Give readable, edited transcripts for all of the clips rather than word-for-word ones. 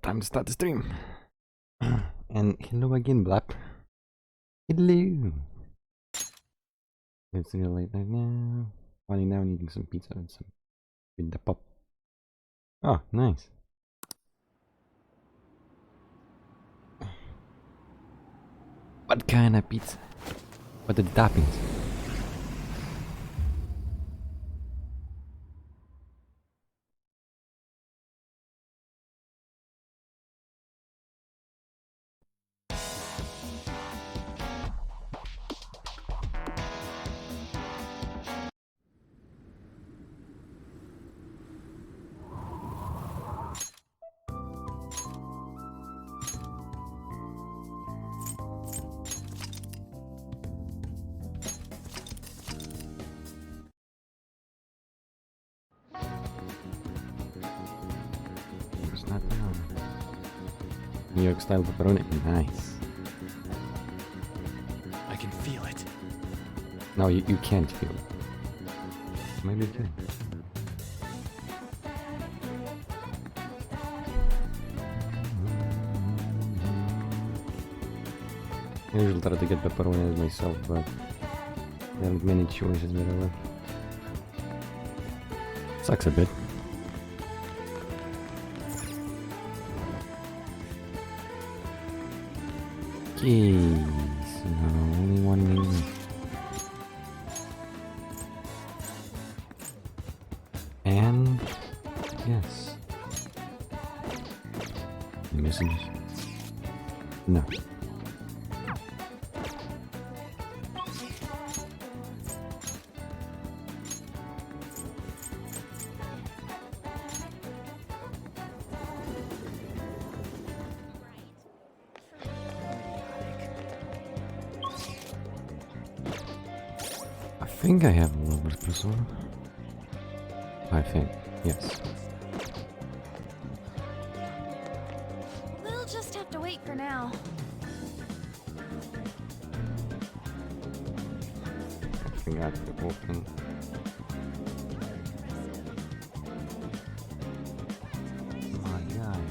time to start the stream. And hello again, Blap. Hello. It's real late right now. Funny now, needing some pizza and some with the pop. Oh, nice. What kind of pizza? What are the toppings? It's not down. New York style pepperoni. Nice. I can feel it. No, you can't feel it. Maybe you can. I usually try to get pepperoni myself, but there aren't many choices whatever. Sucks a bit. Jeez, no, only one name. And yes. Messages? No. I think I have a little espresso. I think, yes. We'll just have to wait for now. I forgot to open. My God.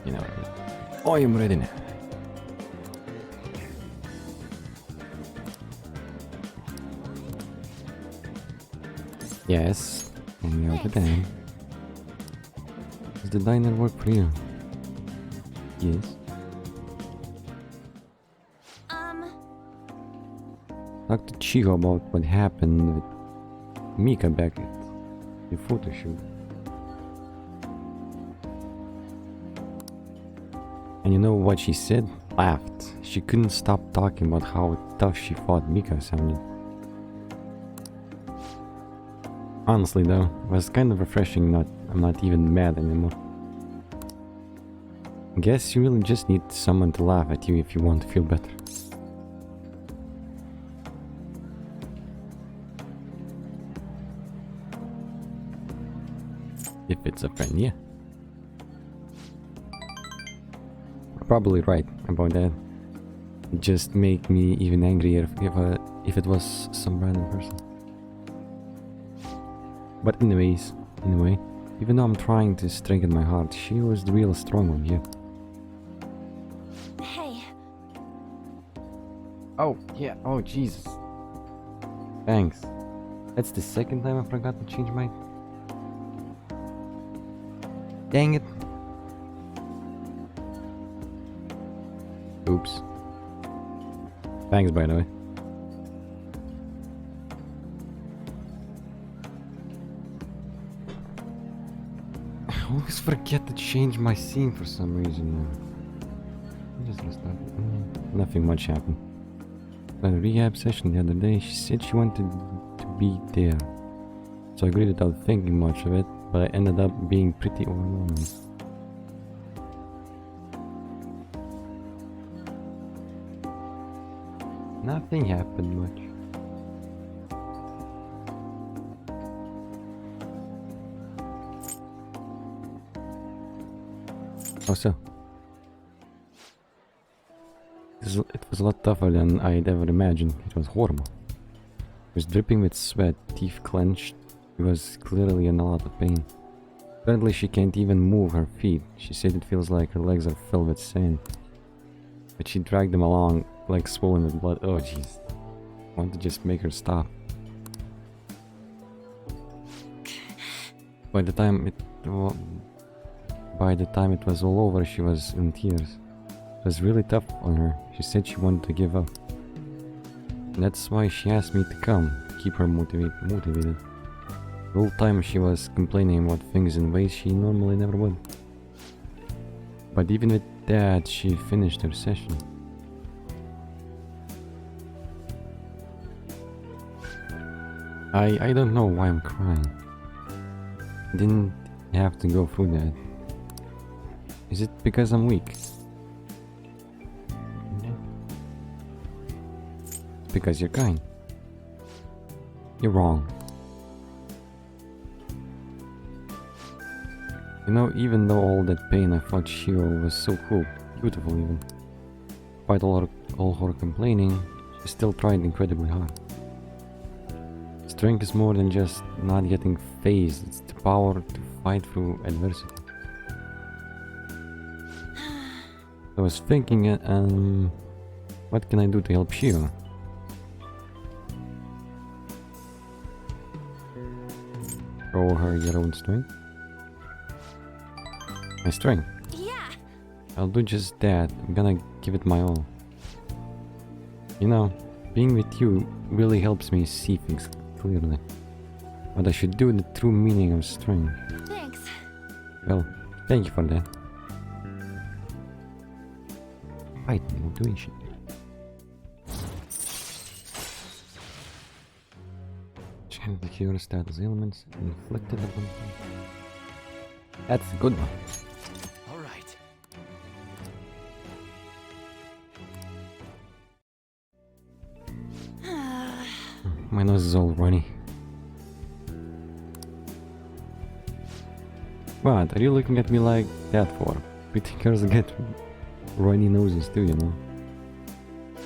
You know what I mean. Oh, I'm ready now. Yes, hang out the dime. Does the diner work for you? Yes. Talk to Chico about what happened with Mika back at the photo shoot. And you know what she said? Laughed. She couldn't stop talking about how tough she thought Mika sounded. Honestly though, it was kind of refreshing. I'm not even mad anymore. Guess you really just need someone to laugh at you if you want to feel better. If it's a friend, yeah. Probably right about that. It just make me even angrier if it was some random person. But anyway, even though I'm trying to strengthen my heart, she was the real strong one here. Hey. Oh, yeah, oh Jesus. Thanks. That's the second time I forgot to change my... Dang it. Oops. Thanks, by the way. I always forget to change my scene for some reason. Just restart. Nothing much happened. At a rehab session the other day, she said she wanted to be there. So I agreed without thinking much of it, but I ended up being pretty overwhelmed. Nothing happened much. Oh, so It was a lot tougher than I'd ever imagined. It was horrible. She was dripping with sweat, teeth clenched. She was clearly in a lot of pain. Apparently she can't even move her feet. She said it feels like her legs are filled with sand. But she dragged them along like swollen with blood. Oh jeez. I want to just make her stop. By the time it was all over, she was in tears. It was really tough on her. She said she wanted to give up. And that's why she asked me to come, to keep her motivated. The whole time she was complaining about things in ways she normally never would. But even with that, she finished her session. I don't know why I'm crying. Didn't have to go through that. Is it because I'm weak? It's because you're kind. You're wrong. You know, even though all that pain, I thought Shio was so cool, beautiful even. Despite all her complaining, she still tried incredibly hard. Strength is more than just not getting phased, it's the power to fight through adversity. I was thinking, what can I do to help Shio? Show her your own strength? My strength? Yeah. I'll do just that. I'm gonna give it my all. You know, being with you really helps me see things clearly. What I should do the true meaning of strength. Thanks. Well, thank you for that. Fight motivation. Channel the cure status ailments inflicted upon you. That's a good one. All right. My nose is all runny. What? Are you looking at me like that for? Pretty girls get runny noses too, you know.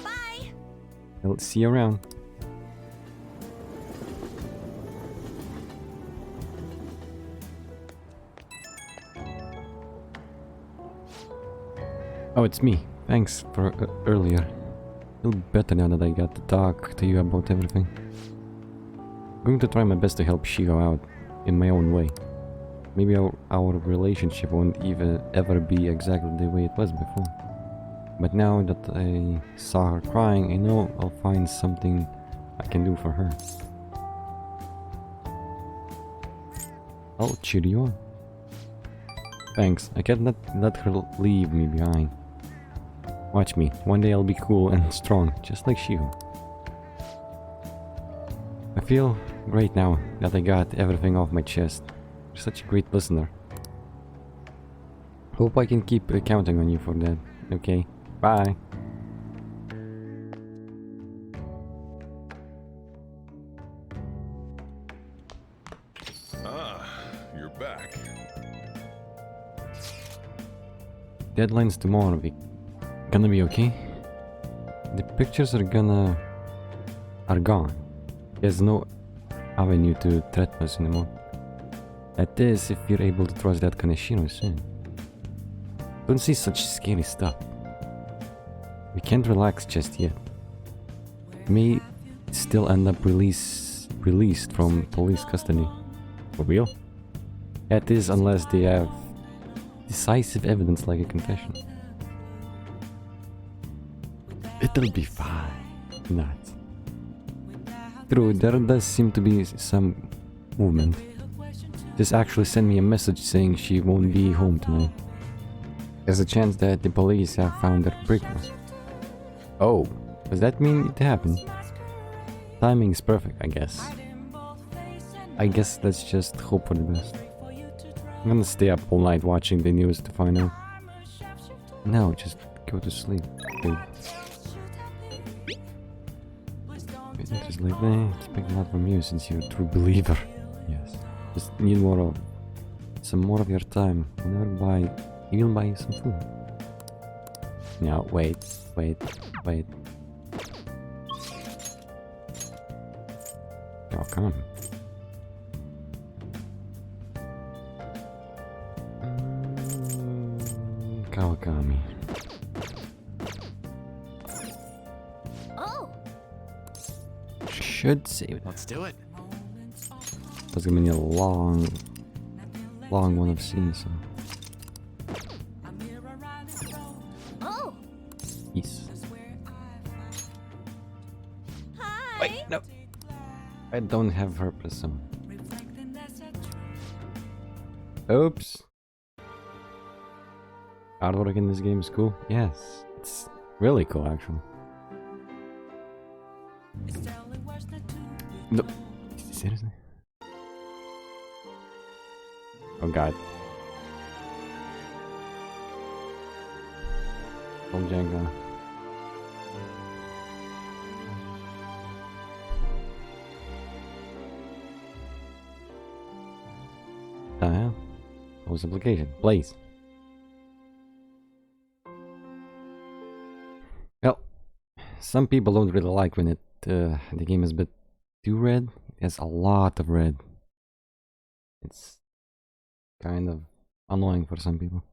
Bye. I'll see you around. Oh, it's me. Thanks for earlier. Feel better now that I got to talk to you about everything. I'm going to try my best to help Shio out in my own way. Maybe our relationship won't even ever be exactly the way it was before. But now that I saw her crying, I know I'll find something I can do for her. I'll cheer you on. Thanks, I can't let her leave me behind. Watch me, one day I'll be cool and strong, just like Shio. I feel great now that I got everything off my chest. You're such a great listener. Hope I can keep counting on you for that. Okay, bye. Ah, you're back. Deadline's tomorrow. We gonna be okay? The pictures are gone. There's no avenue to threaten us anymore. That is, if you're able to trust that Kaneshiro soon. Don't see such scary stuff. We can't relax just yet. We may still end up released from police custody. For real? That is, unless they have decisive evidence like a confession. It'll be fine. Not. True, there does seem to be some movement. Just actually sent me a message saying she won't be home tonight. There's a chance that the police have found her breakfast. Oh, does that mean it happened? Timing is perfect, I guess. I guess let's just hope for the best. I'm gonna stay up all night watching the news to find out. No, just go to sleep. Babe. Just like that, expect a lot from you since you're a true believer. Yes. Just need some more of your time. Even buy some food. No, wait, wait, wait. Oh, come on. Kawakami. Oh, Should save it. Let's do it. That's gonna be a long one I've seen, so. oh, Yes. hi. Wait, no. I don't have purpose, so. Oops. Artwork in this game is cool. Yes, it's really cool, actually. No. Seriously? Oh god. Oh Jenga. The hell? What was the application? Please. Well, some people don't really like when the game is a bit too red. It has a lot of red. It's kind of annoying for some people.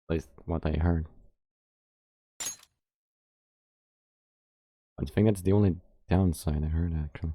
At least what I heard. I think that's the only downside I heard, actually.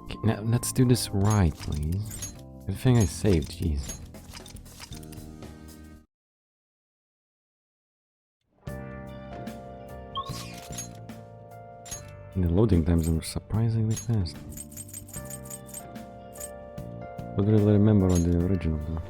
Okay, now let's do this right, please. Everything I saved, jeez. And the loading times are surprisingly fast. Don't really remember on the original though.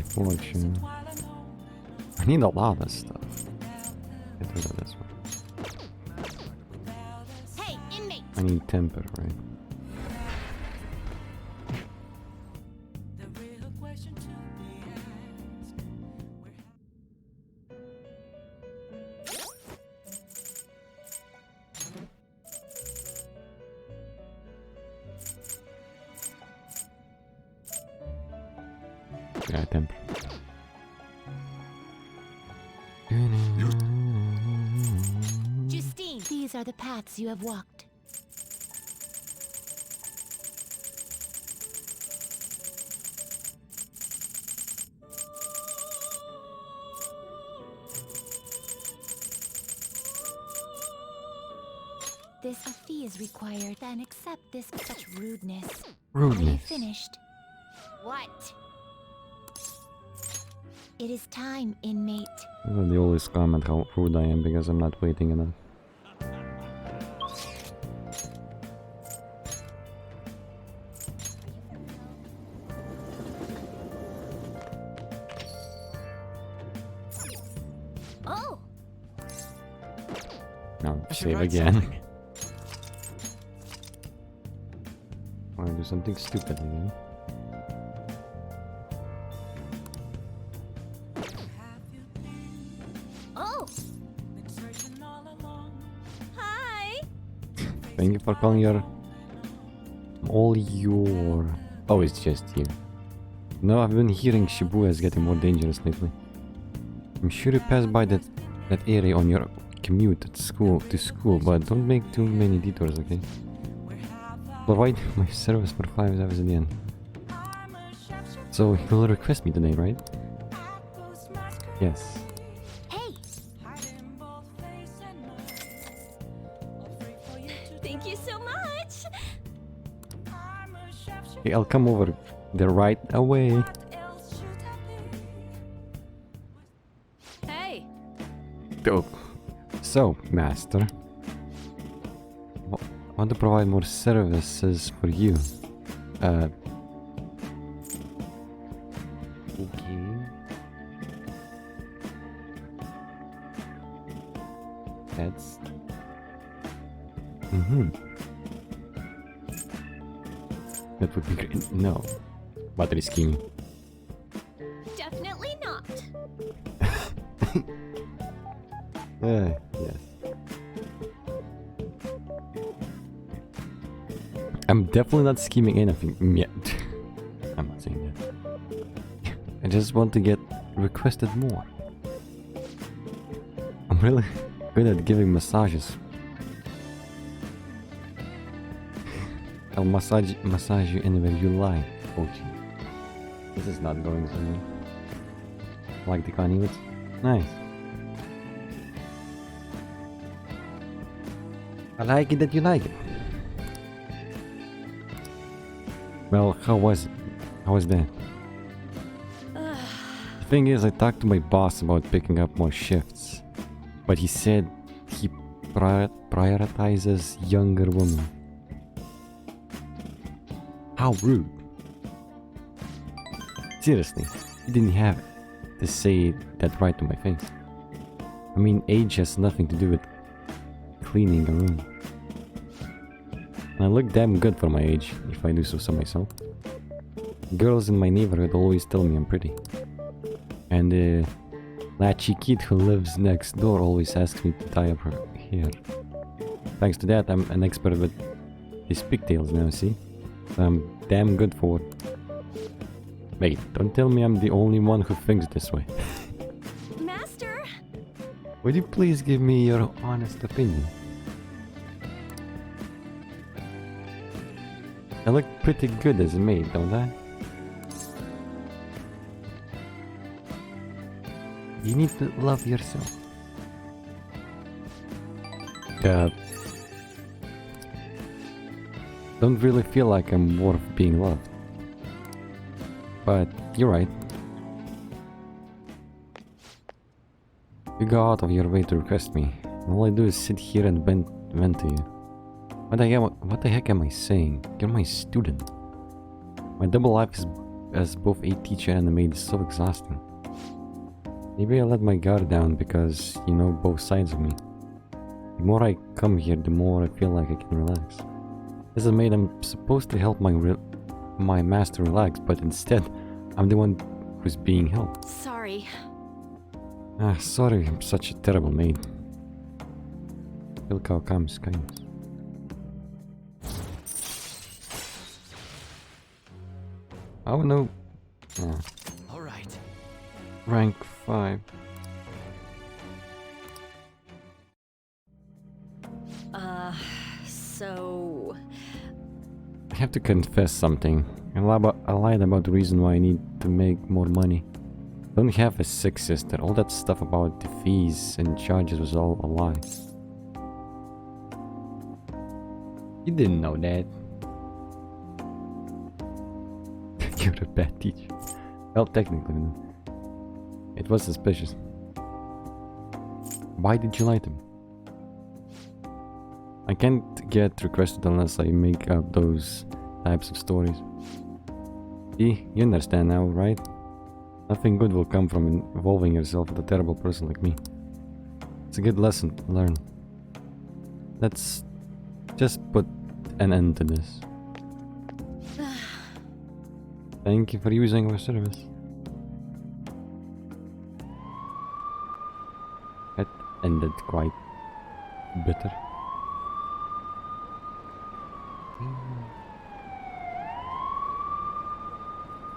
Fortune. I need a lot of stuff. Get rid of this one. Hey, inmate. I need temper, right? Yeah, temper. Justine, these are the paths you have walked. This a fee is required, then accept this such rudeness. Are you Rudeness. finished? What? It is time, inmate. They always comment how rude I am because I'm not waiting enough. Oh, Now I should save write again. something. Wanna do something stupid again? oh. Hi. Thank you for calling your... all your... Oh, it's just you. No, I've been hearing Shibuya is getting more dangerous lately. I'm sure you pass by that area on your commute to school, but don't make too many detours, okay? Provide my service for 5 hours at the end. So you'll request me today, right? Yes. Hey. Thank you so much. Okay, I'll come over They're right away. Hey, Oh. So, master. Want to provide more services for you. Okay. That's... That would be great. No. Battery scheming. definitely not. Yes. I'm definitely not scheming anything yet. I'm not saying that. I just want to get requested more. I'm really good at giving massages. I'll massage you anywhere you like. Oh gee. This is not going somewhere. Like the conduits? Nice. I like it that you like it. Well, how was it? How was that? The thing is, I talked to my boss about picking up more shifts. But he said he prioritizes younger women. How rude. Seriously, he didn't have to say that right to my face. I mean, age has nothing to do with cleaning a room. And I look damn good for my age, if I do so myself. Girls in my neighborhood always tell me I'm pretty. And the latchy kid who lives next door always asks me to tie up her hair. Thanks to that, I'm an expert with his pigtails now, see? I'm damn good for it. Wait, don't tell me I'm the only one who thinks this way. Master? Would you please give me your honest opinion? I look pretty good as a maid, don't I? You need to love yourself. Don't really feel like I'm worth being loved. But you're right. You go out of your way to request me. All I do is sit here and vent to you. What the heck am I saying? You're my student. My double life as both a teacher and a maid is so exhausting. Maybe I let my guard down because you know both sides of me. The more I come here, the more I feel like I can relax. As a maid, I'm supposed to help my master relax, but instead, I'm the one who's being helped. Sorry. Sorry, I'm such a terrible maid. Look how comes kindness. Oh no. All right. Rank 5. So... I have to confess something. I lied about the reason why I need to make more money. I don't have a sick sister. All that stuff about the fees and charges was all a lie. You didn't know that. You're a bad teacher. Well, technically, no. It was suspicious. Why did you lie to me? I can't get requested unless I make up those types of stories. See, you understand now, right? Nothing good will come from involving yourself with a terrible person like me. It's a good lesson to learn. Let's just put an end to this. Thank you for using our service. That ended quite bitter.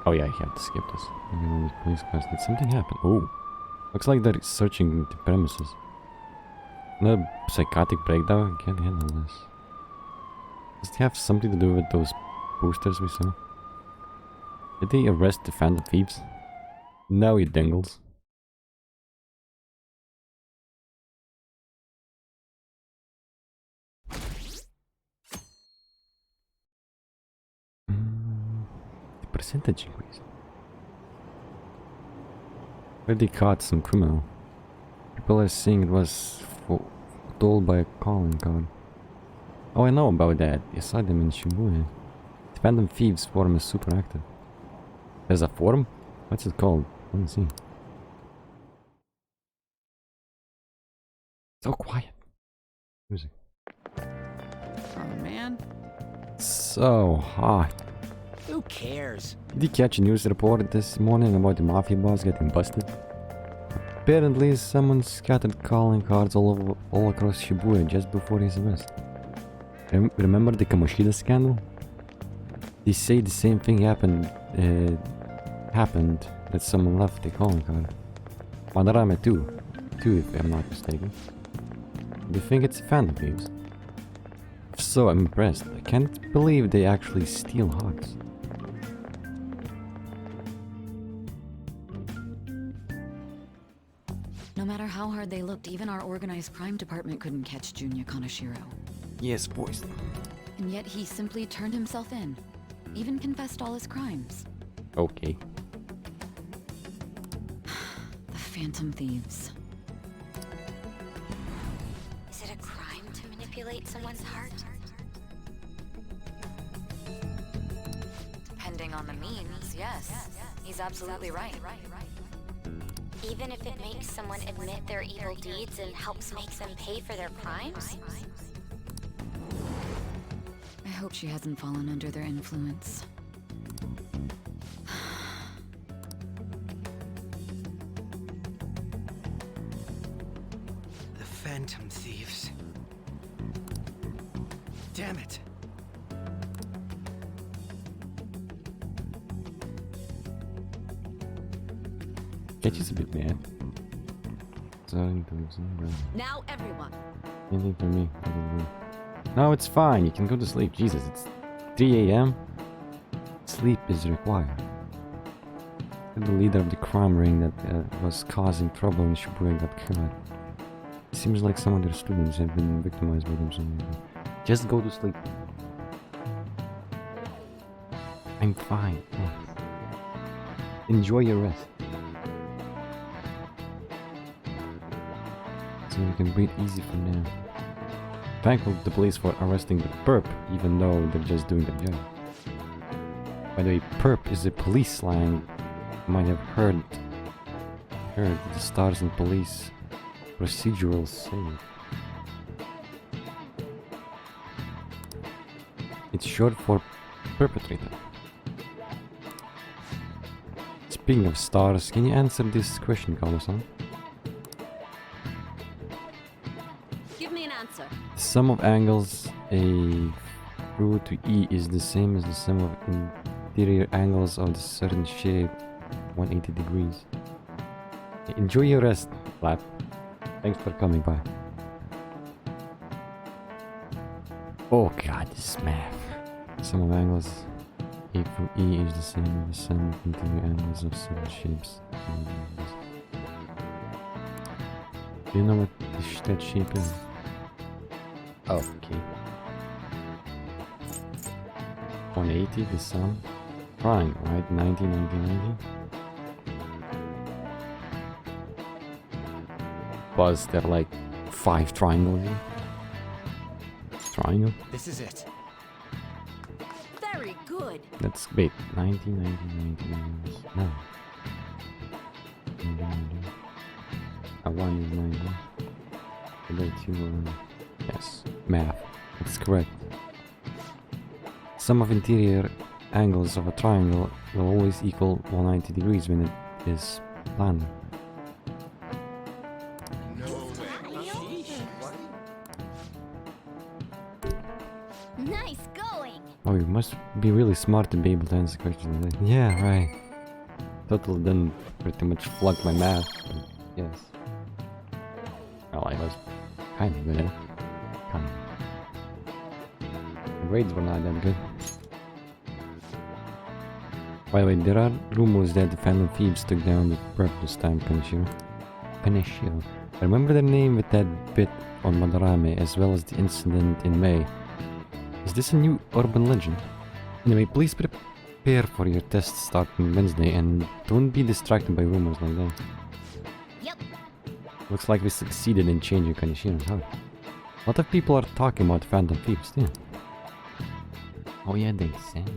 Oh yeah, I have to skip this. Police class. Did something happen? Oh, looks like they're searching the premises. Another psychotic breakdown. I can't handle this. Does it have something to do with those posters we saw? Did they arrest the phantom thieves? No, you dingles. The percentage increase. Already caught some criminal. People are saying it was told by a calling card. Oh, I know about that. I saw them in Shibuya. The Phantom Thieves forum is super active. There's a forum? What's it called? Let me see. So quiet. Music. Oh, man. So hot. Who cares? Did you catch a news report this morning about the mafia boss getting busted? Apparently, someone scattered calling cards all across Shibuya just before his arrest. Remember the Kamoshida scandal? They say the same thing happened that someone left the calling card. Madarame too, if I'm not mistaken. Do you think it's Phantom Thieves? If so, I'm impressed. I can't believe they actually steal hearts. No matter how hard they looked, even our organized crime department couldn't catch Junya Kaneshiro. Yes, boys. And yet he simply turned himself in. Even confessed all his crimes. Okay. The Phantom Thieves. Is it a crime to manipulate someone's heart? Depending on the means, yes. He's absolutely right. Even if it makes someone admit their evil deeds and helps make them pay for their crimes? I hope she hasn't fallen under their influence. The Phantom Thieves. Damn it. Catches a bit mad. Starting to lose Now everyone. anything for me. No, it's fine. You can go to sleep. Jesus, it's 3 a.m. Sleep is required. The leader of the crime ring that was causing trouble in Shibuya got killed. It seems like some of their students have been victimized by them. Just go to sleep. I'm fine. Enjoy your rest. So you can breathe easy for now. Thankful to the police for arresting the perp, even though they're just doing their job. By the way, perp is a police slang. You might have heard the stars and police procedural say. It's short for perpetrator. Speaking of stars, can you answer this question, Carlos-san? Give me an answer. The sum of angles A through to E is the same as the sum of interior angles of the certain shape, 180 degrees. Enjoy your rest, Flap. Thanks for coming by. Oh god, this math. Sum of angles A through E is the same as the sum of interior angles of certain shapes. Do you know what that shape is? Okay. 180, the sum. Triangle, right? 90, 90, 90. Was there like 5 triangles here? Triangle? This is it. Very good. That's, wait, 90, 90, 90, 90. No. 90, 90. A 1 is 90. And then 2, yes, math. That's correct. Sum of interior angles of a triangle will always equal 190 degrees when it is planned. Nice going! Oh, you must be really smart to be able to answer questions like that. Yeah, right. Total didn't pretty much flunk my math, but yes. Well, I was kind of good at it. Kind of. The grades were not that good. By the way, there are rumors that the Phantom Thieves took down the perp this time, Kaneshiro. I remember their name with that bit on Madarame, as well as the incident in May. Is this a new urban legend? Anyway, please prepare for your test starting Wednesday and don't be distracted by rumors like that. Yep. Looks like we succeeded in changing Kanishiro's heart. A lot of people are talking about Phantom Thieves too. Oh yeah, they said.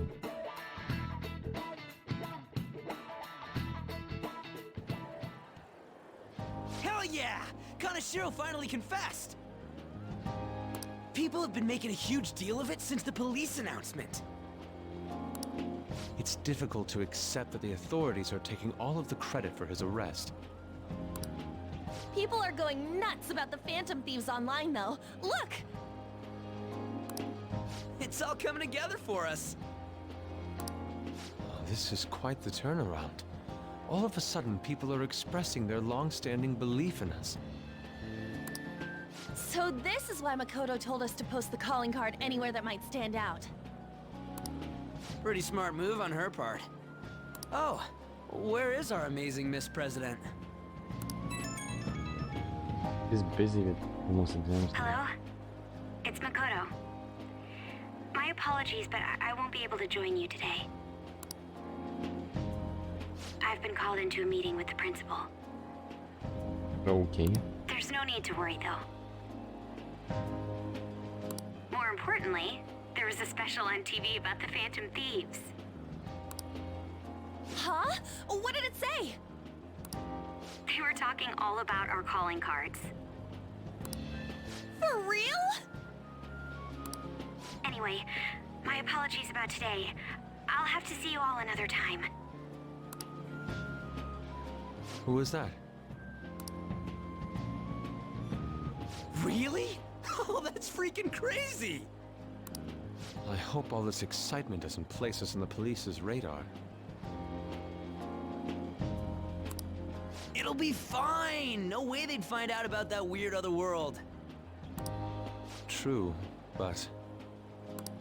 Hell yeah! Kanashiro finally confessed! People have been making a huge deal of it since the police announcement. It's difficult to accept that the authorities are taking all of the credit for his arrest. People are going nuts about the Phantom Thieves online, though. Look! It's all coming together for us. Oh, this is quite the turnaround. All of a sudden, people are expressing their long-standing belief in us. So this is why Makoto told us to post the calling card anywhere that might stand out. Pretty smart move on her part. Oh, where is our amazing Miss President? He's busy with almost exams. Hello? It's Makoto. My apologies, but I won't be able to join you today. I've been called into a meeting with the principal. Okay. There's no need to worry, though. More importantly, there was a special on TV about the Phantom Thieves. Huh? What did it say? They were talking all about our calling cards. For real? Anyway, my apologies about today. I'll have to see you all another time. Who is that? Really? Oh, that's freaking crazy! I hope all this excitement doesn't place us on the police's radar. It'll be fine! No way they'd find out about that weird other world. True, but...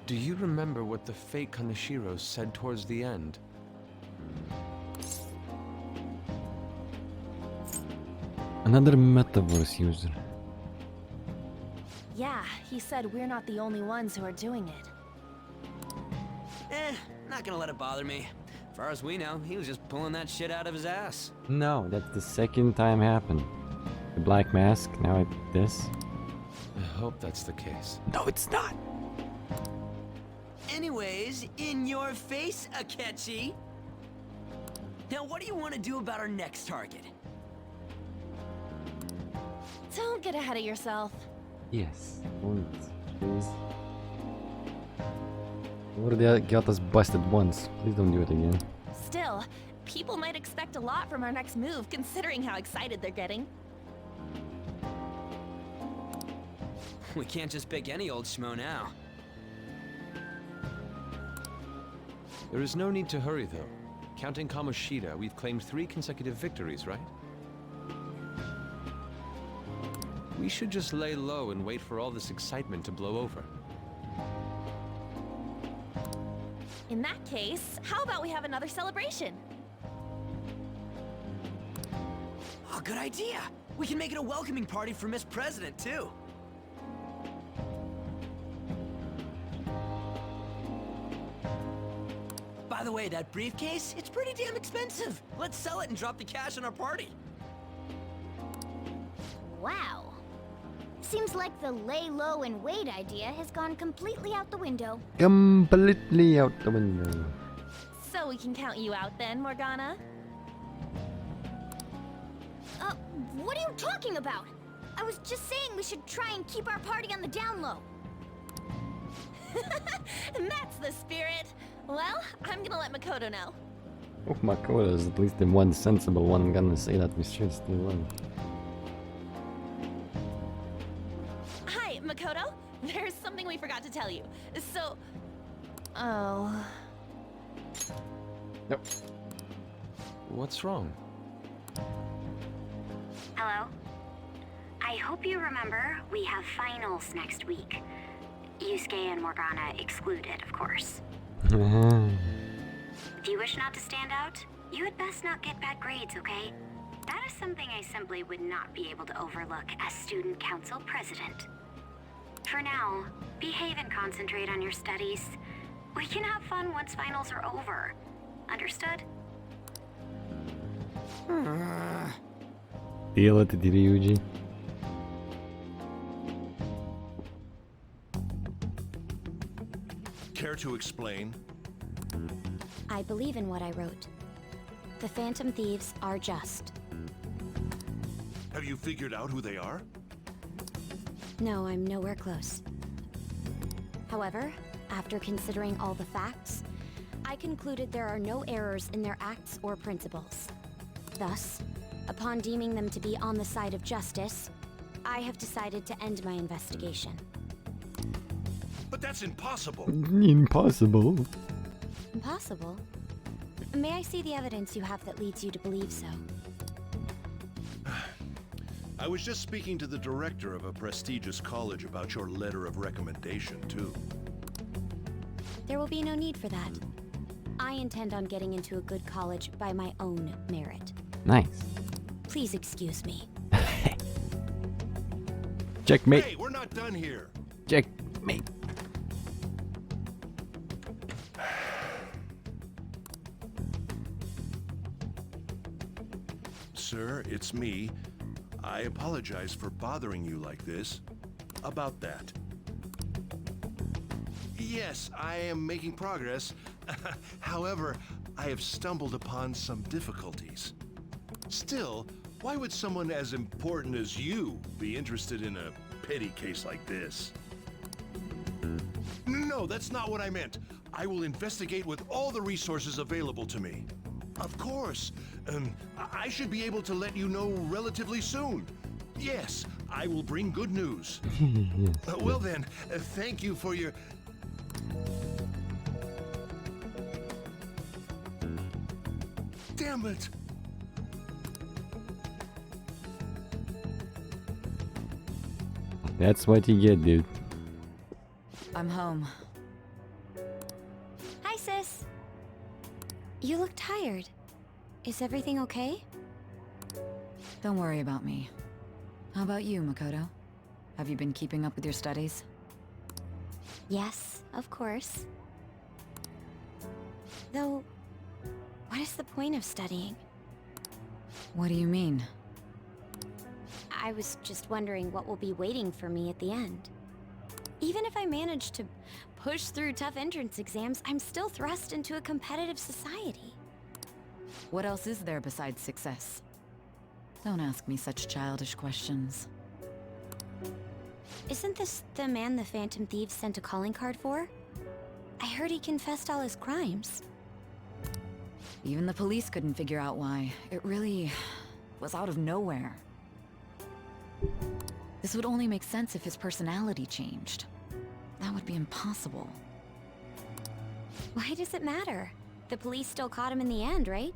do you remember what the fake Kaneshiro said towards the end? Another metaverse user. Yeah, he said we're not the only ones who are doing it. Not gonna let it bother me. As far as we know, he was just pulling that shit out of his ass. No, that's the second time happened. The black mask, now this. I hope that's the case. No, it's not. Anyways, in your face, Akechi! Now what do you want to do about our next target? Don't get ahead of yourself. Yes. Don't, please. Already got us busted once. Please don't do it again. Still, people might expect a lot from our next move, considering how excited they're getting. We can't just pick any old schmo now. There is no need to hurry, though. Counting Kamoshida, we've claimed 3 consecutive victories, right? We should just lay low and wait for all this excitement to blow over. In that case, how about we have another celebration? Oh, good idea! We can make it a welcoming party for Miss President, too. By the way, that briefcase, it's pretty damn expensive. Let's sell it and drop the cash on our party. Wow. Seems like the lay low and wait idea has gone completely out the window. Completely out the window. So we can count you out then, Morgana? What are you talking about? I was just saying we should try and keep our party on the down low. That's the spirit. Well, I'm gonna let Makoto know. Oh, Makoto is at least the one sensible one gonna say that we should still run. Hi, Makoto. There's something we forgot to tell you. So... Oh... Nope. What's wrong? Hello? I hope you remember we have finals next week. Yusuke and Morgana excluded, of course. If you wish not to stand out, you had best not get bad grades, okay? That is something I simply would not be able to overlook as student council president. For now, behave and concentrate on your studies. We can have fun once finals are over. Understood? Дело-то, Ryuji. Care to explain? I believe in what I wrote. The Phantom Thieves are just. Have you figured out who they are? No, I'm nowhere close. However, after considering all the facts, I concluded there are no errors in their acts or principles. Thus, upon deeming them to be on the side of justice, I have decided to end my investigation. But that's impossible. Impossible. Impossible? May I see the evidence you have that leads you to believe so? I was just speaking to the director of a prestigious college about your letter of recommendation, too. There will be no need for that. I intend on getting into a good college by my own merit. Nice. Please excuse me. Checkmate. Hey, we're not done here. Checkmate. Sir, it's me. I apologize for bothering you like this. About that. Yes, I am making progress. However, I have stumbled upon some difficulties. Still, why would someone as important as you be interested in a petty case like this? No, that's not what I meant. I will investigate with all the resources available to me. Of course. I should be able to let you know relatively soon. Yes, I will bring good news. Yes. Well then, thank you for your... Damn it! That's what you get, dude. I'm home. Hi, sis. You look tired. Is everything okay? Don't worry about me. How about you, Makoto? Have you been keeping up with your studies? Yes, of course. Though, what is the point of studying? What do you mean? I was just wondering what will be waiting for me at the end. Even if I manage to push through tough entrance exams, I'm still thrust into a competitive society. What else is there besides success? Don't ask me such childish questions. Isn't this the man the Phantom Thieves sent a calling card for? I heard he confessed all his crimes. Even the police couldn't figure out why. It really was out of nowhere. This would only make sense if his personality changed. That would be impossible. Why does it matter? The police still caught him in the end, right?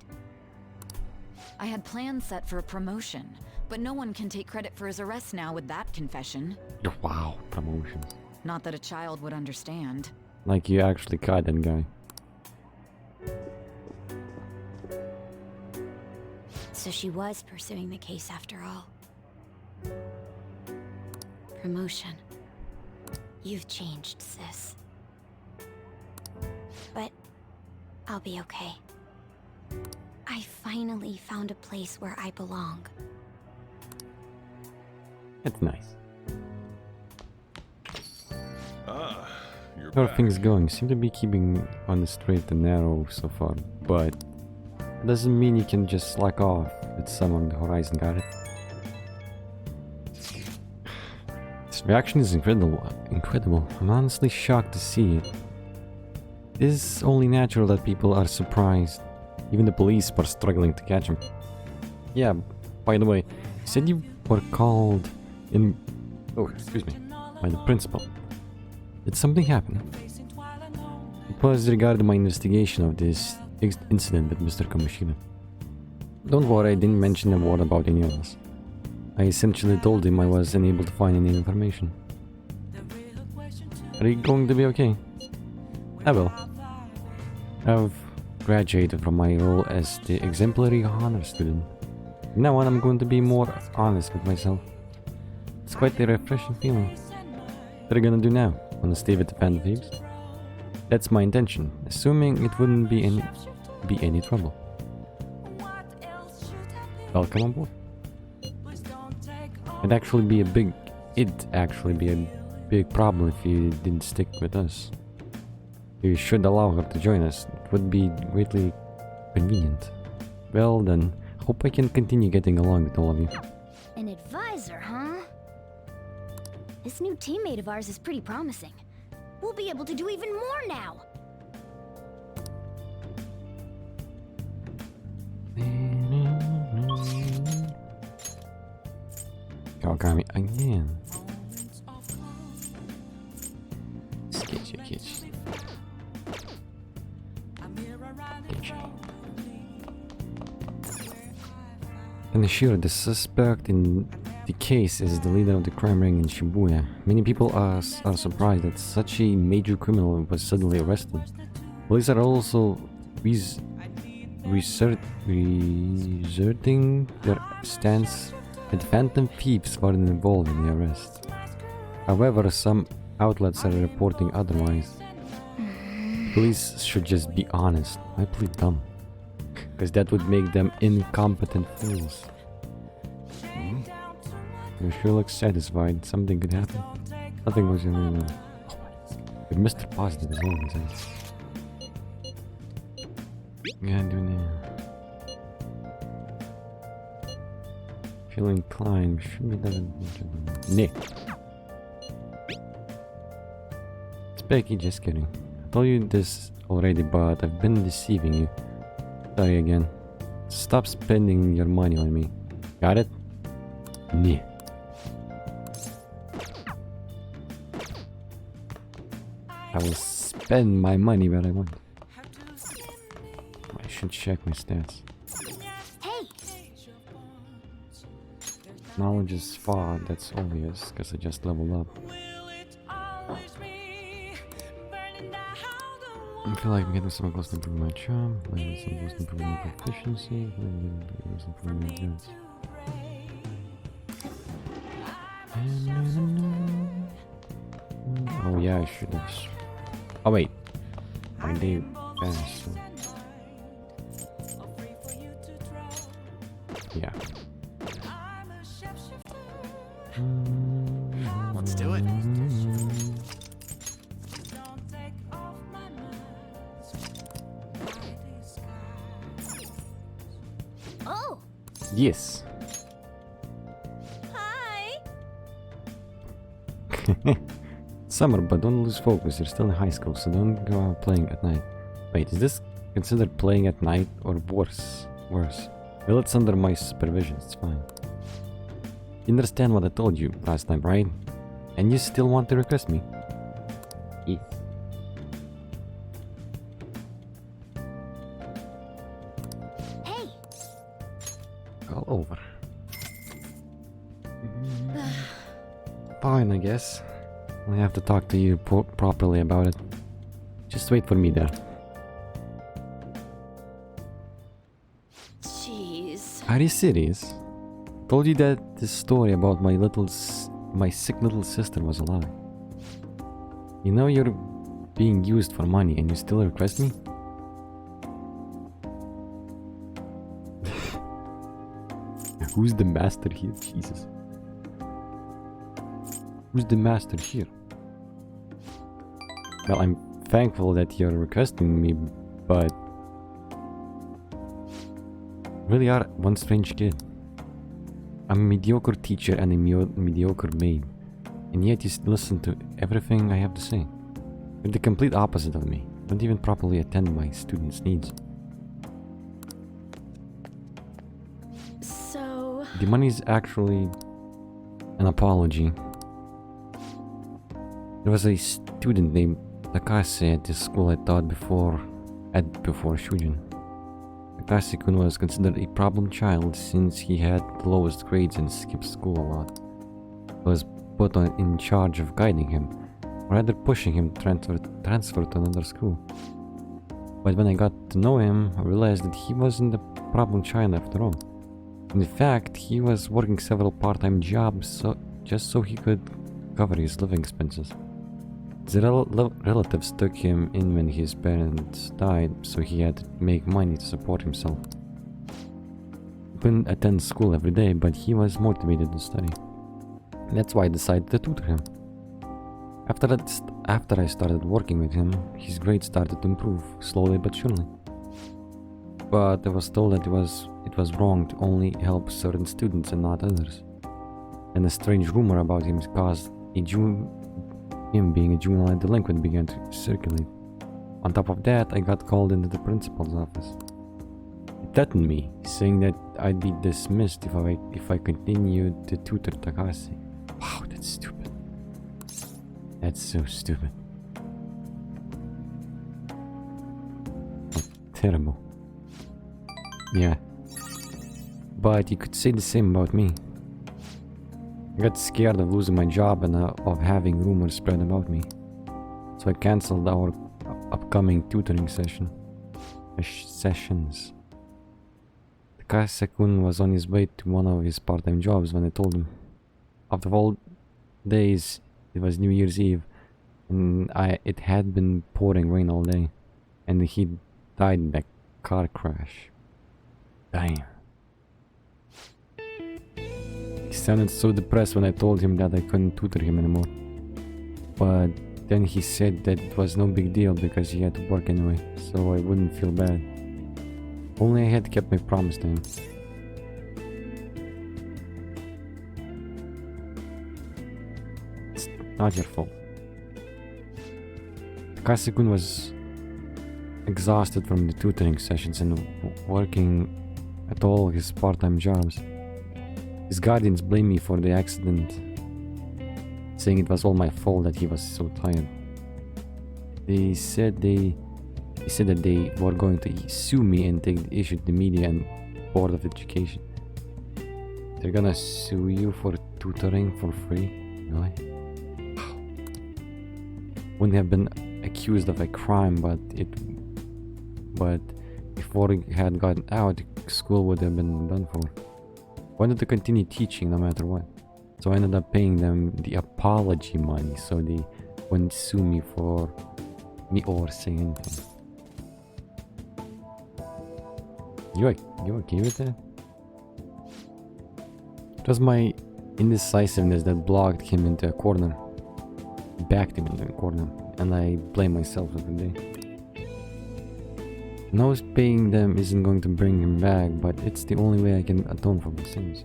I had plans set for a promotion, but no one can take credit for his arrest now with that confession. Wow, promotions. Not that a child would understand. Like you actually caught that guy. So she was pursuing the case after all. Promotion. You've changed, sis. But I'll be okay. I finally found a place where I belong. That's nice. Ah, you're How are back. things going? Seem to be keeping on the straight and narrow so far, but doesn't mean you can just slack off. It's someone on the horizon, got it? This reaction is incredible. I'm honestly shocked to see it. It is only natural that people are surprised. Even the police were struggling to catch him. Yeah, by the way, you said you were called in... Oh, excuse me. By the principal. Did something happen? It was regarding my investigation of this incident with Mr. Kamoshida. Don't worry, I didn't mention a word about any of us. I essentially told him I was unable to find any information. Are you going to be okay? I will. I've graduated from my role as the exemplary honor student. From now on, I'm going to be more honest with myself. It's quite a refreshing feeling. What are you gonna do now? Wanna stay with the Phantom Thieves? That's my intention, assuming it wouldn't be any trouble. Welcome on board. It'd actually be a big problem if you didn't stick with us. You should allow her to join us. It would be greatly convenient. Well then, hope I can continue getting along with all of you. An advisor, huh? This new teammate of ours is pretty promising. We'll be able to do even more now! Kawakami again. Sketchy. And sure, the suspect in the case is the leader of the crime ring in Shibuya. Many people are surprised that such a major criminal was suddenly arrested. Police are also reserting their stance that phantom thieves weren't involved in the arrest. However, some outlets are reporting otherwise. Police should just be honest. I plead dumb. Because that would make them incompetent fools. You sure look satisfied. Something could happen. Nothing was in there. You're Mr. Positive as always, eh? Yeah, do now. Feel inclined. Should be done. Nick. It's Becky, just kidding. I told you this already, but I've been deceiving you. Sorry again. Stop spending your money on me. Got it? Yeah. I will spend my money where I want. I should check my stats. Hey! Knowledge is far, that's obvious, because I just leveled up. I feel like I'm getting some close to improving my charm, getting some close to improving my proficiency, getting some improving my goods. Oh yeah, I should have. Oh wait, my day passed. So. Yeah. Let's do it. Oh! Yes. Hi. Summer, but don't lose focus. You're still in high school, so don't go out playing at night. Wait, is this considered playing at night or worse? Worse. Well, it's under my supervision. It's fine. You understand what I told you last time, right? And you still want to request me? Yes. Hey! All over. Fine, I guess. I have to talk to you properly about it. Just wait for me there. Jeez. Are you serious? Told you that this story about my sick little sister was a lie. You know you're being used for money and you still request me? Who's the master here? Jesus. Who's the master here? Well, I'm thankful that you're requesting me, but really are one strange kid. I'm a mediocre teacher and a mediocre maid, and yet you listen to everything I have to say. You're the complete opposite of me. Don't even properly attend my students' needs. So... The money is actually an apology. There was a student named Takase at this school I taught before Shujin. Takase-kun was considered a problem child since he had the lowest grades and skipped school a lot. I was put in charge of guiding him, or rather pushing him to transfer to another school. But when I got to know him, I realized that he wasn't a problem child after all. In fact, he was working several part-time jobs just so he could cover his living expenses. The relatives took him in when his parents died, so he had to make money to support himself. He couldn't attend school every day, but he was motivated to study. That's why I decided to tutor him. After I started working with him, his grades started to improve, slowly but surely. But I was told that it was wrong to only help certain students and not others. And a strange rumor about him caused him being a juvenile delinquent began to circulate. On top of that, I got called into the principal's office. He threatened me, saying that I'd be dismissed if I continued to tutor Takashi. Wow, that's stupid. That's so stupid. Oh, terrible. Yeah. But you could say the same about me. I got scared of losing my job and of having rumors spread about me. So I cancelled our upcoming tutoring sessions. Takase-kun was on his way to one of his part-time jobs when I told him. After all days, it was New Year's Eve, and it had been pouring rain all day, and he died in a car crash. Damn. He sounded so depressed when I told him that I couldn't tutor him anymore. But then he said that it was no big deal because he had to work anyway, so I wouldn't feel bad. Only I had kept my promise to him. It's not your fault. Takase-kun was exhausted from the tutoring sessions and working at all his part-time jobs. His guardians blamed me for the accident, saying it was all my fault that he was so tired. They said that they were going to sue me and take the issue to the media and Board of Education. They're gonna sue you for tutoring for free? Really? Wouldn't have been accused of a crime, but before it had gotten out, school would have been done for. Wanted to continue teaching no matter what, so I ended up paying them the apology money so they wouldn't sue me for me or saying anything. You okay with that? It was my indecisiveness that blocked him into a corner, backed him into a corner, and I blame myself every day. I know paying them isn't going to bring him back, but it's the only way I can atone for my sins.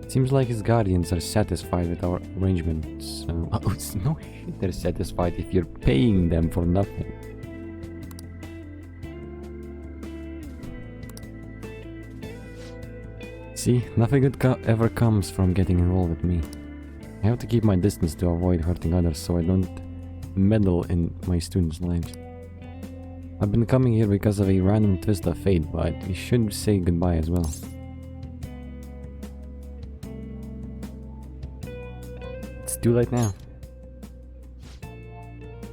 It seems like his guardians are satisfied with our arrangement, so... Oh, it's no shit they're satisfied if you're paying them for nothing. See, nothing good ever comes from getting involved with me. I have to keep my distance to avoid hurting others so I don't meddle in my students' lives. I've been coming here because of a random twist of fate, but we should say goodbye as well. It's too late now.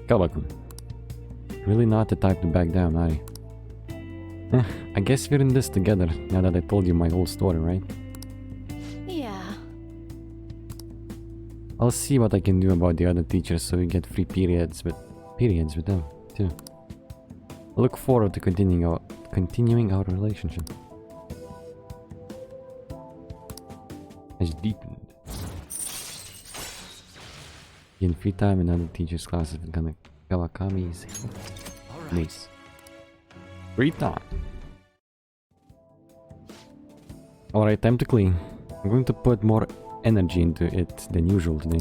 Kalbaku. Really not the type to back down, are you? I guess we're in this together, now that I told you my whole story, right? Yeah. I'll see what I can do about the other teachers so we get free periods with them, too. I look forward to continuing our relationship. Has deepened. In free time and other teachers' classes, we're gonna Kawakami's nice. Free time. Alright, time to clean. I'm going to put more energy into it than usual today.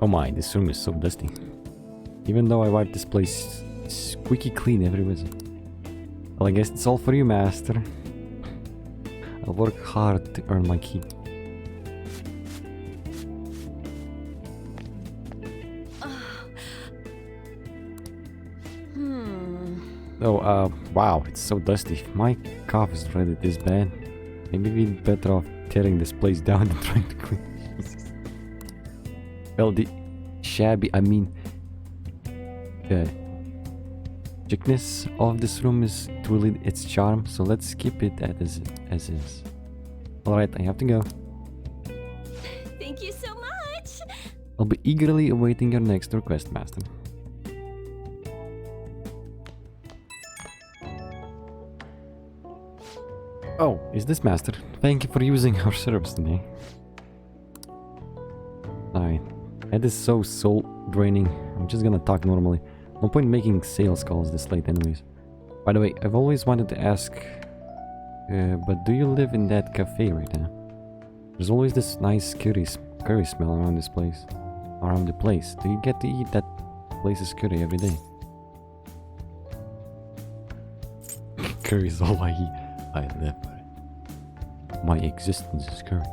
Oh my, this room is so dusty. Even though I wiped this place squeaky clean every visit. Well, I guess it's all for you, master. I'll work hard to earn my keep. Oh, wow, it's so dusty. If my cough is already this bad, maybe we'd better off tearing this place down than trying to clean. Well, the the chickness of this room is truly its charm, so let's keep it as is. Alright, I have to go. so much! I'll be eagerly awaiting your next request, Master. Oh, is this Master? Thank you for using our service today. Alright. That is so soul draining. I'm just gonna talk normally. No point making sales calls this late anyways. By the way, I've always wanted to ask, but do you live in that cafe right now? There's always this nice curry smell around this place. Around the place. Do you get to eat that place's curry every day? Curry is all I eat. I live for it. My existence is curry.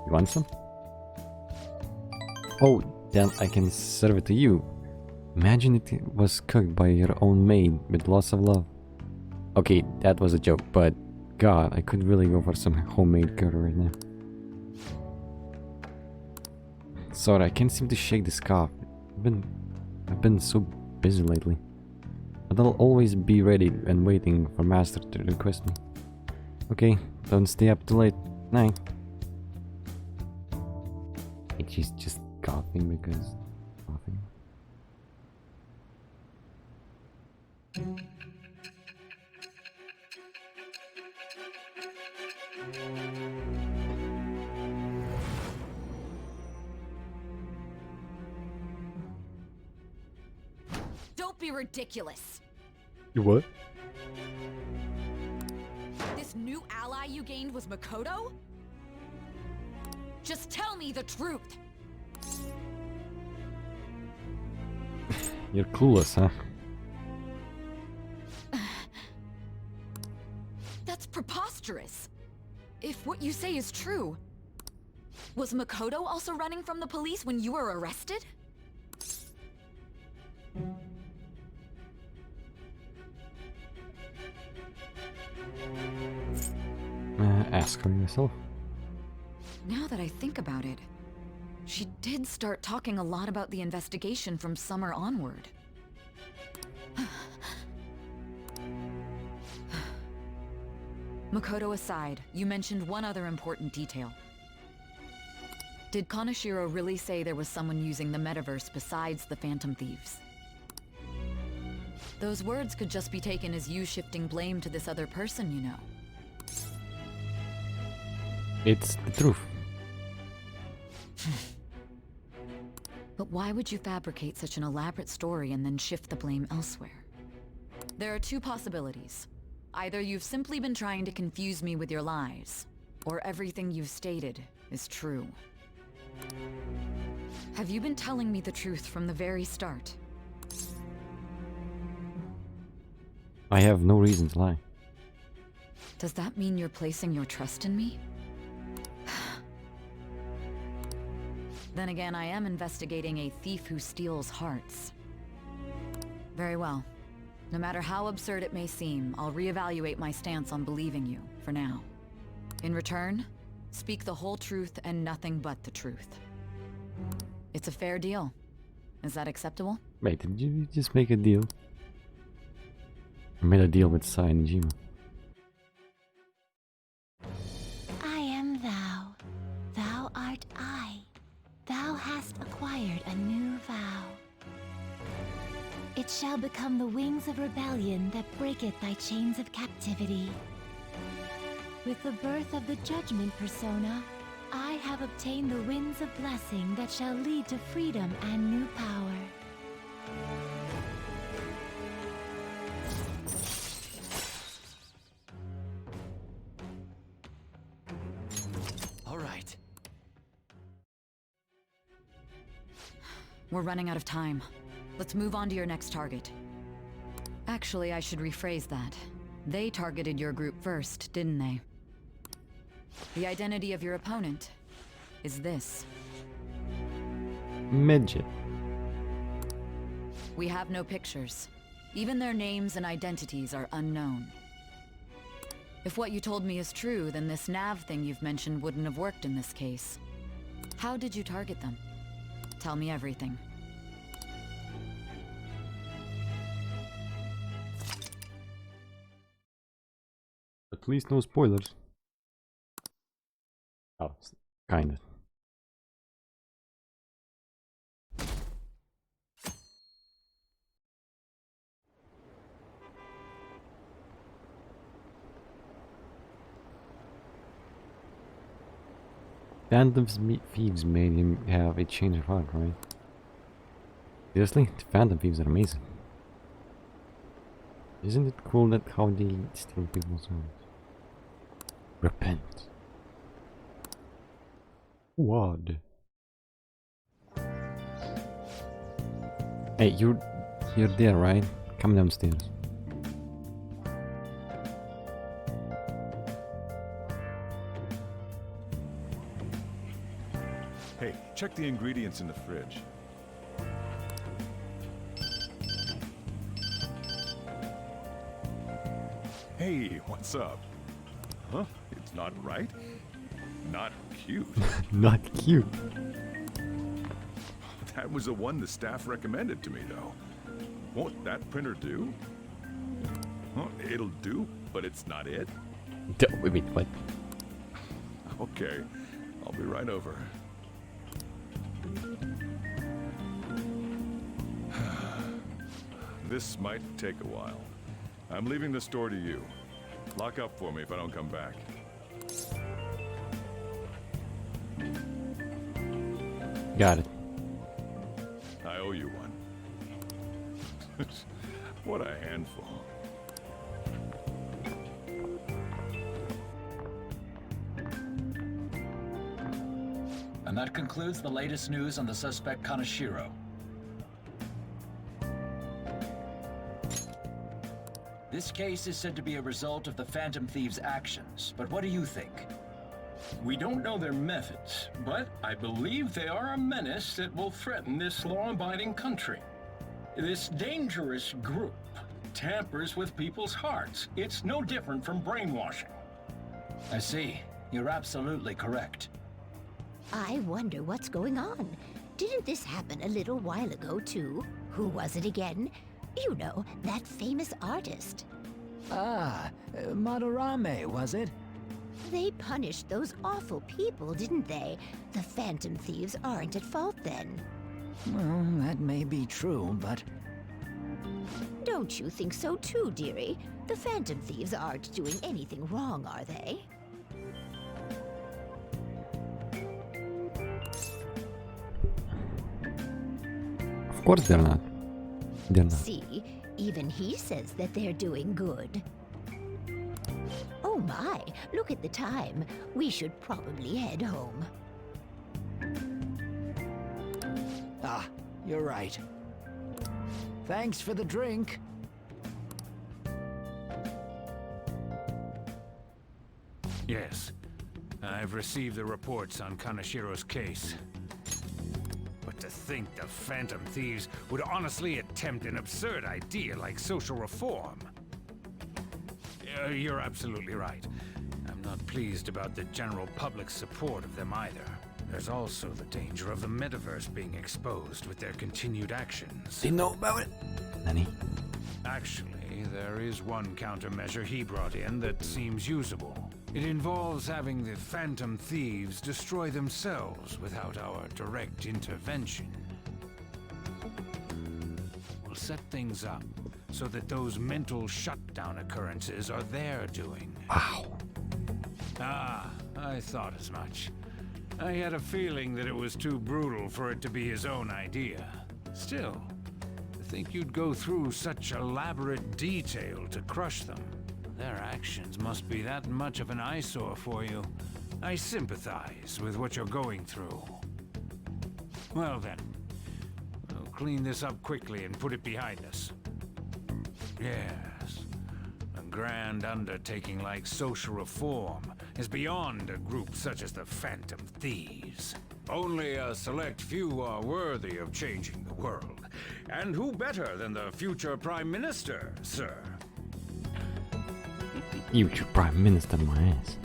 You want some? Oh, then I can serve it to you. Imagine it was cooked by your own maid with lots of love. Okay, that was a joke, but God, I could really go for some homemade curry right now. Sorry, I can't seem to shake this cough. I've been so busy lately. But I'll always be ready and waiting for Master to request me. Okay, don't stay up too late. Night. She's just coughing because coughing. Don't be ridiculous. You what? This new ally you gained was Makoto? Just tell me the truth. You're clueless, huh? That's preposterous. If what you say is true, was Makoto also running from the police when you were arrested? Ask her yourself. Now that I think about it, she did start talking a lot about the investigation from summer onward. Makoto aside, you mentioned one other important detail. Did Kaneshiro really say there was someone using the metaverse besides the Phantom Thieves? Those words could just be taken as you shifting blame to this other person, you know. It's the truth. But why would you fabricate such an elaborate story and then shift the blame elsewhere? There are two possibilities. Either you've simply been trying to confuse me with your lies, or everything you've stated is true. Have you been telling me the truth from the very start? I have no reason to lie. Does that mean you're placing your trust in me? Then again, I am investigating a thief who steals hearts. Very well. No matter how absurd it may seem, I'll reevaluate my stance on believing you, for now. In return, speak the whole truth and nothing but the truth. It's a fair deal. Is that acceptable? Wait, did you just make a deal? I made a deal with Sai and Jima. I am thou. Thou art I. Thou hast acquired a new vow. It shall become the wings of rebellion that breaketh thy chains of captivity. With the birth of the judgment persona, I have obtained the winds of blessing that shall lead to freedom and new power. All right. We're running out of time. Let's move on to your next target. Actually, I should rephrase that. They targeted your group first, didn't they? The identity of your opponent is this. Midget. We have no pictures. Even their names and identities are unknown. If what you told me is true, then this nav thing you've mentioned wouldn't have worked in this case. How did you target them? Tell me everything. At least no spoilers. Oh, Kinda. Phantom's thieves made him have a change of heart, right? Seriously? The Phantom thieves are amazing. Isn't it cool that how they steal people's hearts? Repent. What? Hey, you're there, right? Come downstairs. Hey, check the ingredients in the fridge. Hey, what's up? Huh? It's not right? Not cute. Not cute. That was the one the staff recommended to me, though. Won't that printer do? Huh, it'll do, but it's not it? Wait, what? Okay, I'll be right over. This might take a while. I'm leaving the store to you. Lock up for me if I don't come back. Got it. I owe you one. What a handful. And that concludes the latest news on the suspect Kaneshiro. This case is said to be a result of the Phantom Thieves' actions, but what do you think? We don't know their methods, but I believe they are a menace that will threaten this law-abiding country. This dangerous group tampers with people's hearts. It's no different from brainwashing. I see. You're absolutely correct. I wonder what's going on. Didn't this happen a little while ago, too? Who was it again? You know, that famous artist. Madarame, was it? They punished those awful people, didn't they? The Phantom Thieves aren't at fault then. Well, that may be true, but... Don't you think so too, dearie? The Phantom Thieves aren't doing anything wrong, are they? Of course they're not. They're not. See, even he says that they're doing good. Oh my, look at the time. We should probably head home. Ah, you're right. Thanks for the drink. Yes. I've received the reports on Kaneshiro's case. But to think the Phantom Thieves would honestly attempt an absurd idea like social reform. You're absolutely right. I'm not pleased about the general public's support of them either. There's also the danger of the metaverse being exposed with their continued actions. They know about it? Nani? Actually, there is one countermeasure he brought in that seems usable. It involves having the Phantom Thieves destroy themselves without our direct intervention. We'll set things up so that those mental shutdown occurrences are their doing. Wow. Ah, I thought as much. I had a feeling that it was too brutal for it to be his own idea. Still, to think you'd go through such elaborate detail to crush them. Their actions must be that much of an eyesore for you. I sympathize with what you're going through. Well then, we'll clean this up quickly and put it behind us. Yes, a grand undertaking like social reform is beyond a group such as the Phantom Thieves. Only a select few are worthy of changing the world. And who better than the future Prime Minister, sir? You should Prime Minister my ass.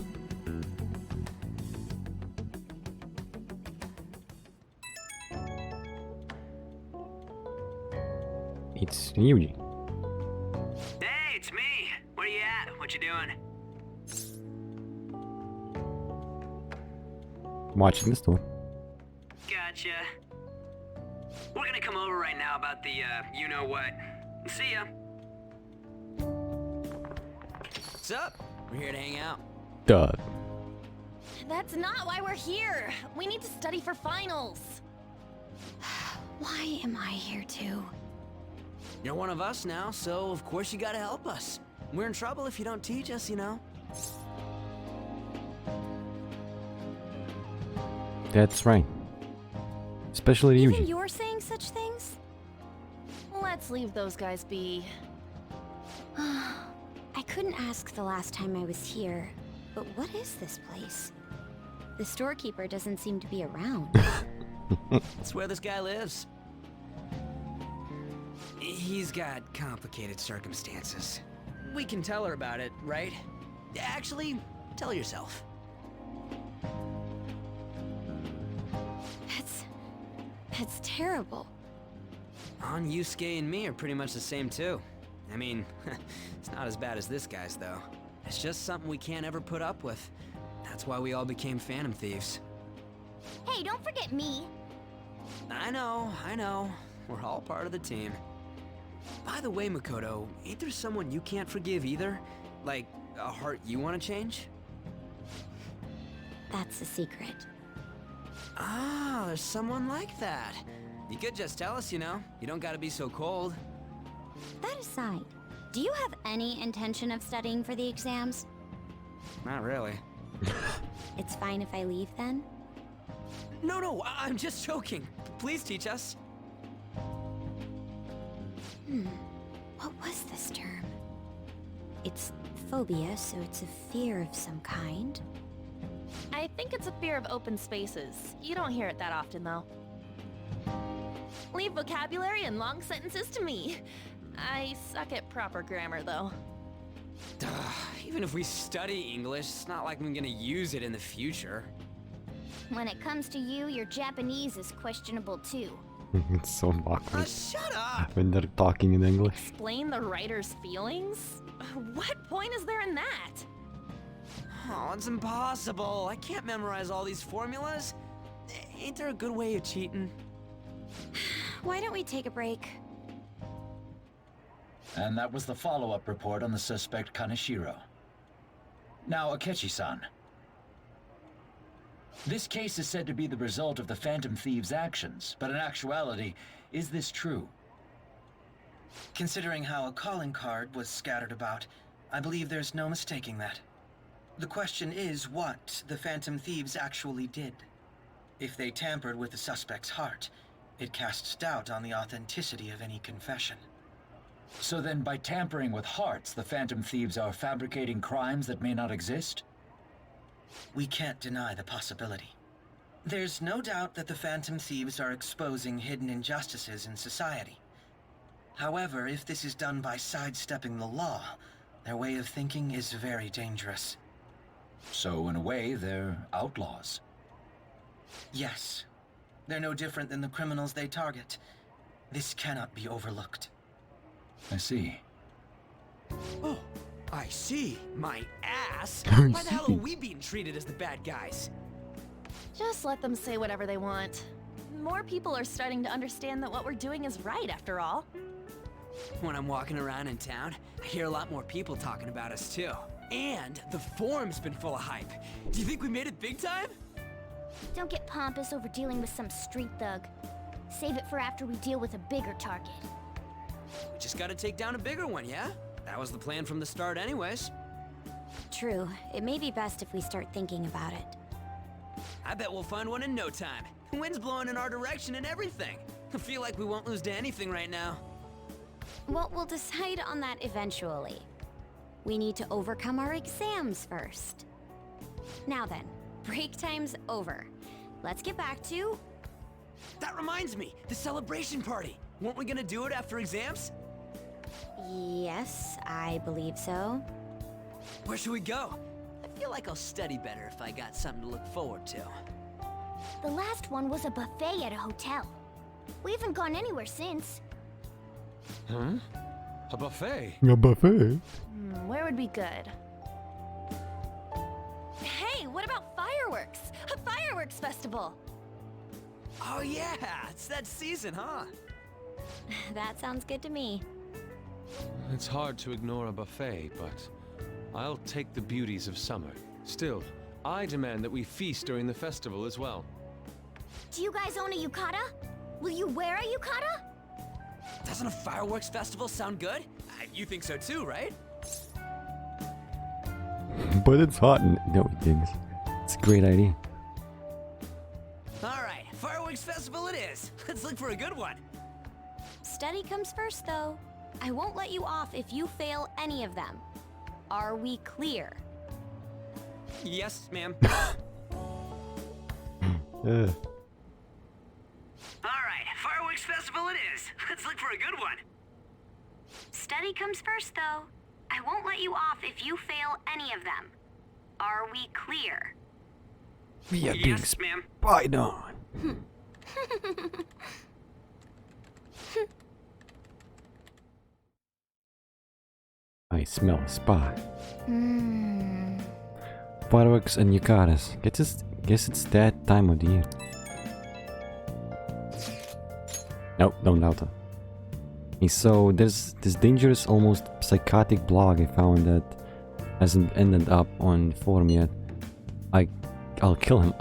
It's Yuji. Hey, it's me! Where you at? What you doing? watching the store. Gotcha. We're gonna come over right now about the, you-know-what. See ya. What's up? We're here to hang out. Duh. That's not why we're here. We need to study for finals. Why am I here too? You're one of us now, so of course you gotta help us. We're in trouble if you don't teach us, you know? That's right. Especially you. Even you're saying such things? Let's leave those guys be. I couldn't ask the last time I was here, but what is this place? The storekeeper doesn't seem to be around. That's where this guy lives. He's got complicated circumstances. We can tell her about it, right? Actually, tell yourself. That's terrible. On Yusuke and me are pretty much the same too. I mean, it's not as bad as this guy's though. It's just something we can't ever put up with. That's why we all became Phantom Thieves. Hey, don't forget me. I know. We're all part of the team. By the way, Makoto, ain't there someone you can't forgive either? Like, a heart you want to change? That's a secret. Ah, there's someone like that. You could just tell us, you know. You don't gotta be so cold. That aside, do you have any intention of studying for the exams? Not really. It's fine if I leave then? No, I'm just joking. Please teach us. What was this term? It's phobia, so it's a fear of some kind. I think it's a fear of open spaces. You don't hear it that often, though. Leave vocabulary and long sentences to me. I suck at proper grammar, though. Even if we study English, it's not like I'm gonna use it in the future. When it comes to you, your Japanese is questionable too. It's so awkward Shut up! when they're talking in English. Explain the writer's feelings? What point is there in that? Oh, it's impossible. I can't memorize all these formulas. Ain't there a good way of cheating? Why don't we take a break? And that was the follow-up report on the suspect Kaneshiro. Now, Akechi-san. This case is said to be the result of the Phantom Thieves' actions, but in actuality, is this true? Considering how a calling card was scattered about, I believe there's no mistaking that. The question is what the Phantom Thieves actually did. If they tampered with the suspect's heart, it casts doubt on the authenticity of any confession. So then, by tampering with hearts, the Phantom Thieves are fabricating crimes that may not exist? We can't deny the possibility. There's no doubt that the Phantom Thieves are exposing hidden injustices in society. However, if this is done by sidestepping the law, their way of thinking is very dangerous. So, in a way, they're outlaws. Yes. They're no different than the criminals they target. This cannot be overlooked. I see. Oh, I see. My ass. I Why the hell are see. we being treated as the bad guys? Just let them say whatever they want. More people are starting to understand that what we're doing is right, after all. When I'm walking around in town, I hear a lot more people talking about us too. And the forum's been full of hype. Do you think we made it big time? Don't get pompous over dealing with some street thug. Save it for after we deal with a bigger target. We just gotta take down a bigger one, yeah? That was the plan from the start anyways. True. It may be best if we start thinking about it. I bet we'll find one in no time. The wind's blowing in our direction and everything. I feel like we won't lose to anything right now. Well, we'll decide on that eventually. We need to overcome our exams first. Now then, break time's over. Let's get back to... That reminds me, the celebration party. Weren't we gonna do it after exams? Yes, I believe so. Where should we go? I feel like I'll study better if I got something to look forward to. The last one was a buffet at a hotel. We haven't gone anywhere since. Huh? A buffet? A buffet? Where would be good? Hey, what about fireworks? Fireworks Festival. Oh yeah, it's that season, huh? That sounds good to me. It's hard to ignore a buffet, but I'll take the beauties of summer. Still, I demand that we feast during the festival as well. Do you guys own a yukata? Will you wear a yukata? Doesn't a fireworks festival sound good? You think so too, right? But it's hot and no, he thinks. It's a great idea. Alright, fireworks festival it is. Let's look for a good one. Study comes first, though. I won't let you off if you fail any of them. Are we clear? Yes, ma'am. Uh. Alright, fireworks festival it is. Let's look for a good one. Study comes first, though. I won't let you off if you fail any of them. Are we clear? We are being Yes, ma'am. spied on. I smell a spy. Fireworks and yukatas. Guess it's that time of the year. Nope, don't doubt it. Okay, so there's this dangerous, almost psychotic blog I found that hasn't ended up on the forum yet. I'll kill him.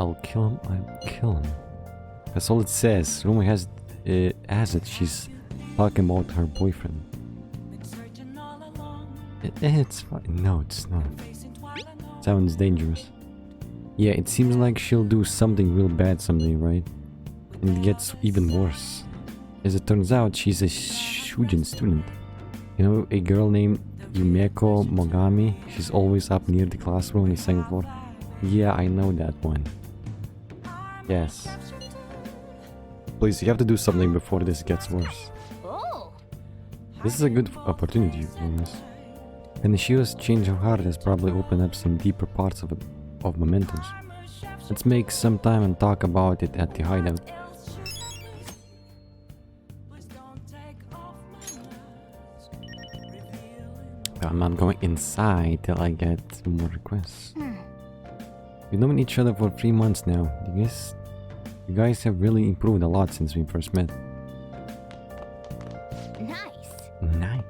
That's all it says. Rumor has it she's talking about her boyfriend. It's fine. No, it's not. Sounds dangerous. Yeah, it seems like she'll do something real bad someday, right? And it gets even worse. As it turns out, she's a Shujin student. You know, a girl named Yumeko Mogami? She's always up near the classroom on the second floor. Yeah, I know that one. Yes. Please, you have to do something before this gets worse. This is a good opportunity for us. And Ishio's change of heart has probably opened up some deeper parts of Mementos. Let's make some time and talk about it at the hideout. I'm not going inside till I get more requests. We've known each other for 3 months now. You guys have really improved a lot since we first met. Nice.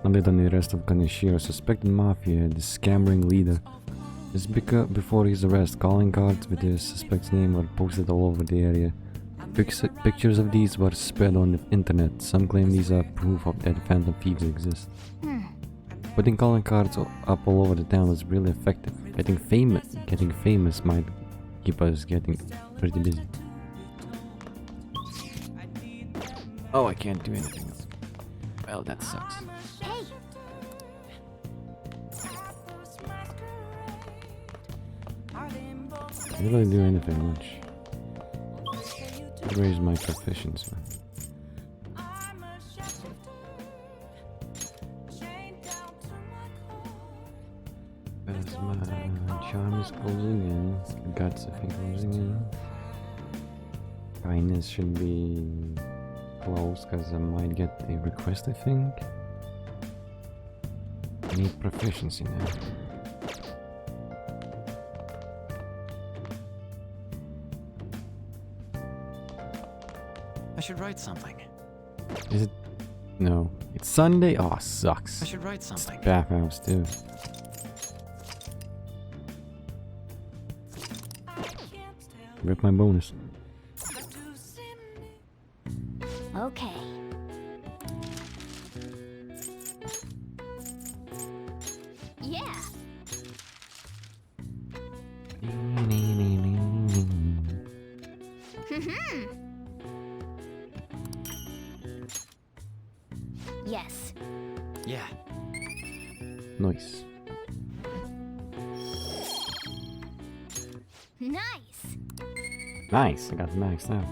Other than the rest of Kaneshiro, suspected mafia, the scammering leader. Just before his arrest, calling cards with the suspect's name were posted all over the area. Pictures of these were spread on the internet. Some claim these are proof of that phantom thieves exist. Putting calling cards up all over the town was really effective. Getting famous might keep us getting pretty busy. Oh, I can't do anything else. Well, that sucks. I didn't really do anything much. Raise my proficiency. As my charm is closing in, guts I think closing in. Kindness should be close because I might get a request I think. I need proficiency now. I should write something. Is it? No. It's Sunday? Oh, sucks. I should write something. It's bathhouse too. Rip my bonus. Okay. Yeah. Yes. Yeah. Nice. Nice. Nice. I got the max now.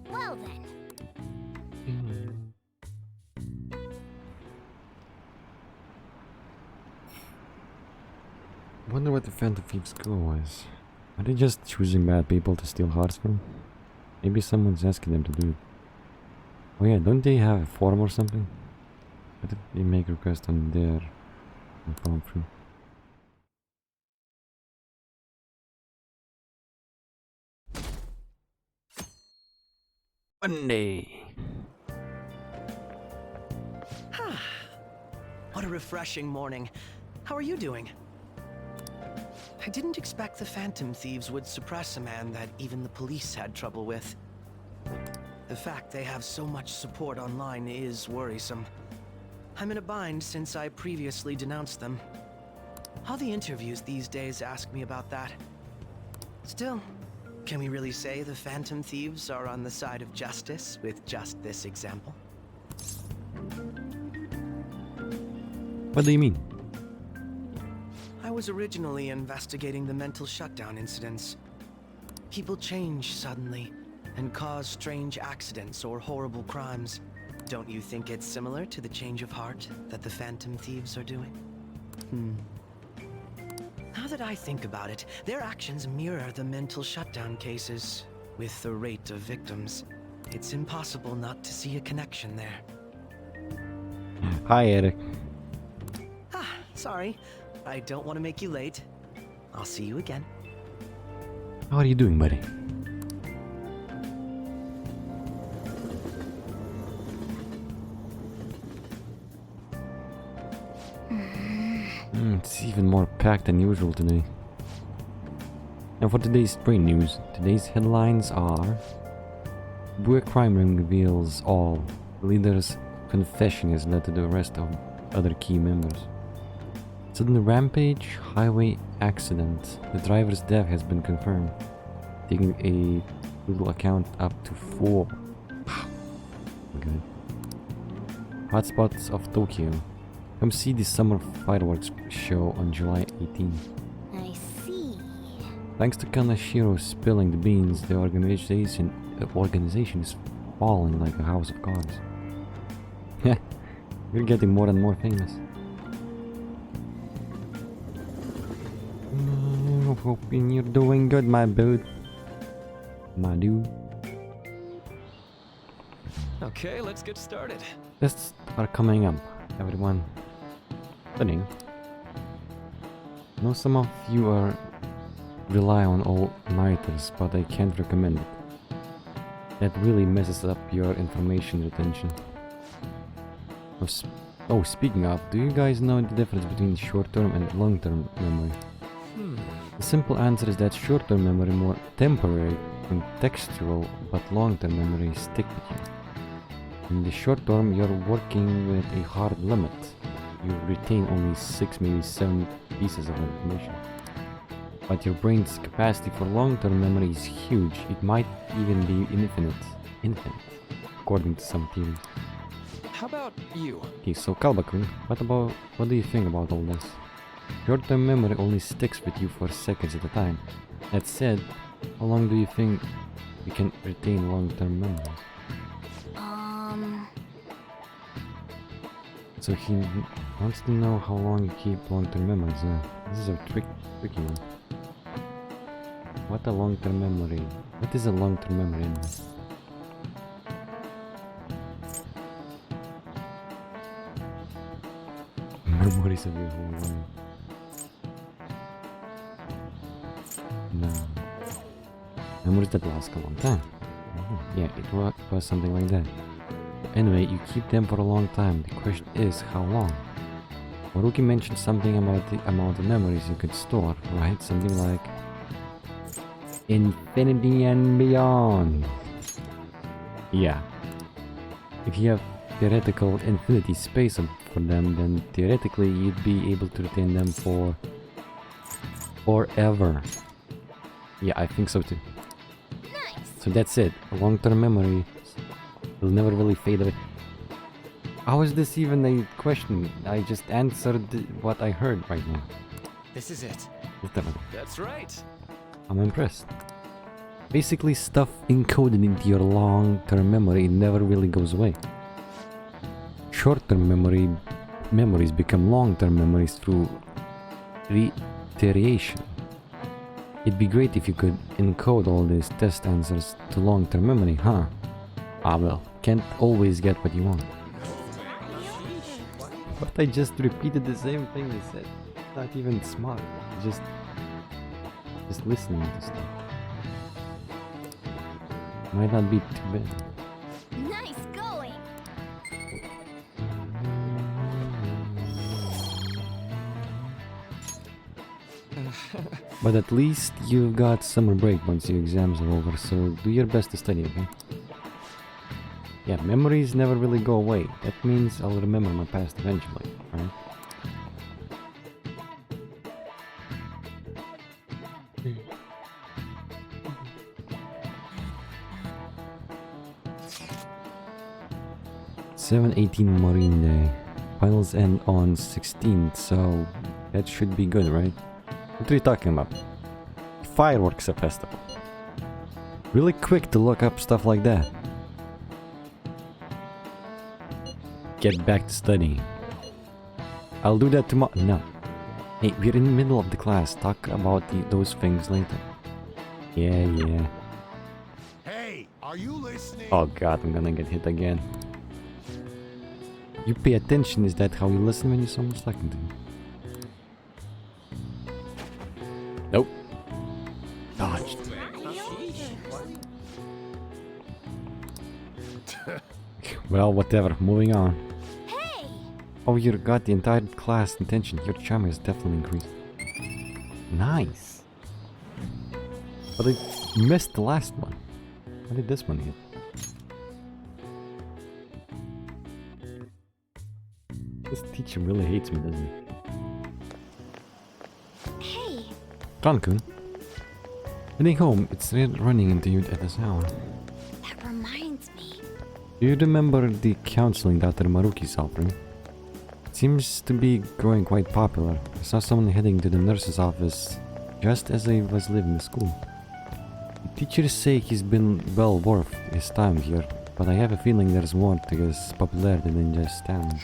Well then. Wonder what the Phantom Thieves' goal was. Are they just choosing bad people to steal hearts from? Maybe someone's asking them to do it. Oh yeah, don't they have a form or something? Why did they make request on their form through? Monday. What a refreshing morning. How are you doing? I didn't expect the Phantom Thieves would suppress a man that even the police had trouble with. The fact they have so much support online is worrisome. I'm in a bind since I previously denounced them. All the interviews these days ask me about that. Still, can we really say the Phantom Thieves are on the side of justice with just this example? What do you mean? I was originally investigating the mental shutdown incidents. People change suddenly and cause strange accidents or horrible crimes. Don't you think it's similar to the change of heart that the Phantom Thieves are doing? Now that I think about it, their actions mirror the mental shutdown cases. With the rate of victims, it's impossible not to see a connection there. Hi, Eric. Sorry, I don't want to make you late. I'll see you again. How are you doing, buddy? It's even more packed than usual today. And for today's brain news, today's headlines are: Buer crime ring reveals all. The leader's confession has led to the arrest of other key members. Sudden rampage, highway accident. The driver's death has been confirmed, taking a Google account up to 4. Okay. Hotspots of Tokyo. Come see the summer fireworks show on July 18th. I see. Thanks to Kanashiro spilling the beans, the organization is falling like a house of cards. We're getting more and more famous. Hoping you're doing good, my dude. My dude. Okay, let's get started. Tests are coming up, everyone. Studying. I know some of you are rely on all-nighters, but I can't recommend it. That really messes up your information retention. Oh, speaking of, do you guys know the difference between short-term and long-term memory? The simple answer is that short-term memory more temporary and textual, but long-term memory stick with you. In the short term, you're working with a hard limit. You retain only 6, maybe 7 pieces of information. But your brain's capacity for long-term memory is huge. It might even be infinite, according to some theories. How about you? Okay, so Kalbatronas, what do you think about all this? Short-term memory only sticks with you for seconds at a time. That said, how long do you think you can retain long-term memory? So he wants to know how long you keep long-term memories. This is a tricky one. What is a long-term memory anyway? Memories of your whole life. No. Memories that last a long time. Yeah, it was something like that. Anyway, you keep them for a long time. The question is, how long? Haruki mentioned something about the amount of memories you could store, right? Something like infinity and beyond. Yeah. If you have theoretical infinity space for them, then theoretically you'd be able to retain them for forever. Yeah, I think so too. Nice. So that's it. A long-term memory will never really fade away. How is this even a question? I just answered what I heard right now. This is it. That's right. I'm impressed. Basically, stuff encoded into your long-term memory never really goes away. Short-term memories become long-term memories through reiteration. It'd be great if you could encode all these test answers to long-term memory, huh? Ah well, can't always get what you want. But I just repeated the same thing they said. Not even smart. Just listening to stuff. Might not be too bad. Nice going! But at least you've got summer break once your exams are over, so do your best to study, okay? Yeah, memories never really go away. That means I'll remember my past eventually, right? (7/18) Marine Day. Finals end on 16th, so that should be good, right? What are you talking about? Fireworks festival. Really quick to look up stuff like that. Get back to studying. I'll do that tomorrow. No. Hey, we're in the middle of the class. Talk about those things later. Yeah. Hey, are you listening? Oh god, I'm gonna get hit again. You pay attention, is that how you listen when you're someone's talking to you? Nope. Dodged. Well, whatever, moving on. Hey! Oh, you got the entire class attention. Your charm has definitely increased. Nice. But I missed the last one. How did this one hit? This teacher really hates me, doesn't he? Hey! Kankun. Heading home, it's running into you at the sound. That reminds me. Do you remember the counseling Dr. Maruki's offering? It seems to be growing quite popular. I saw someone heading to the nurse's office just as I was leaving the school. The teachers say he's been well worth his time here, but I have a feeling there's more to his popularity than just talent.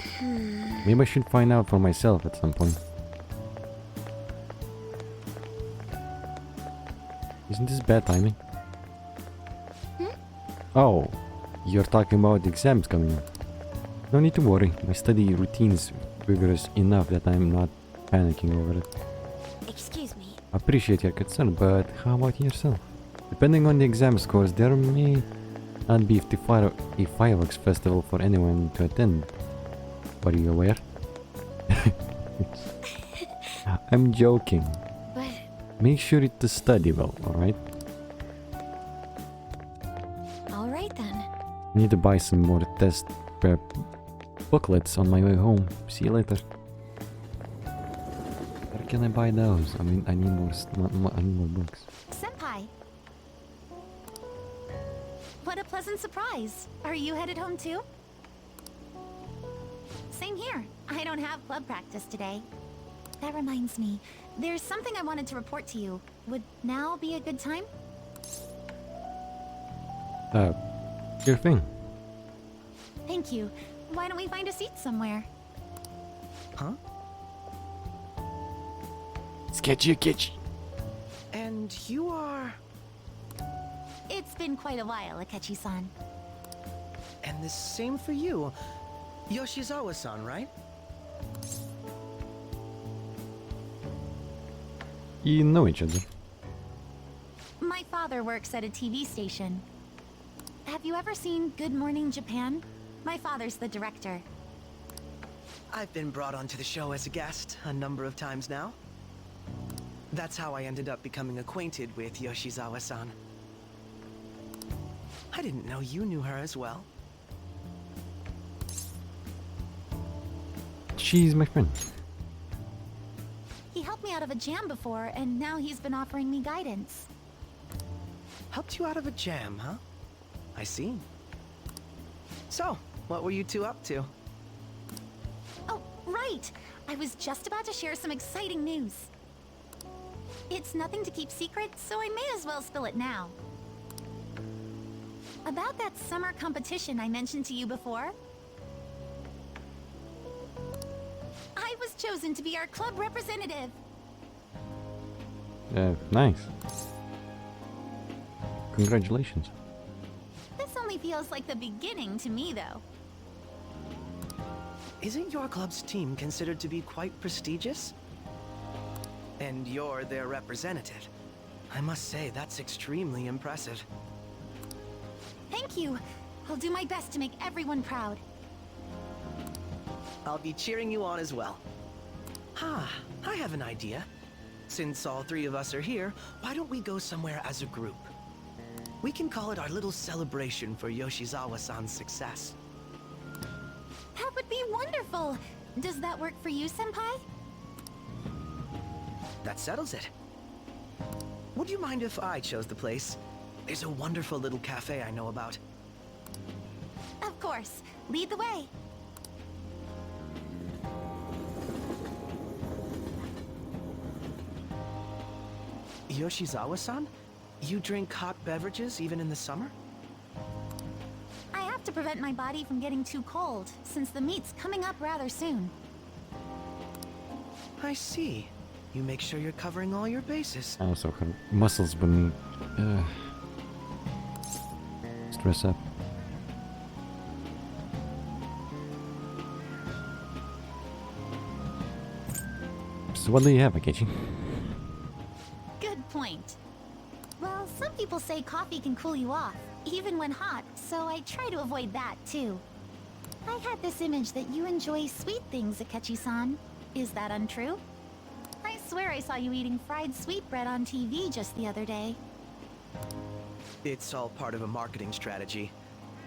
Maybe I should find out for myself at some point. Isn't this bad timing? Oh, you're talking about the exams coming up. No need to worry, my study routine's rigorous enough that I'm not panicking over it. Excuse me. I appreciate your concern, but how about yourself? Depending on the exam scores, there may not be a fireworks festival for anyone to attend. Are you aware? I'm joking. But... Make sure to study well, alright? Alright then. I need to buy some more test prep booklets on my way home. See you later. Where can I buy those? I mean, I need more books. Senpai! What a pleasant surprise. Are you headed home too? Same here. I don't have club practice today. That reminds me, there's something I wanted to report to you. Would now be a good time? Your thing. Thank you. Why don't we find a seat somewhere? Huh? Sketchy. And you are... It's been quite a while, Akechi-san. And the same for you. Yoshizawa-san, right? You know each other. My father works at a TV station. Have you ever seen Good Morning Japan? My father's the director. I've been brought onto the show as a guest a number of times now. That's how I ended up becoming acquainted with Yoshizawa-san. I didn't know you knew her as well. She's my friend. He helped me out of a jam before, and now he's been offering me guidance. Helped you out of a jam, huh? I see. So, what were you two up to? Oh, right! I was just about to share some exciting news. It's nothing to keep secret, so I may as well spill it now. About that summer competition I mentioned to you before. I was chosen to be our club representative. Nice. Congratulations. This only feels like the beginning to me, though. Isn't your club's team considered to be quite prestigious? And you're their representative. I must say, that's extremely impressive. Thank you. I'll do my best to make everyone proud. I'll be cheering you on as well. I have an idea. Since all three of us are here, why don't we go somewhere as a group? We can call it our little celebration for Yoshizawa-san's success. That would be wonderful. Does that work for you, Senpai? That settles it. Would you mind if I chose the place? There's a wonderful little cafe I know about. Of course. Lead the way. Yoshizawa-san? You drink hot beverages even in the summer? I have to prevent my body from getting too cold, since the meet's coming up rather soon. I see. You make sure you're covering all your bases. Also, her muscles wouldn't stress up. So what do you have, Akechi? Good point. Well, some people say coffee can cool you off, even when hot, so I try to avoid that, too. I had this image that you enjoy sweet things, Akechi-san. Is that untrue? I swear I saw you eating fried sweetbread on TV just the other day. It's all part of a marketing strategy.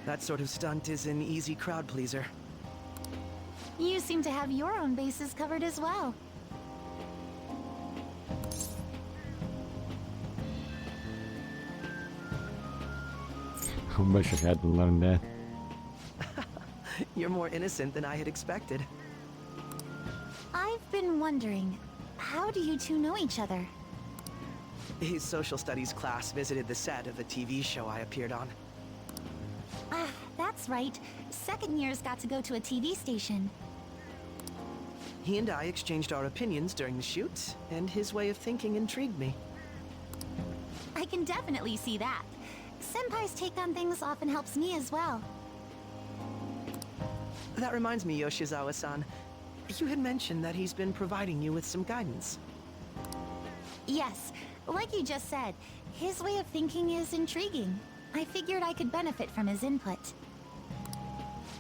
That sort of stunt is an easy crowd pleaser. You seem to have your own bases covered as well. I wish I had learned that. You're more innocent than I had expected. I've been wondering, how do you two know each other? His social studies class visited the set of a TV show I appeared on. Ah, that's right. Second years got to go to a TV station. He and I exchanged our opinions during the shoot, and his way of thinking intrigued me. I can definitely see that. Senpai's take on things often helps me as well. That reminds me, Yoshizawa-san. You had mentioned that he's been providing you with some guidance. Yes, like you just said, his way of thinking is intriguing. I figured I could benefit from his input.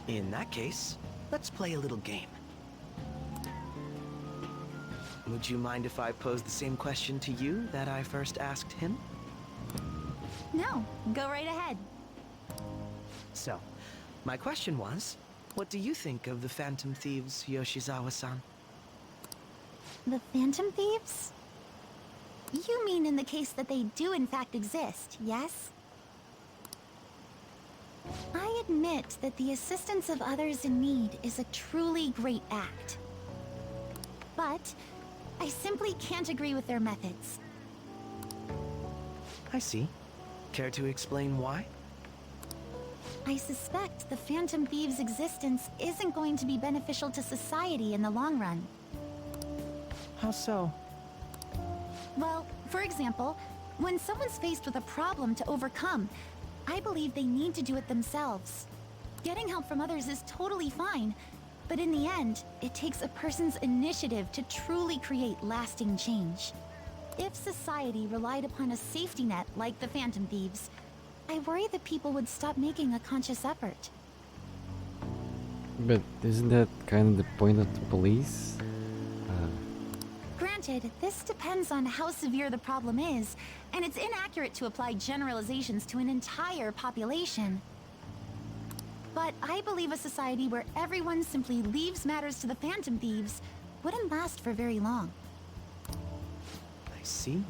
In that case, let's play a little game. Would you mind if I pose the same question to you that I first asked him? No, go right ahead. So, my question was, what do you think of the Phantom Thieves, Yoshizawa-san? The Phantom Thieves? You mean in the case that they do in fact exist, yes? I admit that the assistance of others in need is a truly great act. But I simply can't agree with their methods. I see. Care to explain why? I suspect the Phantom Thieves' existence isn't going to be beneficial to society in the long run. How so? Well, for example, when someone's faced with a problem to overcome, I believe they need to do it themselves. Getting help from others is totally fine, but in the end, it takes a person's initiative to truly create lasting change. If society relied upon a safety net like the Phantom Thieves, I worry that people would stop making a conscious effort. But isn't that kind of the point of the police? Granted, this depends on how severe the problem is, and it's inaccurate to apply generalizations to an entire population. But I believe a society where everyone simply leaves matters to the Phantom Thieves wouldn't last for very long. I see.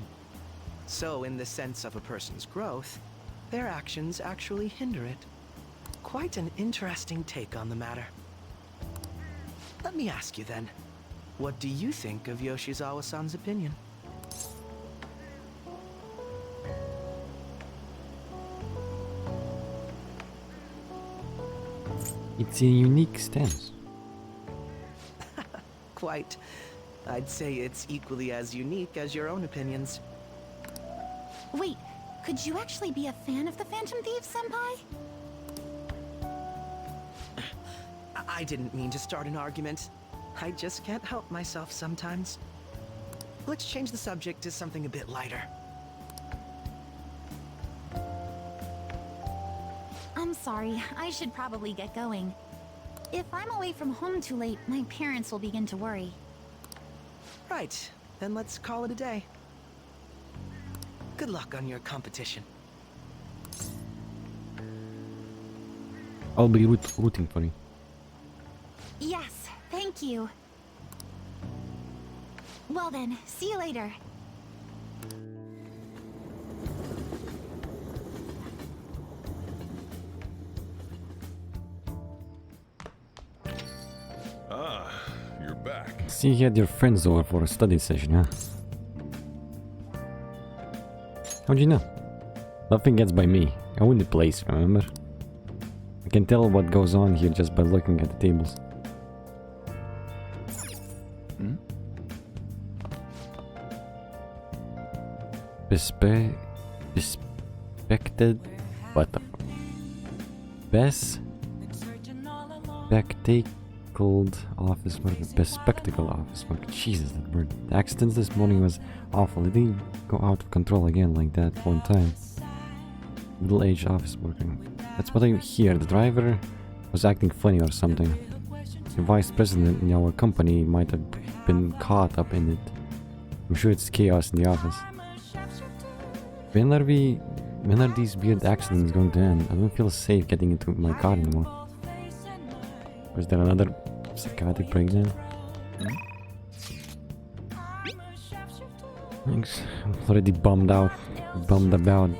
So, in the sense of a person's growth, their actions actually hinder it. Quite an interesting take on the matter. Let me ask you then, what do you think of Yoshizawa-san's opinion? It's a unique stance. Quite. I'd say it's equally as unique as your own opinions. Could you actually be a fan of the Phantom Thieves, Senpai? I didn't mean to start an argument. I just can't help myself sometimes. Let's change the subject to something a bit lighter. I'm sorry, I should probably get going. If I'm away from home too late, my parents will begin to worry. Right, then let's call it a day. Good luck on your competition. I'll be rooting for you. Yes, thank you. Well then, see you later. Ah, you're back. See, you had your friends over for a study session, huh? How'd you know? Nothing gets by me. I win the place, remember? I can tell what goes on here just by looking at the tables. Bespected... What the... Bespectacled office work. Bespectacled office work. Jesus, that word. The accidents this morning was awful. It didn't go out of control again like that one time. Middle-aged office worker. That's what I hear. The driver was acting funny or something. The vice president in our company might have been caught up in it. I'm sure it's chaos in the office. When are these weird accidents going to end? I don't feel safe getting into my car anymore. Was there another psychotic breakdown? Thanks. I'm already bummed about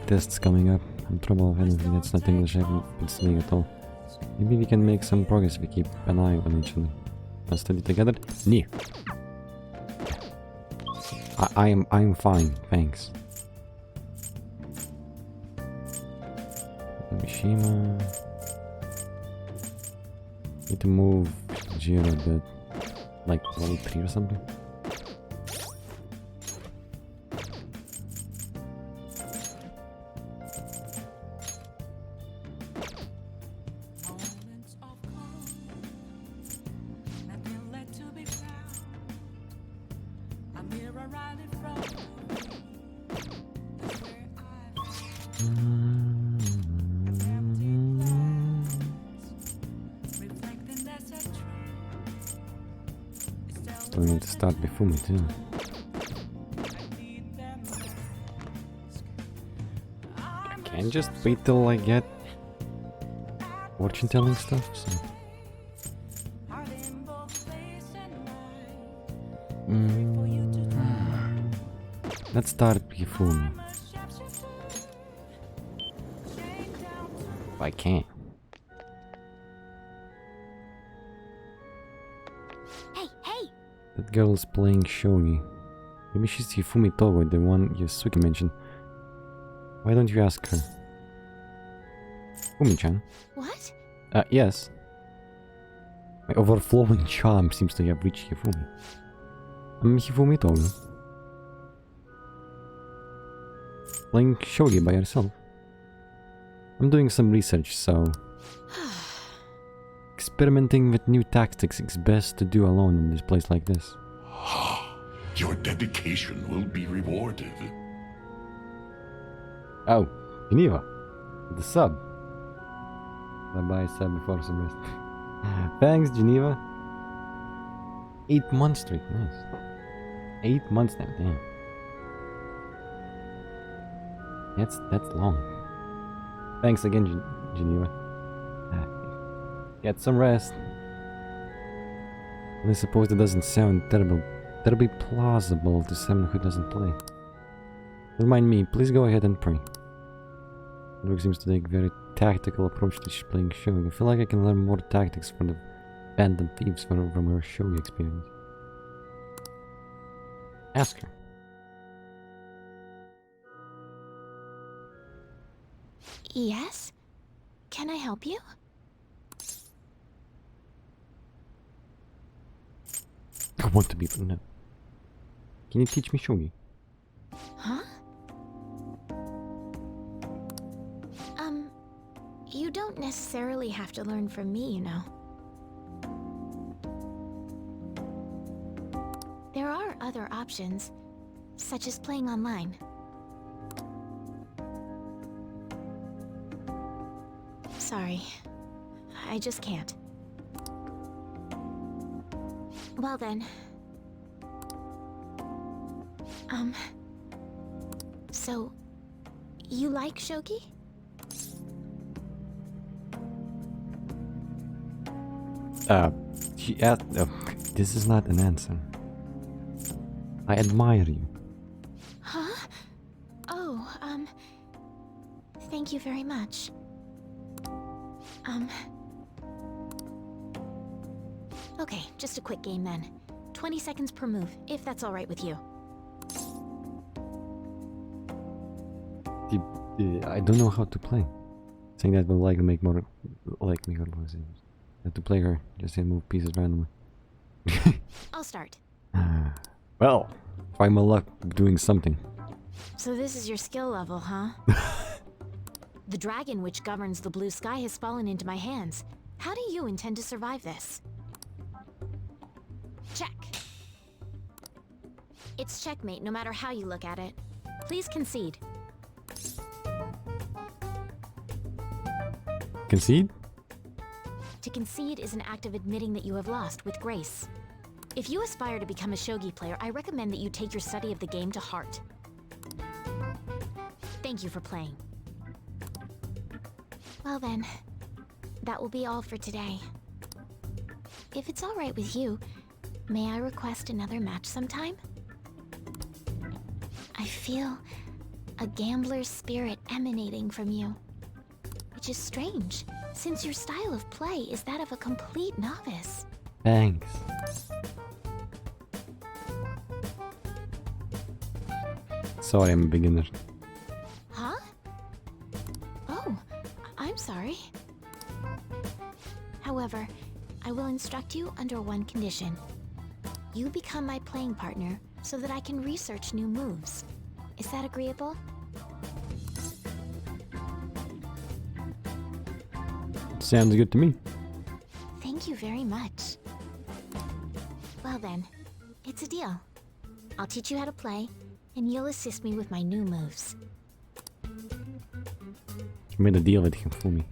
tests coming up. I'm trouble of anything that's not English. I haven't been studying at all. Maybe we can make some progress if we keep an eye on each other. Let's study together? No. I'm fine, thanks. Mishima. Need to move Jiro a bit. Like level 3 or something. Still need to start before me too. I can't just wait till I get fortune telling stuff, so. Let's start before me. If I can. That girl's playing shogi. Maybe she's Hifumi Togo, the one Yasuki mentioned. Why don't you ask her? Hifumi-chan? What? Yes. My overflowing charm seems to have reached Hifumi. I'm Hifumi Togo. Playing shogi by herself. I'm doing some research, so... Experimenting with new tactics is best to do alone in this place like this. Your dedication will be rewarded. Oh, Geneva. The sub. Bye-bye sub before some rest. Thanks, Geneva. 8 months straight, nice. 8 months now, damn. That's long. Thanks again, Geneva. Get some rest. I suppose it doesn't sound terribly plausible to someone who doesn't play. Remind me, please go ahead and pray. Rook seems to take a very tactical approach to playing shogi. I feel like I can learn more tactics from the Phantom Thieves from her shogi experience. Ask her. Yes? Can I help you? I want to be, but no. Can you teach me shogi? Huh? don't necessarily have to learn from me, you know. There are other options, such as playing online. Sorry, I just can't. Well then. So, you like shogi? She asked. Oh, this is not an answer. I admire you. Huh? Oh, thank you very much. Okay, just a quick game then. 20 seconds per move, if that's alright with you. I don't know how to play. Saying that will like make more like me. Have to play her. Just say move pieces randomly. I'll start. Well, try my luck doing something. So this is your skill level, huh? The dragon which governs the blue sky has fallen into my hands. How do you intend to survive this? Check. It's checkmate no matter how you look at it. Please concede. Concede? To concede is an act of admitting that you have lost with grace. If you aspire to become a shogi player, I recommend that you take your study of the game to heart. Thank you for playing. Well then, that will be all for today. If it's alright with you, may I request another match sometime? I feel a gambler's spirit emanating from you. Which is strange, since your style of play is that of a complete novice. Thanks. Sorry, I'm a beginner. Huh? Oh, I'm sorry. However, I will instruct you under one condition. You become my playing partner so that I can research new moves. Is that agreeable? Sounds good to me. Thank you very much. Well then, it's a deal. I'll teach you how to play, and you'll assist me with my new moves. You made a deal with him for me.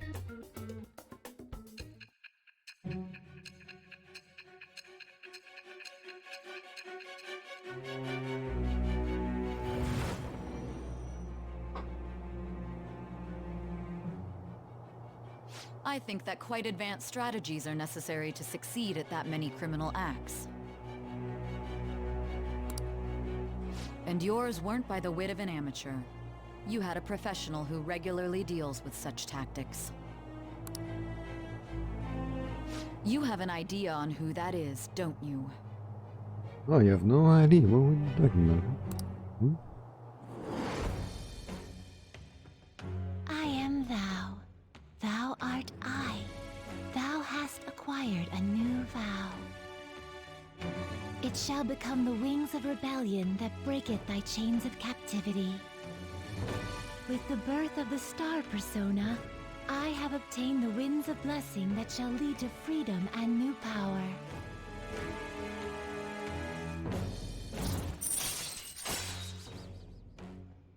I think that quite advanced strategies are necessary to succeed at that many criminal acts. And yours weren't by the wit of an amateur. You had a professional who regularly deals with such tactics. You have an idea on who that is, don't you? Oh, you have no idea what we're talking about. Hmm? I am thou. Thou art I. Thou hast acquired a new vow. It shall become the wings of rebellion that breaketh thy chains of captivity. With the birth of the star persona, I have obtained the winds of blessing that shall lead to freedom and new power.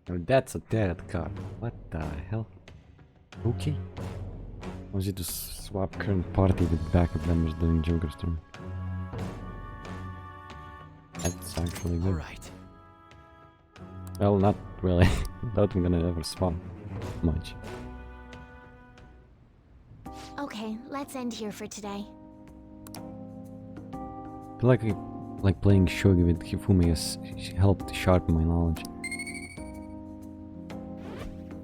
Oh, that's a dead card. What the hell? Okay. I want you to swap current party with backup members during Joker's turn. That's actually good. Alright. Well, not really. I doubt I'm gonna ever swap much. Okay, let's end here for today. I feel like playing shogi with Hifumi has helped sharpen my knowledge.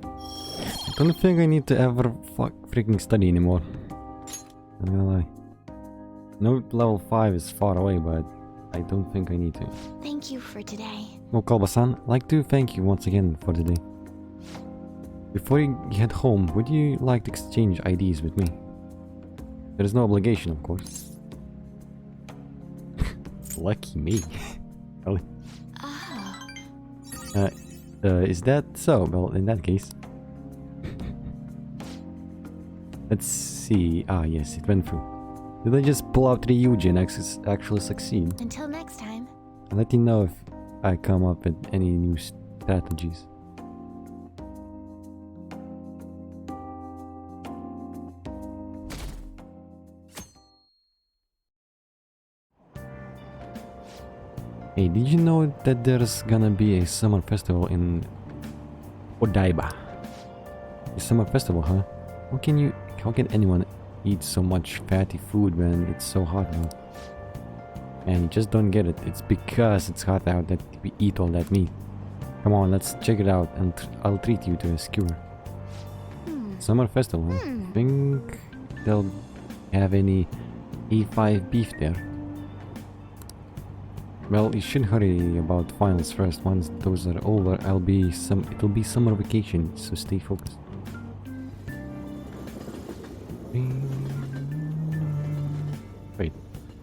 I don't think I need to ever freaking study anymore. I'm not gonna lie. No, level 5 is far away, but I don't think I need to. Thank you for today. Oh, Kalba-san, I'd like to thank you once again for today. Before you head home, would you like to exchange IDs with me? There is no obligation, of course. Lucky me. Really? Is that so? Well, in that case... Let's see. Ah, yes, it went through. Did I just pull out Ryuji and actually succeed? Until next time. I'll let you know if I come up with any new strategies. Hey, did you know that there's gonna be a summer festival in Odaiba? A summer festival, huh? How can anyone eat so much fatty food when it's so hot out? And you just don't get it. It's because it's hot out that we eat all that meat. Come on, let's check it out and I'll treat you to a skewer. Summer festival, huh? Think they'll have any A5 beef there? Well, you should hurry about finals first. Once those are over, it'll be summer vacation, so stay focused. Wait,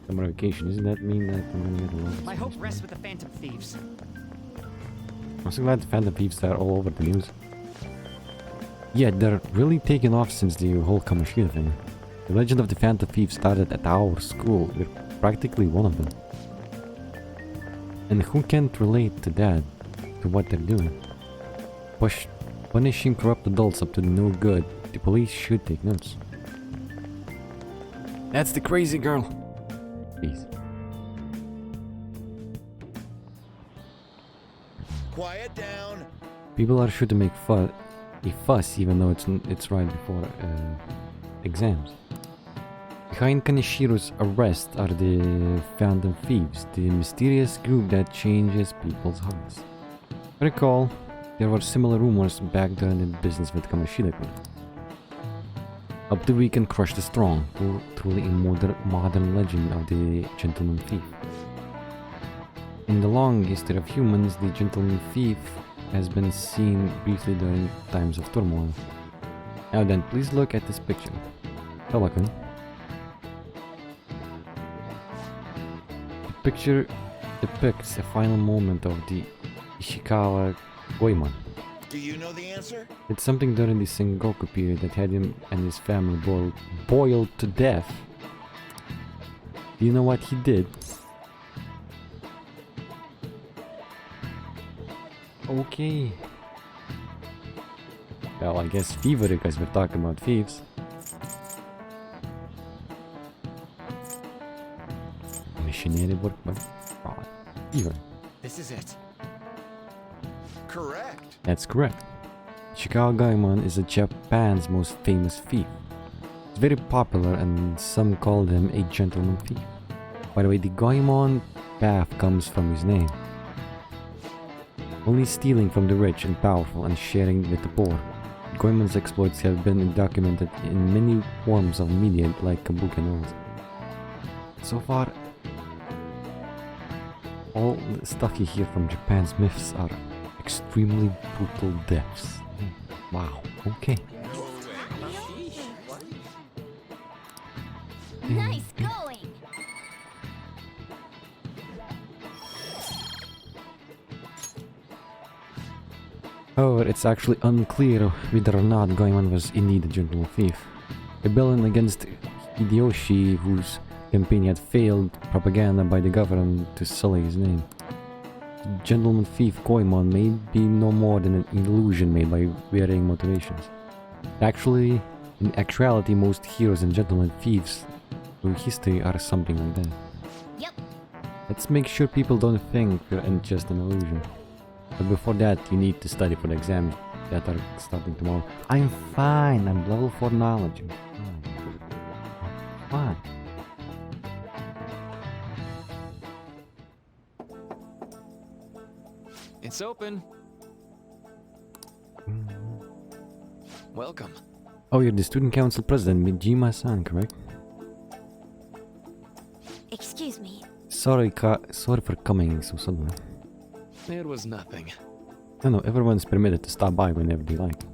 summer vacation, doesn't that mean that I'm gonna get a lot of My hope rests with the Phantom Thieves. I'm so glad the Phantom Thieves are all over the news. Yeah, they're really taking off since the whole Kamoshida thing. The legend of the Phantom Thieves started at our school. We're practically one of them. And who can't relate to that, to what they're doing? Punishing corrupt adults up to no good. The police should take notes. That's the crazy girl. Please. Quiet down. People are sure to make a fuss even though it's right before exams. Behind Kaneshiro's arrest are the Phantom Thieves, the mysterious group that changes people's hearts. Recall, there were similar rumors back during the business with Kamoshida. Up the weak and crush the strong, truly a modern legend of the Gentleman Thief. In the long history of humans, the Gentleman Thief has been seen briefly during times of turmoil. Now then, please look at this picture. Hello-kun. The picture depicts a final moment of the Ishikawa Goemon. Do you know the answer? It's something during the Sengoku period that had him and his family boiled to death. Do you know what he did? Okay. Well, I guess fever because we're talking about thieves. Missionary work, but fever. This is it. Correct. That's correct. Ishikawa Goemon is Japan's most famous thief. He's very popular and some call him a gentleman thief. By the way, the Goemon path comes from his name. Only stealing from the rich and powerful and sharing with the poor. Goemon's exploits have been documented in many forms of media like kabuki novels. So far, all the stuff you hear from Japan's myths are extremely brutal deaths. Wow, okay. Nice going! However, it's actually unclear whether or not Goemon was indeed a gentleman thief. Rebellion against Hideyoshi, whose campaign had failed, propaganda by the government to sully his name. Gentleman thief Goemon may be no more than an illusion made by varying motivations. In actuality, most heroes and gentleman thieves through history are something like that. Yep. Let's make sure people don't think we're just an illusion. But before that, you need to study for the exams that are starting tomorrow. I'm fine. I'm level 4 knowledge. I'm fine. It's open. Welcome. Oh, you're the student council president, Mijima-san, correct? Excuse me. Sorry for coming so suddenly. It was nothing. No, everyone's permitted to stop by whenever they like.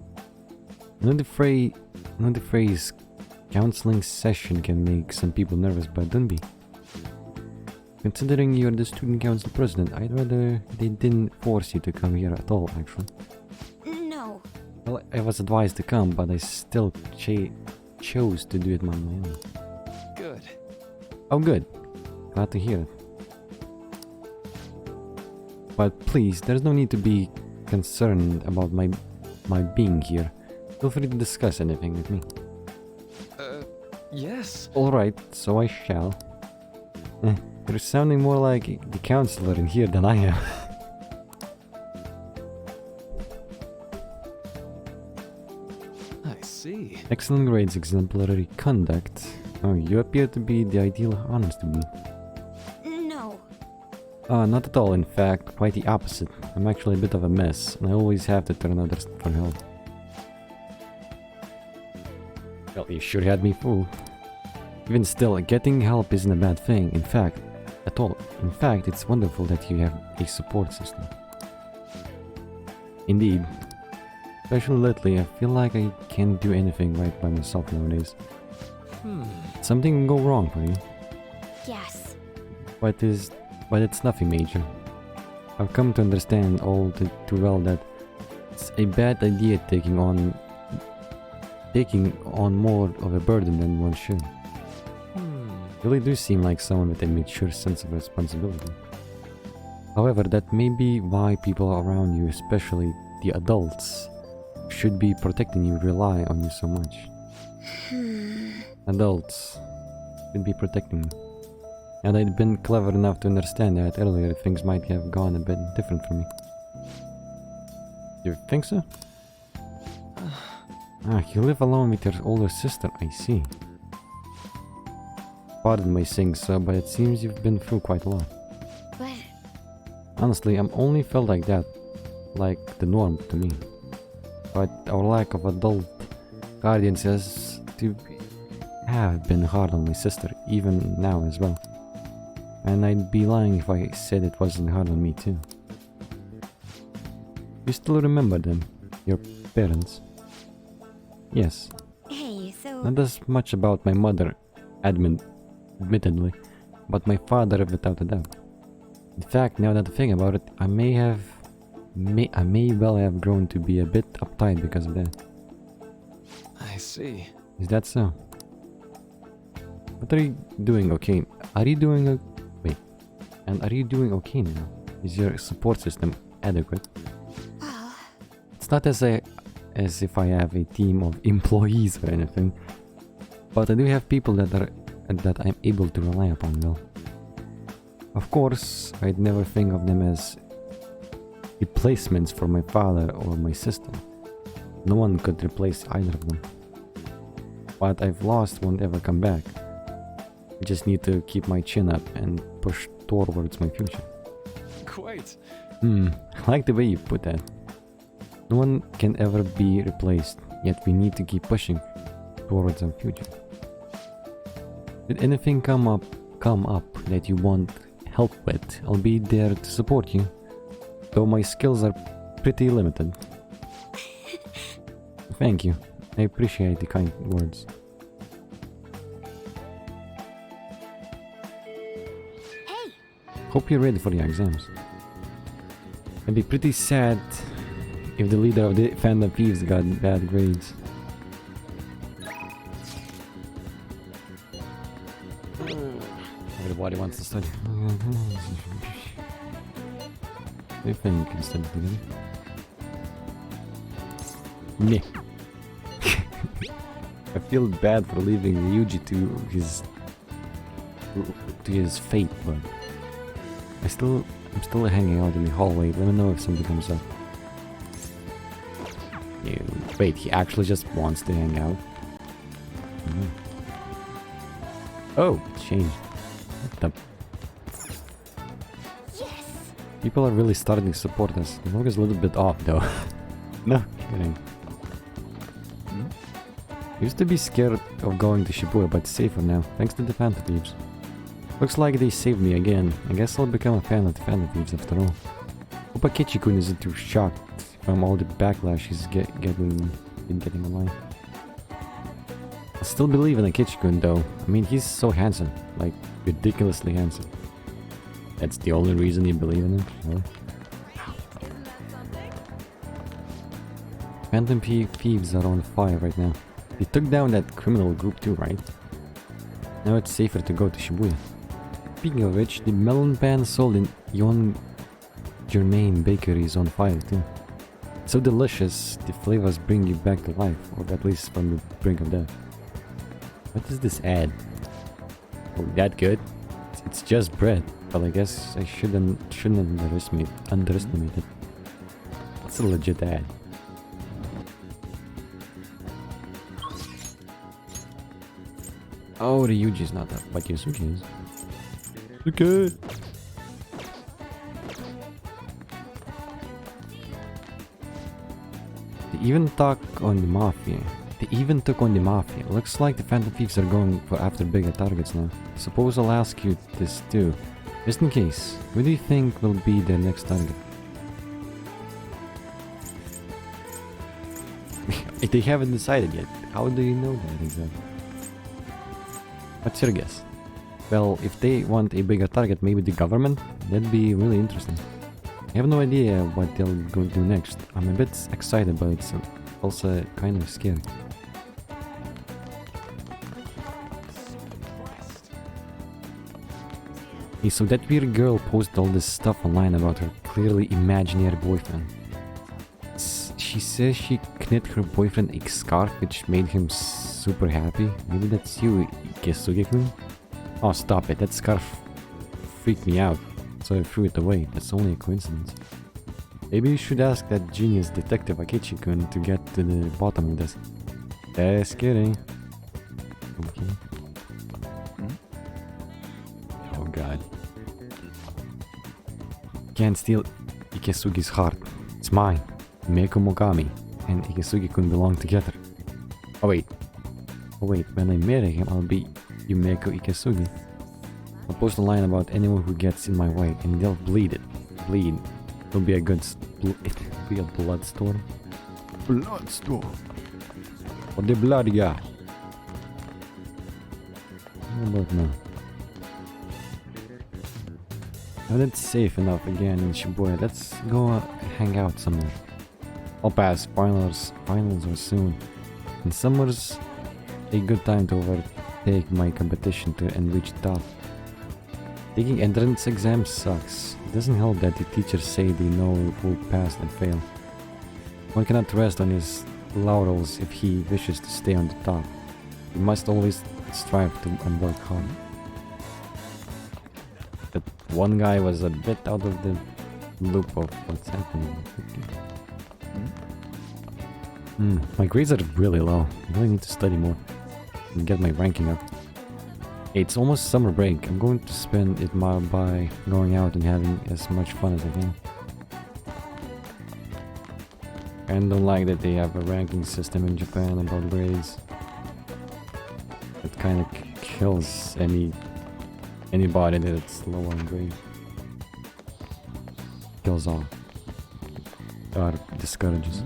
I know the phrase counseling session can make some people nervous, but don't be. Considering you're the student council president, I'd rather they didn't force you to come here at all, actually. No. Well, I was advised to come, but I still chose to do it on my own. Good. Oh, good. Glad to hear it. But please, there's no need to be concerned about my being here. Feel free to discuss anything with me. Yes. Alright, so I shall. You're sounding more like the counselor in here than I am. I see. Excellent grades, exemplary conduct. Oh, you appear to be the ideal honor student. No. Not at all, in fact, quite the opposite. I'm actually a bit of a mess, and I always have to turn others for help. Well, you sure had me fooled. Even still, getting help isn't a bad thing, in fact, at all. In fact, it's wonderful that you have a support system. Indeed. Especially lately, I feel like I can't do anything right by myself nowadays. Something can go wrong for you. Yes. But it's nothing major. I've come to understand all too well that it's a bad idea taking on more of a burden than one should. You really do seem like someone with a mature sense of responsibility. However, that may be why people around you, especially the adults, should be protecting you, rely on you so much. Adults should be protecting you. And I'd been clever enough to understand that earlier, things might have gone a bit different for me. You think so? You live alone with your older sister, I see. Pardon my saying so, but it seems you've been through quite a lot. But... Honestly, I'm only felt like that, like the norm to me. But our lack of adult guardians has to have been hard on my sister, even now as well. And I'd be lying if I said it wasn't hard on me too. You still remember them? Your parents? Yes. Hey, so... Not as much about my mother, admittedly, but my father without a doubt. In fact, now that I think about it, I may well have grown to be a bit uptight because of that. I see. Is that so? What are you doing okay? Are you doing wait. And are you doing okay now? Is your support system adequate? It's not as if I have a team of employees or anything, but I do have people that I'm able to rely upon well. Of course, I'd never think of them as replacements for my father or my sister. No one could replace either of them. What I've lost won't ever come back. I just need to keep my chin up and push towards my future. Quite. I like the way you put that. No one can ever be replaced, yet we need to keep pushing towards our future. Did anything come up that you want help with, I'll be there to support you, though my skills are pretty limited. Thank you. I appreciate the kind words. Hey. Hope you're ready for the exams. I'd be pretty sad if the leader of the Phantom Thieves got bad grades. Everybody wants to study. They think you can study together. Meh. I feel bad for leaving Ryuji to his fate, but I'm still hanging out in the hallway. Let me know if something comes up. Wait, he actually just wants to hang out? Oh, change. What the... Yes. People are really starting to support us. The logo's a little bit off though. No kidding. Used to be scared of going to Shibuya, but safer now, thanks to the Phantom Thieves. Looks like they saved me again. I guess I'll become a fan of the Phantom Thieves after all. Hope Akechi-kun isn't too shocked from all the backlash he's been getting online. I still believe in Akechi-kun though. I mean, he's so handsome, like ridiculously handsome. That's the only reason you believe in him, really? Phantom Thieves are on fire right now. They took down that criminal group too, right? Now it's safer to go to Shibuya. Speaking of which, the melon pan sold in Yon Germain Bakery is on fire too. It's so delicious, the flavors bring you back to life, or at least from the brink of death. What is this ad? Oh, that good? It's just bread, but I guess I shouldn't underestimate it. It's a legit ad. Oh, the Ryuji's not that, but Yusuke is. Okay. They even took on the Mafia. Looks like the Phantom Thieves are going for after bigger targets now. Suppose I'll ask you this too. Just in case, who do you think will be their next target? They haven't decided yet. How do you know that exactly? What's your guess? Well, if they want a bigger target, maybe the government? That'd be really interesting. I have no idea what they'll go do next. I'm a bit excited, but it's also kind of scary. Hey, so that weird girl posted all this stuff online about her clearly imaginary boyfriend. She says she knit her boyfriend a scarf which made him super happy. Maybe that's you, Ikesugi-kun? Oh, stop it. That scarf freaked me out, so I threw it away. That's only a coincidence. Maybe you should ask that genius detective Akechi-kun to get to the bottom of this. Just kidding. Okay. Oh god. Can't steal Ikesugi's heart. It's mine. Meiko Mogami and Ikesugi-kun belong together. Oh wait, when I marry him, I'll be Yumeko Ikesugi. I'll post a line about anyone who gets in my way, and they'll bleed it. Bleed. It'll be a good... It'll be a bloodstorm. Bloodstorm. For the blood guy. How about now? Now that's safe enough again in Shibuya. Let's go hang out somewhere. I'll pass. Finals are soon. And summer's a good time to overtake my competition and reach the top. Taking entrance exams sucks. It doesn't help that the teachers say they know who passed and failed. One cannot rest on his laurels if he wishes to stay on the top. He must always strive to and work hard. That one guy was a bit out of the loop of what's happening. My grades are really low. I really need to study more and get my ranking up. Hey, it's almost summer break. I'm going to spend it by going out and having as much fun as I can. I don't like that they have a ranking system in Japan about grades. It kind of kills anybody that's low on grade. Kills all. Or discourages.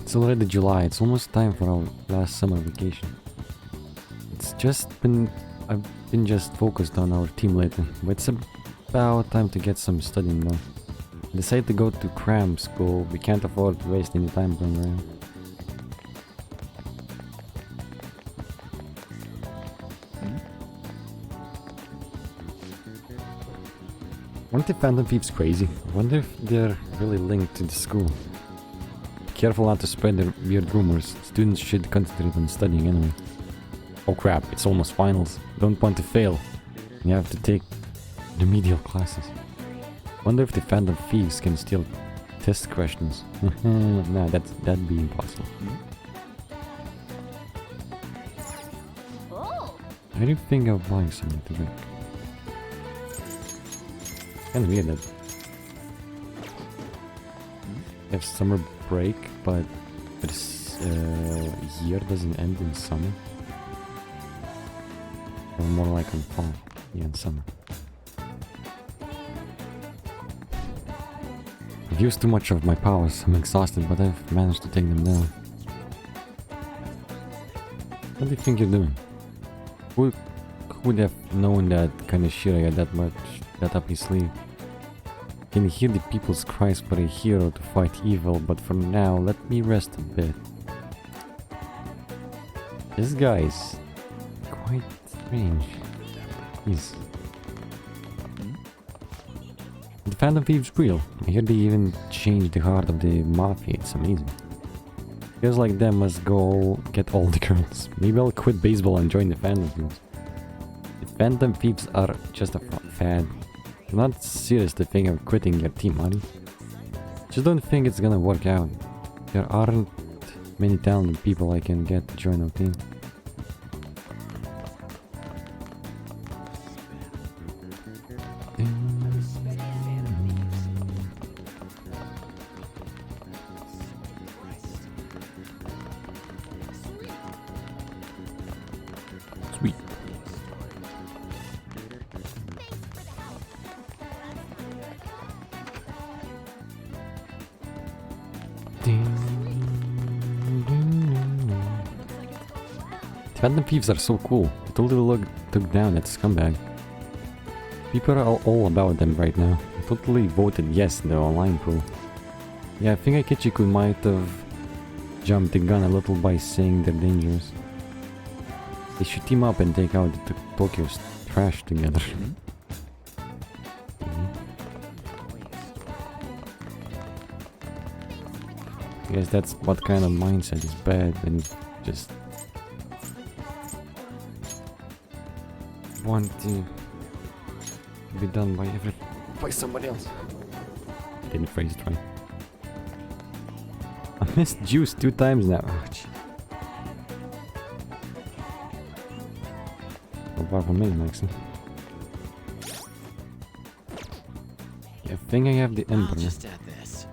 It's already July. It's almost time for our last summer vacation. I've been just focused on our team lately, but it's about time to get some studying done. I decided to go to cram school. We can't afford to waste any time going around. Aren't the Phantom Thieves crazy? I wonder if they're really linked to the school. Be careful not to spread their weird rumors. Students should concentrate on studying anyway. Oh crap, it's almost finals. Don't want to fail. You have to take remedial classes. Wonder if the Phantom Thieves can steal test questions. Nah, that'd be impossible. I do think of buying something to drink. Kinda weird that we have summer break, but this year doesn't end in summer. Or more like in fall, yeah, in summer. I've used too much of my powers. I'm exhausted, but I've managed to take them down. What do you think you're doing? Who would have known that Kaneshiro had that up his sleeve? Can hear the people's cries for a hero to fight evil, but for now, let me rest a bit. This guy is quite strange. He's... The Phantom Thieves real. I hear they even changed the heart of the Mafia. It's amazing. Feels like them must go get all the girls. Maybe I'll quit baseball and join the Phantom Thieves. The Phantom Thieves are just a fad. You're not serious to think of quitting your team, are you? Just don't think it's gonna work out. There aren't many talented people I can get to join our team. Sweet. Phantom Thieves are so cool. I totally took down that scumbag. People are all about them right now. I totally voted yes in the online poll. Yeah, I think Akichiku might have jumped the gun a little by saying they're dangerous. They should team up and take out the Tokyo's trash together. I guess that's what kind of mindset is bad when you just want to be done by somebody else. I didn't phrase it right. I missed Juice 2 times now. Apart from me, Maxi. I think I have the Emperor. I'll just add this.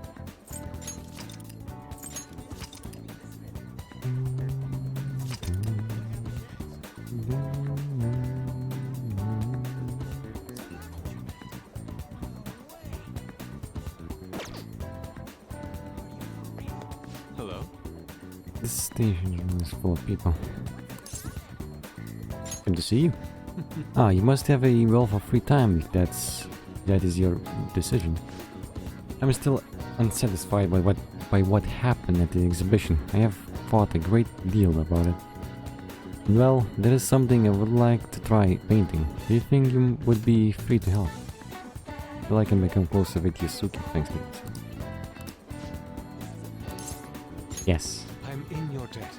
Hello? This station is full of people. Good to see you. Ah, you must have a wealth of free time if that is your decision. I'm still unsatisfied by what happened at the exhibition. I have thought a great deal about it. Well, there is something I would like to try painting. Do you think you would be free to help? I feel I can become closer with Yusuke thanks to this. Yes. I'm in your debt.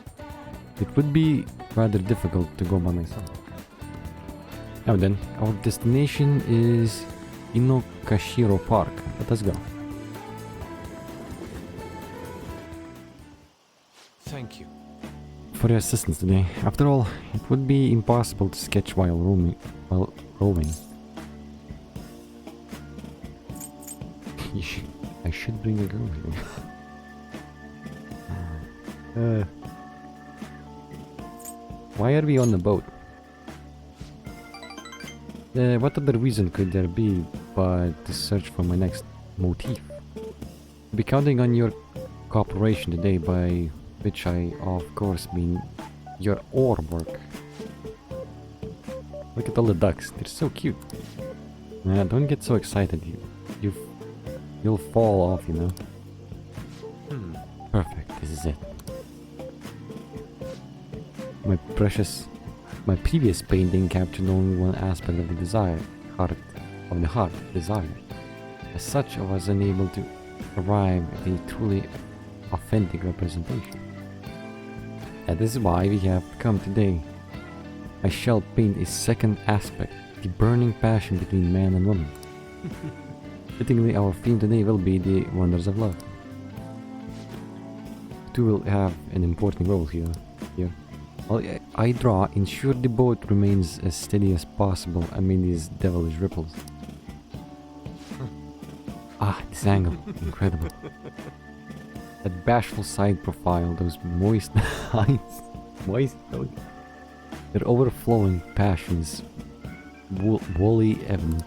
It would be rather difficult to go by myself. Now then, our destination is Inokashiro Park. Let us go. Thank you. For your assistance today. After all, it would be impossible to sketch while rowing. I should bring a girl here. Why are we on the boat? What other reason could there be but to search for my next motif? I'll be counting on your cooperation today, by which I of course mean your oar work. Look at all the ducks, they're so cute. Nah, don't get so excited, you'll fall off, you know. Perfect, this is it. My previous painting captured only one aspect of the desire, desire. As such, I was unable to arrive at a truly authentic representation. That is why we have come today. I shall paint a second aspect, the burning passion between man and woman. Fittingly, our theme today will be the wonders of love. The two will have an important role here. While I draw, ensure the boat remains as steady as possible amid these devilish ripples. Ah, this angle, incredible. That bashful side profile, those moist eyes, their overflowing passions, wholly evident.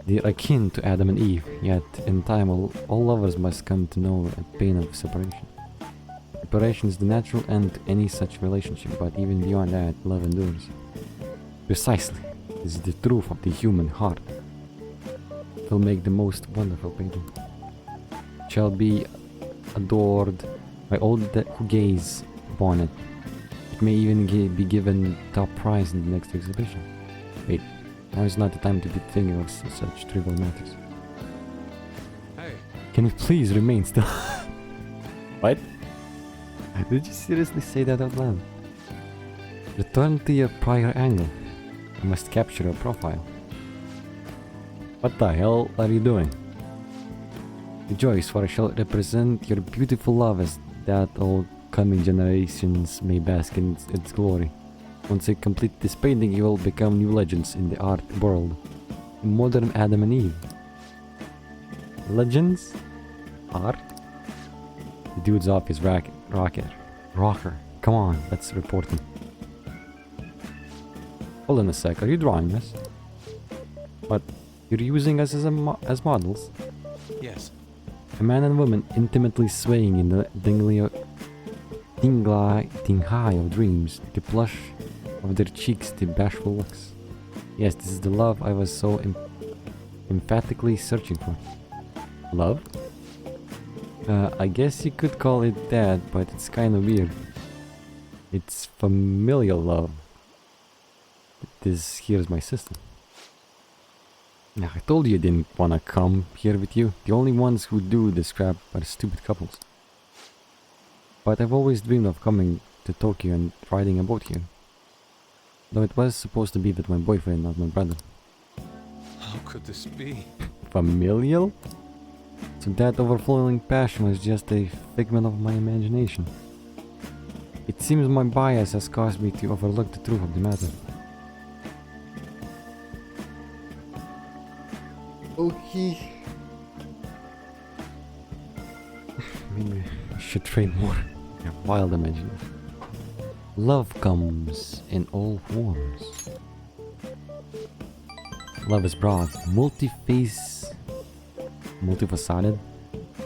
They're akin to Adam and Eve, yet in time all lovers must come to know the pain of separation. Separation is the natural end to any such relationship, but even beyond that, love endures. Precisely, this is the truth of the human heart. It will make the most wonderful painting. It shall be adored by all that who gaze upon it. It may even be given top prize in the next exhibition. Wait, now is not the time to be thinking of such trivial matters. Hey. Can you please remain still? What? Did you seriously say that out loud? Return to your prior angle. I must capture your profile. What the hell are you doing? Rejoice, for I shall represent your beautiful love as that all coming generations may bask in its glory. Once I complete this painting, you will become new legends in the art world. A modern Adam and Eve. Legends? Art? The dude's off his rocker. Come on, let's report him. Hold on a sec, are you drawing us? What? You're using us as models? Yes. A man and woman intimately swaying in the high of dreams, the blush of their cheeks, the bashful looks. Yes, this is the love I was so emphatically searching for. Love? I guess you could call it that, but it's kind of weird. It's familial love. Here's my sister. Now, I told you I didn't wanna come here with you. The only ones who do this crap are stupid couples. But I've always dreamed of coming to Tokyo and riding a boat here. Though it was supposed to be with my boyfriend, not my brother. How could this be? Familial? So that overflowing passion was just a figment of my imagination. It seems my bias has caused me to overlook the truth of the matter. Okay. Maybe I should trade more. Yeah, wild imagination. Love comes in all forms. Love is broad, multifaceted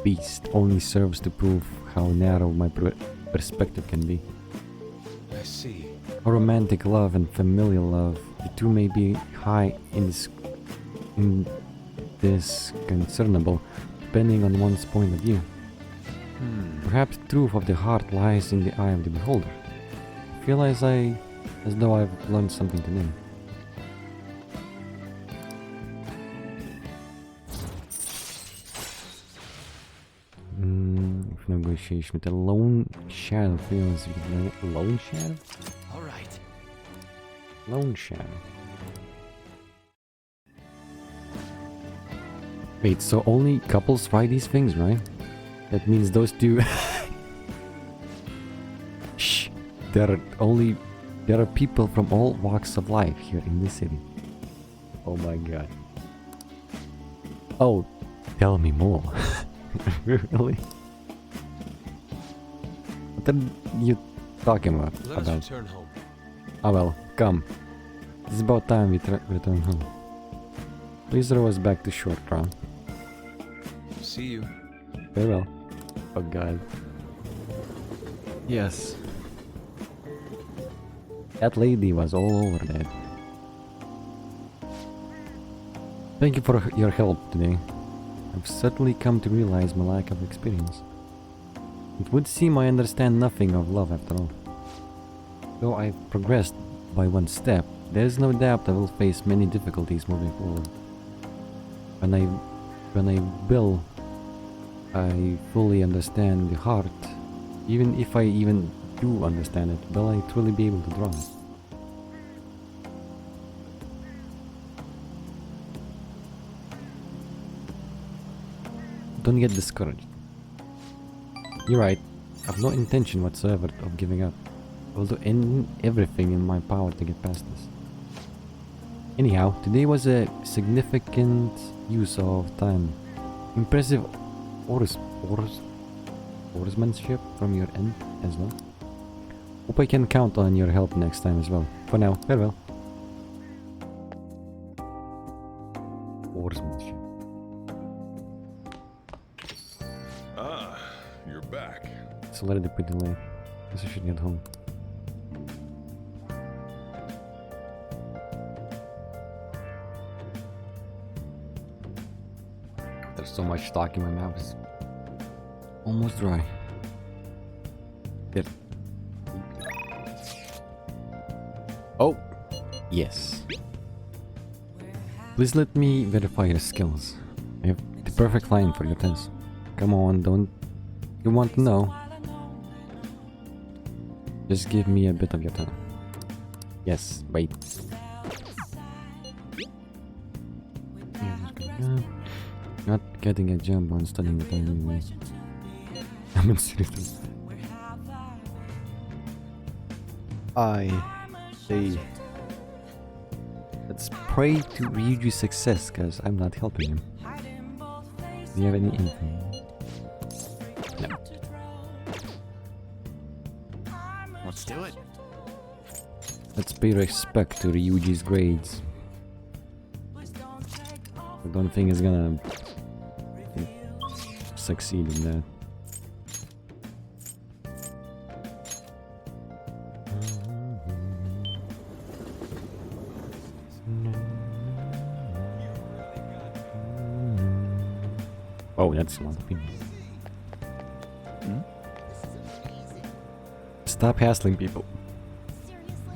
beast only serves to prove how narrow my perspective can be. I see. A romantic love and familial love, the two may be high indiscernible depending on one's point of view. Perhaps the truth of the heart lies in the eye of the beholder. I feel as though I've learned something today. If negotiation with a lone shadow feels lone shadow? Alright. Lone shadow. Wait, so only couples write these things, right? That means those two... Shh! There are people from all walks of life here in this city. Oh my god. Oh, tell me more. Really? What are you talking about? Let us return home. Oh well, come. It's about time we return home. Please row us back to shore, Crown. See you. Very well. Oh god. Yes. That lady was all over that. Thank you for your help today. I've certainly come to realize my lack of experience. It would seem I understand nothing of love after all. Though I've progressed by one step, there is no doubt I will face many difficulties moving forward. When I fully understand the heart, even if I even do understand it, will I truly be able to draw it? Don't get discouraged. You're right, I've no intention whatsoever of giving up. I will do everything in my power to get past this. Anyhow, today was a significant use of time. Impressive oarsmanship from your end as well. Hope I can count on your help next time as well. For now, farewell. Oarsmanship. Ah, you're back. It's already pretty late. Guess I should get home. There's so much stock in my mouth, it's almost dry. There. Oh, yes. Please let me verify your skills. I have the perfect line for your test. Come on, don't you want to know? Just give me a bit of your time. Yes, wait. Not getting a jump on studying the time anyway. I'm in serious. I say let's pray to Ryuji's success, cause I'm not helping him. Do you have any info? No. Let's do it. Let's pay respect to Ryuji's grades. I don't think he's gonna succeed in that. Oh, that's a lot of people. Stop hassling people.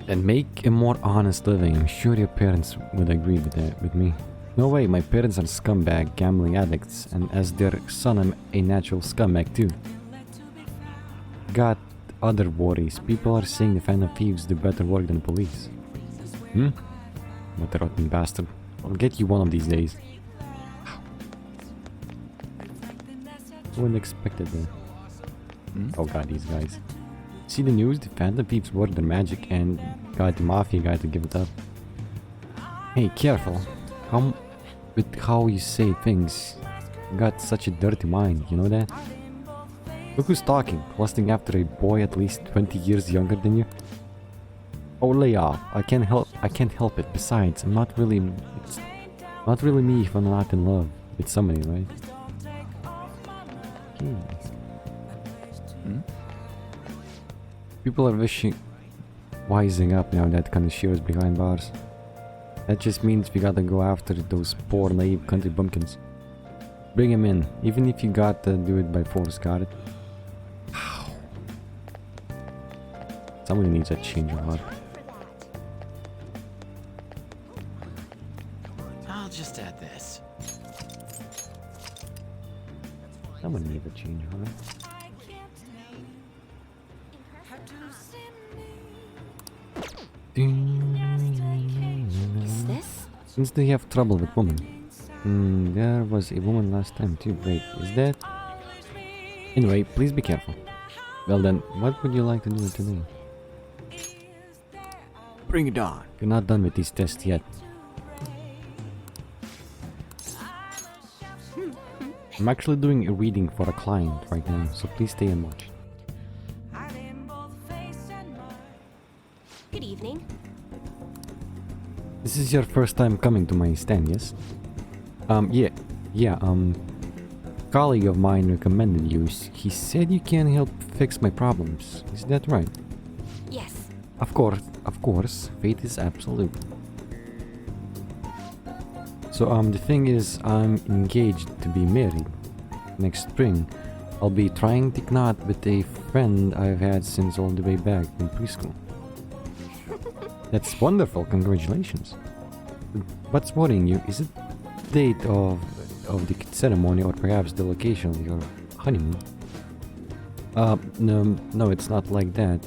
And make a more honest living. I'm sure your parents would agree with that, with me. No way, my parents are scumbag, gambling addicts, and as their son I'm a natural scumbag too. Got other worries. People are saying the Phantom Thieves do better work than the police. What a rotten bastard. I'll get you one of these days. Who wouldn't expected that? Oh god, these guys. See the news? The Phantom Thieves worked their magic and got the Mafia guy to give it up. Hey, careful. With how you say things. You got such a dirty mind, you know that? Look who's talking, lusting after a boy at least 20 years younger than you. Oh, lay off. I can't help it. Besides, it's not really me if I'm not in love with somebody, right? People are wising up now that Kaneshiro is behind bars. That just means we gotta go after those poor naive country bumpkins. Bring him in, even if you gotta do it by force, got it? Somebody needs a change of heart. I'll just add this. Someone needs a change of heart. Is this? Since they have trouble with women. There was a woman last time too. Wait, is that? Anyway, please be careful. Well then, what would you like to do today? Bring it on. You're not done with these tests yet. I'm actually doing a reading for a client right now, so please stay and watch. Good evening. This is your first time coming to my stand, yes? Colleague of mine recommended you. He said you can help fix my problems. Is that right? Yes. Of course, fate is absolute. So, the thing is, I'm engaged to be married. Next spring, I'll be trying to knot with a friend I've had since all the way back in preschool. That's wonderful, congratulations. What's worrying you? Is it the date of the ceremony or perhaps the location of your honeymoon? No, it's not like that.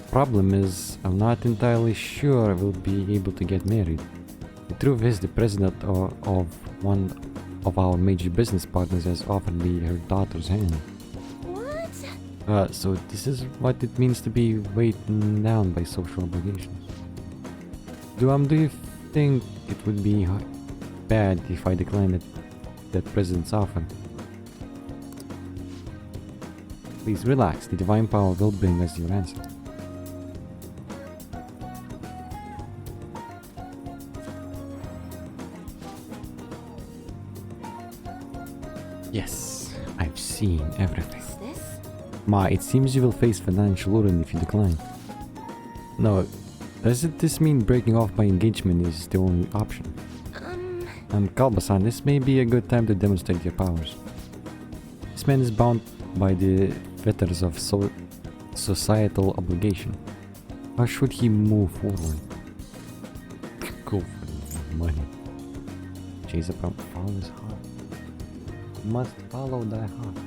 Problem is, I'm not entirely sure we'll be able to get married. The truth is, the president of one of our major business partners has offered me her daughter's hand. What? So this is what it means to be weighed down by social obligations. Do you think it would be bad if I declined that president's offer? Please relax, the divine power will bring us your answer. Yes, I've seen everything. Is this? Ma, it seems you will face financial ruin if you decline. No, doesn't this mean breaking off my engagement is the only option? Kalbasan, this may be a good time to demonstrate your powers. This man is bound by the fetters of societal obligation. How should he move forward? go for the money. Chase a problem. Follow his heart. Must follow thy heart.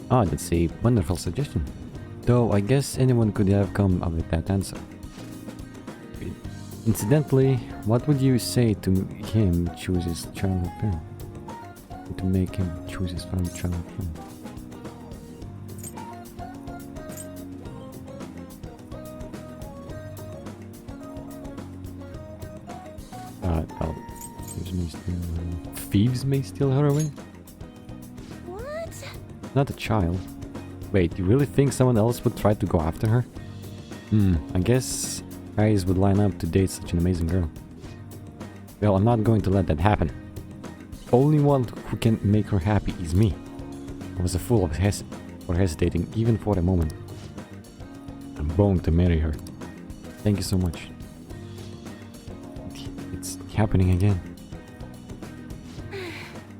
Ah, that's a wonderful suggestion. Though I guess anyone could have come up with that answer. Incidentally, what would you say to him choose his childhood friend? To make him choose his childhood friend? Well, thieves may steal her away? What? Not a child. Wait, you really think someone else would try to go after her? I guess guys would line up to date such an amazing girl. Well, I'm not going to let that happen. The only one who can make her happy is me. I was a fool for hesitating even for a moment. I'm going to marry her. Thank you so much. It's happening again.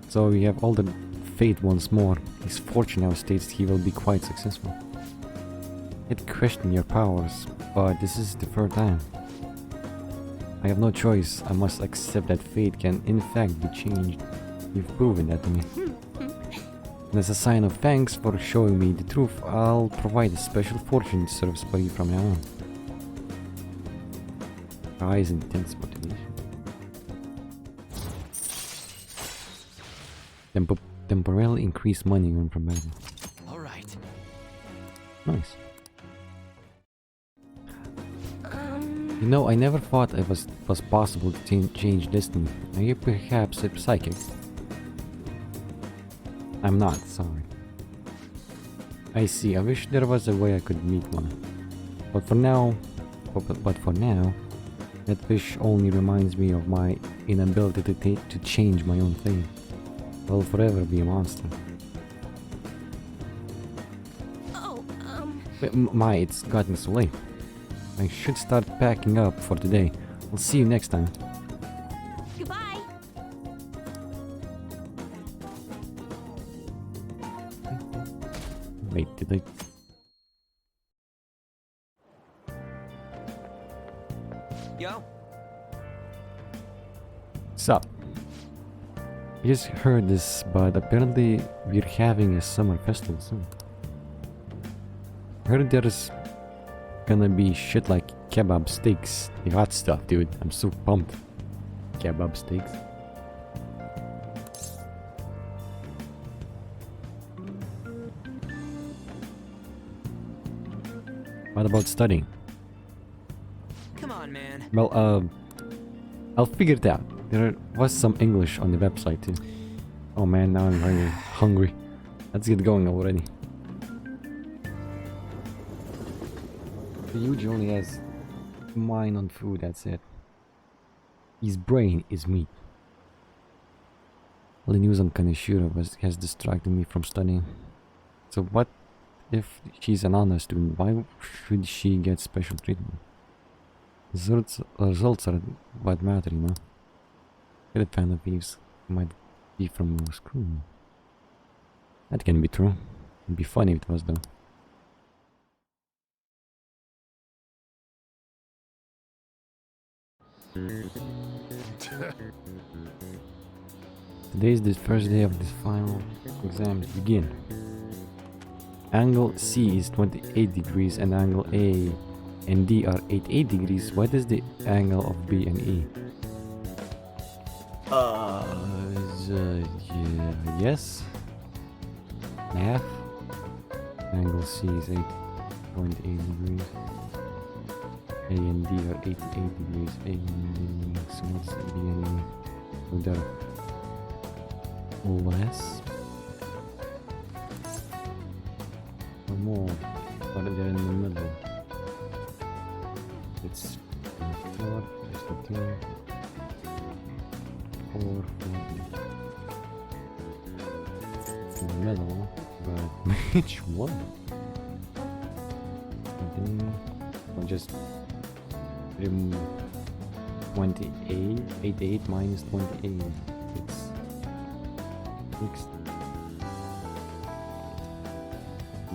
So we have all the fate once more. His fortune now states he will be quite successful. I'd question your powers, but this is the third time. I have no choice. I must accept that fate can in fact be changed. You've proven that to me. And as a sign of thanks for showing me the truth, I'll provide a special fortune serves for you from now on. Rise intense motivation. Temporarily increase money earned from battle. Alright. Nice. You know, I never thought it was possible to change destiny. Are you perhaps a psychic? I'm not, sorry. I see, I wish there was a way I could meet one. But for now, that wish only reminds me of my inability to change my own fate. I'll forever be a monster. Oh, My, it's gotten so late. I should start packing up for today. I'll see you next time. Goodbye. Wait, did I... Yo. Sup? I just heard this, but apparently we're having a summer festival soon. I heard there's gonna be shit like kebab steaks, the hot stuff, dude. I'm so pumped. Kebab steaks. What about studying? Come on, man. Well, I'll figure it out. There was some English on the website too. Oh man, now I'm very hungry. Let's get going already. Yuji only has mind on food, that's it. His brain is meat. All the news on Kaneshiro has distracted me from studying. So what if she's an honor student? Why should she get special treatment? Results are what matter, you know. Get a fan of thieves might be from your school. That can be true. It'd be funny if it was though. Today is the first day of the final exams begin. Angle C is 28 degrees and angle A and D are 88 degrees. What is the angle of B and E? Yeah, yes. Math. Angle C is 8.8 degrees. A and D are 88 degrees. A and D, so what's B and E? So they're less or more, but they're in the middle. It's 4, 52, 4, 40. In the middle, but which one? I'll just remove 28, 88 minus 28. It's 6.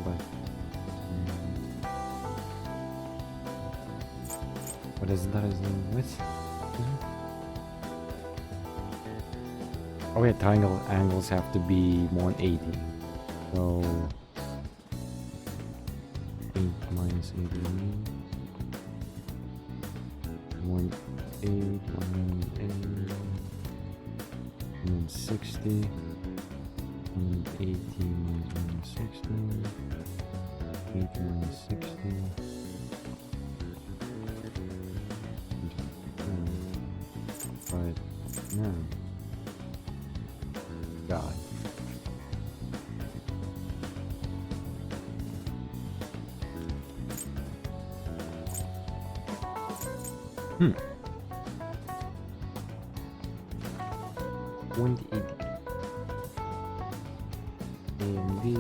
But What is that? Is what? Oh yeah, triangle angles have to be 180. So 8 minus 80. 180 minus 60. 180 minus 60. 8 minus 60. Right now. God. Hmm. 180. And we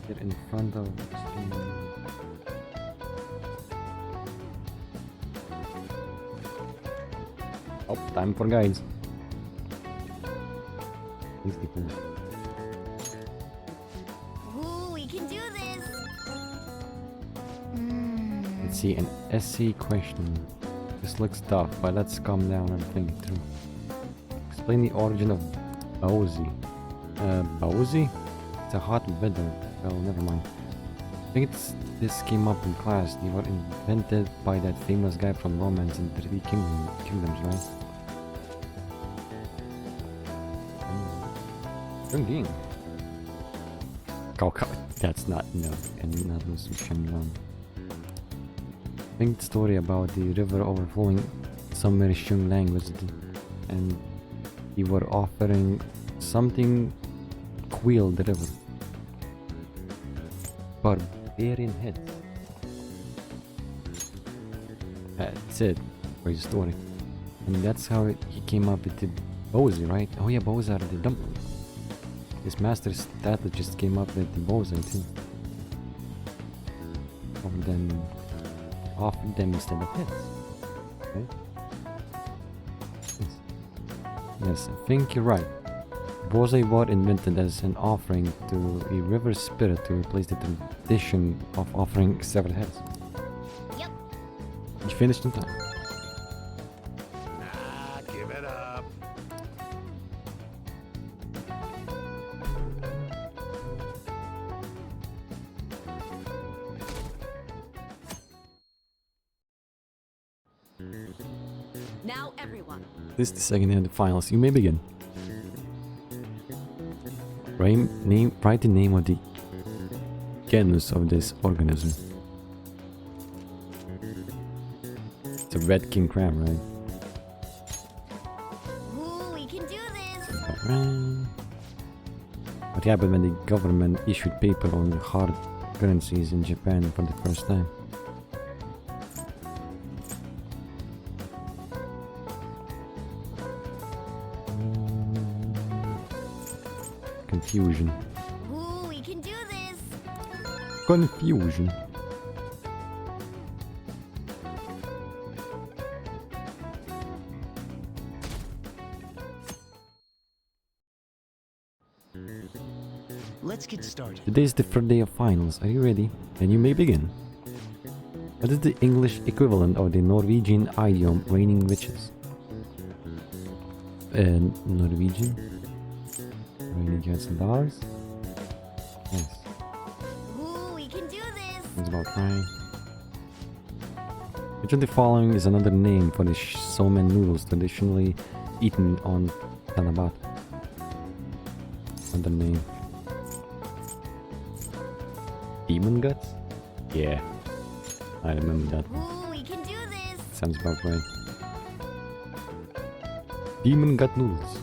get in front of oh, time for guides. Ooh, we can do this. Let's see, an essay question. This looks tough, but let's calm down and think it through. Explain the origin of Bowsy. Bowsy? It's a hot weather. Well, never mind. I think this came up in class. They were invented by that famous guy from Romance in Three Kingdoms, right? Tinking. Oh, that's not no, and not no chanell. Think the story about the river overflowing somewhere in Shung language, and they were offering something quell the river. Barbarian heads. That's it for his story, and that's how he came up with the Bowsy, right? Oh yeah, bows are the dumplings. His master strategist came up with the Bowsy too. Offered them instead of heads. Okay? Yes, I think you're right. Bowsy was invented as an offering to a river spirit to replace the tradition of offering severed heads. Yep. You finished in time. Ah, give it up. Now everyone. This is the second and the finals. You may begin. Write the name of the genus of this organism. It's a red king crab, right? Ooh, we can do this. What happened when the government issued paper on the hard currencies in Japan for the first time? Confusion. Ooh, we can do this. Confusion. Let's get started. Today is the third day of finals. Are you ready? Then you may begin. What is the English equivalent of the Norwegian idiom raining witches? Norwegian? Raining cats and dogs? Yes. Ooh, we can do this. It's about crying. Which of the following is another name for the somen noodles traditionally eaten on Tanabat? Another name. Demon guts? Yeah. I remember that. Ooh, we can do this. Sounds about right. Demon gut noodles.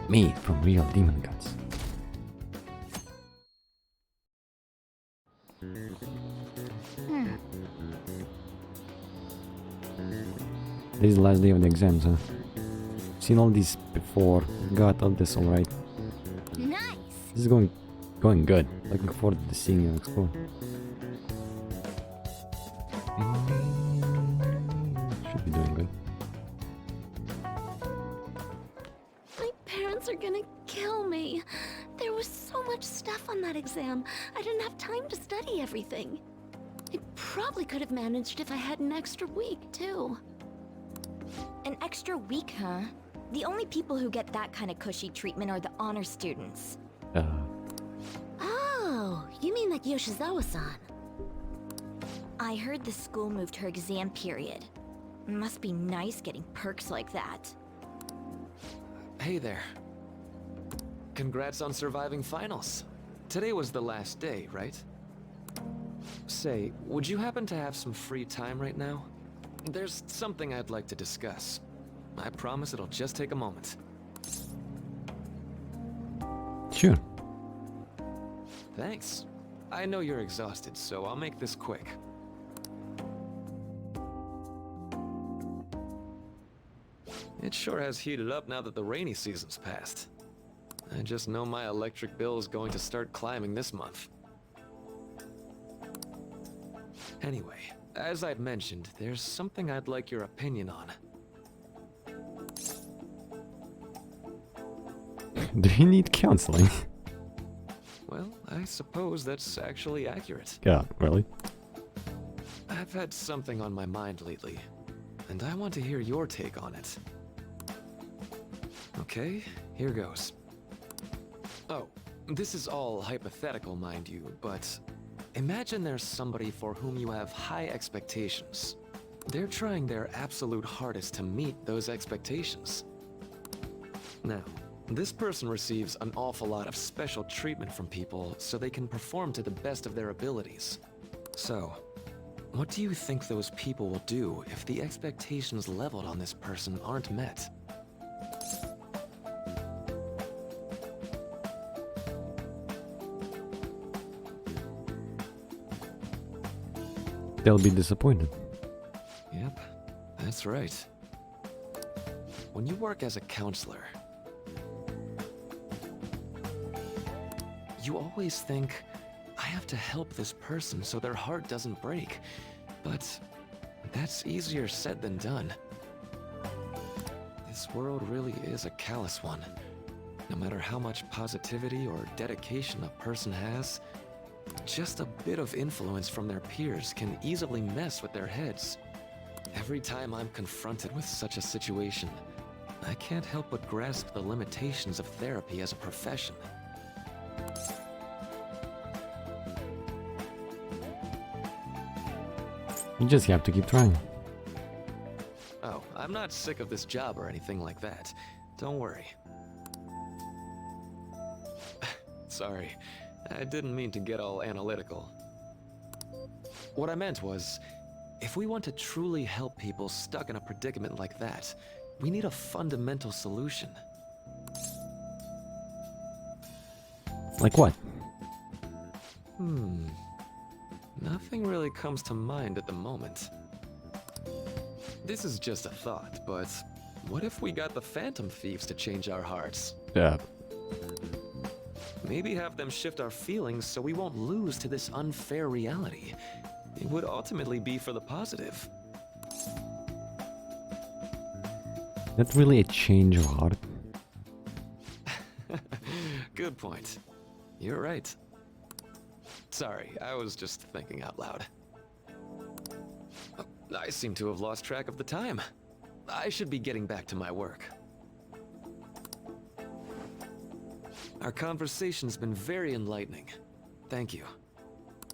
Made from real demon guts. This is the last day of the exams, huh? Seen all these before. Got all this alright. Nice. This is going good. Looking forward to seeing you explore. Should be doing good. exam. I didn't have time to study everything. I probably could have managed if I had an extra week, too. An extra week, huh? The only people who get that kind of cushy treatment are the honor students. Oh, you mean like Yoshizawa-san? I heard the school moved her exam period. Must be nice getting perks like that. Hey there. Congrats on surviving finals. Today was the last day, right? Say, would you happen to have some free time right now? There's something I'd like to discuss. I promise it'll just take a moment. Sure. Thanks. I know you're exhausted, so I'll make this quick. It sure has heated up now that the rainy season's passed. I just know my electric bill is going to start climbing this month. Anyway, as I'd mentioned, there's something I'd like your opinion on. Do you need counseling? Well, I suppose that's actually accurate. Yeah, really? I've had something on my mind lately, and I want to hear your take on it. Okay, here goes. Oh, this is all hypothetical, mind you, but imagine there's somebody for whom you have high expectations. They're trying their absolute hardest to meet those expectations. Now, this person receives an awful lot of special treatment from people so they can perform to the best of their abilities. So, what do you think those people will do if the expectations leveled on this person aren't met? They'll be disappointed. Yep, that's right. When you work as a counselor, you always think, I have to help this person so their heart doesn't break. But that's easier said than done. This world really is a callous one. No matter how much positivity or dedication a person has, just a bit of influence from their peers can easily mess with their heads. Every time I'm confronted with such a situation, I can't help but grasp the limitations of therapy as a profession. You just have to keep trying. Oh, I'm not sick of this job or anything like that. Don't worry. Sorry, I didn't mean to get all analytical. What I meant was, if we want to truly help people stuck in a predicament like that, we need a fundamental solution. Like what? Nothing really comes to mind at the moment. This is just a thought, but what if we got the Phantom Thieves to change our hearts? Yeah. Maybe have them shift our feelings so we won't lose to this unfair reality. It would ultimately be for the positive. Not really a change of heart. Good point. You're right. Sorry, I was just thinking out loud. I seem to have lost track of the time. I should be getting back to my work. Our conversation's been very enlightening. Thank you.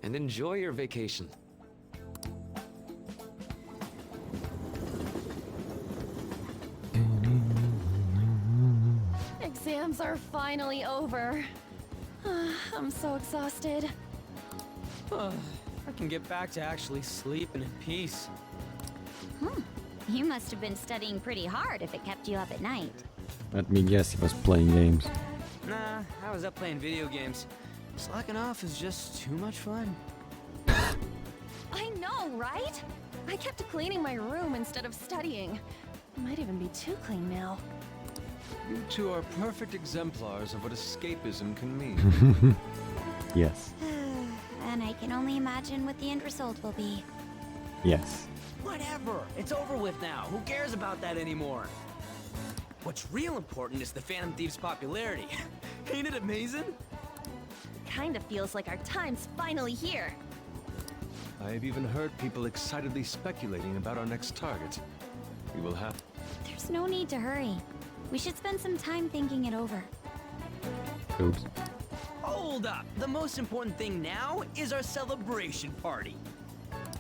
And enjoy your vacation. Exams are finally over. I'm so exhausted. I can get back to actually sleeping in peace. You must have been studying pretty hard if it kept you up at night. Let me guess, he was playing games. Nah, I was up playing video games. Slacking off is just too much fun. I know, right? I kept cleaning my room instead of studying. It might even be too clean now. You two are perfect exemplars of what escapism can mean. Yes. And I can only imagine what the end result will be. Yes. Whatever. It's over with now. Who cares about that anymore? What's real important is the Phantom Thieves' popularity. Ain't it amazing? kinda feels like our time's finally here. I've even heard people excitedly speculating about our next target. We will have... There's no need to hurry. We should spend some time thinking it over. Oops. Hold up! The most important thing now is our celebration party.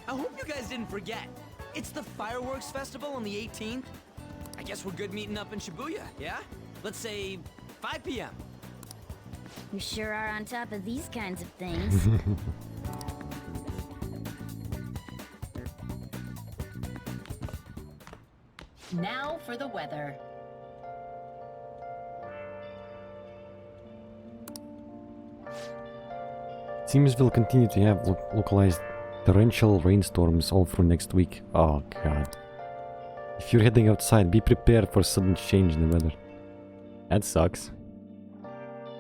I hope you guys didn't forget. It's the fireworks festival on the 18th. I guess we're good meeting up in Shibuya, yeah? Let's say 5 p.m. You sure are on top of these kinds of things. Now for the weather. Seems we'll continue to have localized torrential rainstorms all through next week. Oh god. If you're heading outside, be prepared for sudden change in the weather. That sucks.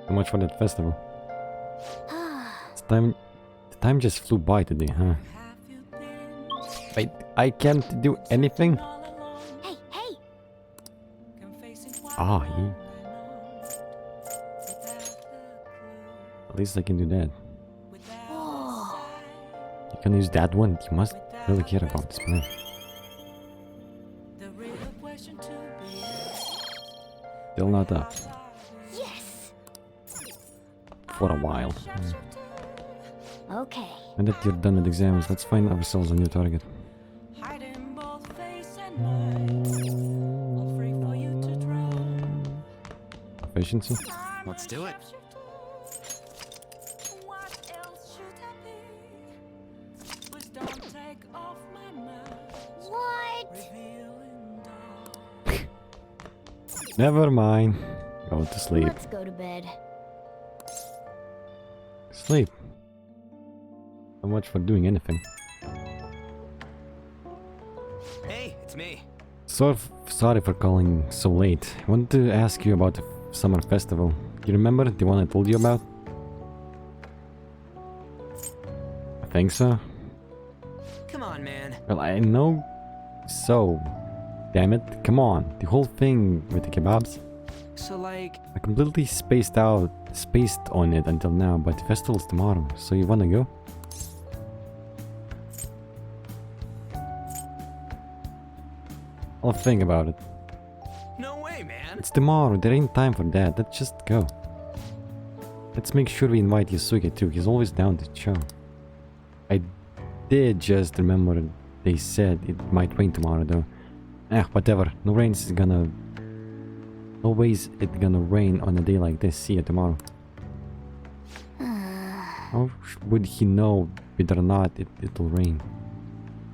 So much for that festival. The time just flew by today, huh? Wait, I can't do anything? Hey, hey! Ah, yeah. At least I can do that. You can use that one. You must really care about this plan. Still not up. Yes. For a while. Okay. And that you're done with exams, let's find ourselves a new target. Efficiency? Let's do it. What? Never mind. Go to sleep. Let's go to bed. Sleep. So much for doing anything. Hey, it's me. Sorry for calling so late. I wanted to ask you about the summer festival. You remember the one I told you about? I think so. Come on, man. Well, I know so. Damn it. Come on. The whole thing with the kebabs. So, like... I completely spaced on it until now, but the festival's tomorrow. So you wanna go? I'll think about it. No way, man. It's tomorrow. There ain't time for that. Let's just go. Let's make sure we invite Yusuke too. He's always down to show. I did just remember they said it might rain tomorrow though. Whatever. No ways it's gonna rain on a day like this. See you tomorrow. How would he know whether or not it'll rain?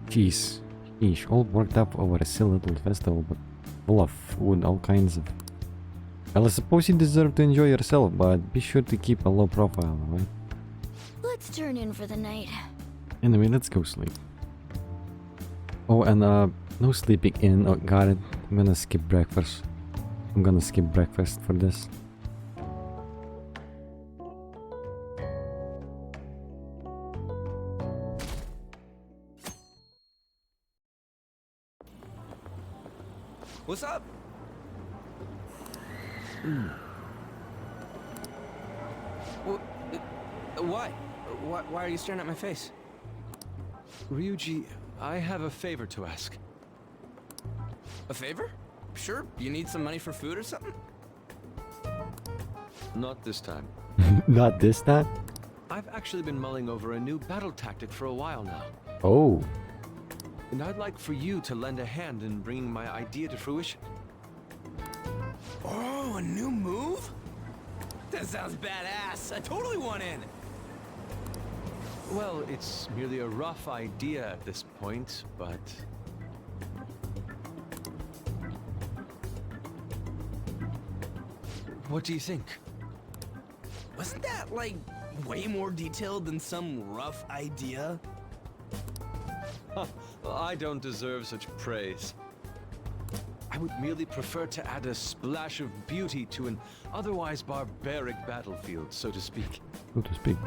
Jeez. Eesh, all worked up over a silly little festival, but full of food, all kinds of... Well, I suppose you deserve to enjoy yourself, but be sure to keep a low profile, alright? Let's turn in for the night. Anyway, let's go sleep. Oh, and no sleeping in. Oh, got it. I'm gonna skip breakfast. I'm gonna skip breakfast for this. What's up? Why? Why are you staring at my face? Ryuji, I have a favor to ask. A favor? Sure. You need some money for food or something? Not this time. Not this time? I've actually been mulling over a new battle tactic for a while now. Oh. And I'd like for you to lend a hand in bringing my idea to fruition. Oh, a new move? That sounds badass. I totally want in. Well, it's merely a rough idea at this point, but... What do you think? Wasn't that, like, way more detailed than some rough idea? Huh, well, I don't deserve such praise. I would merely prefer to add a splash of beauty to an otherwise barbaric battlefield, so to speak. So to speak.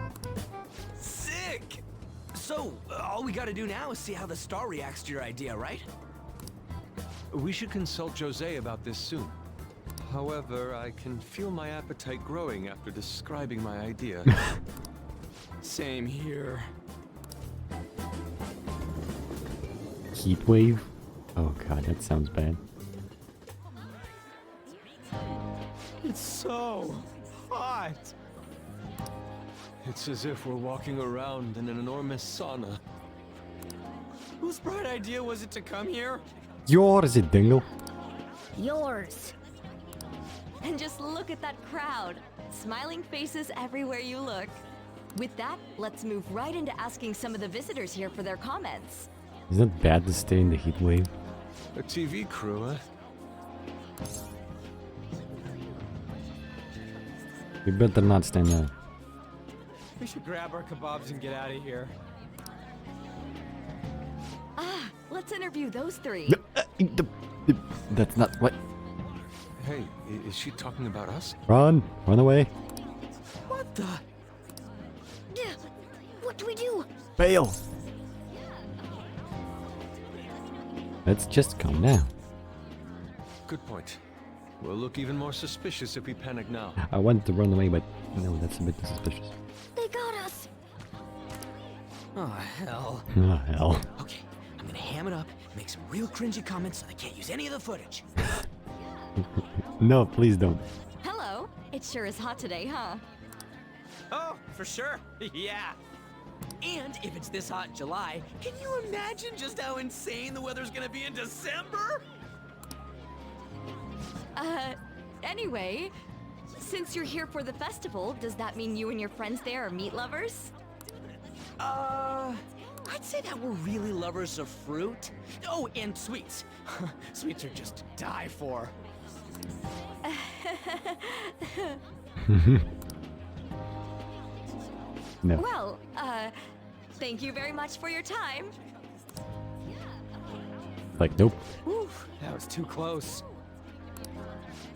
Sick! So, all we gotta do now is see how the star reacts to your idea, right? We should consult Jose about this soon. However, I can feel my appetite growing after describing my idea. Same here. Heat wave? Oh god, that sounds bad. It's so hot. It's as if we're walking around in an enormous sauna. Whose bright idea was it to come here? Yours, it dingle. Yours. And just look at that crowd. Smiling faces everywhere you look. With that, let's move right into asking some of the visitors here for their comments. Isn't it bad to stay in the heat wave? A TV crew, eh? We better not stand up. We should grab our kebabs and get out of here. Ah, let's interview those three. That's not what. Hey, is she talking about us? Run! Run away! What the? What do we do? Bail! Let's just calm down. Good point. We'll look even more suspicious if we panic now. I wanted to run away, but no, that's a bit suspicious. They got us. Oh, hell. Oh, hell. Okay, I'm gonna ham it up and make some real cringy comments so they can't use any of the footage. No, please don't. Hello. It sure is hot today, huh? Oh, for sure. Yeah. And if it's this hot in July, can you imagine just how insane the weather's gonna be in December? Anyway, since you're here for the festival, does that mean you and your friends there are meat lovers? I'd say that we're really lovers of fruit. Oh, and sweets. Sweets are just to die for. No. Well, thank you very much for your time. Like, nope. Whew, that was too close.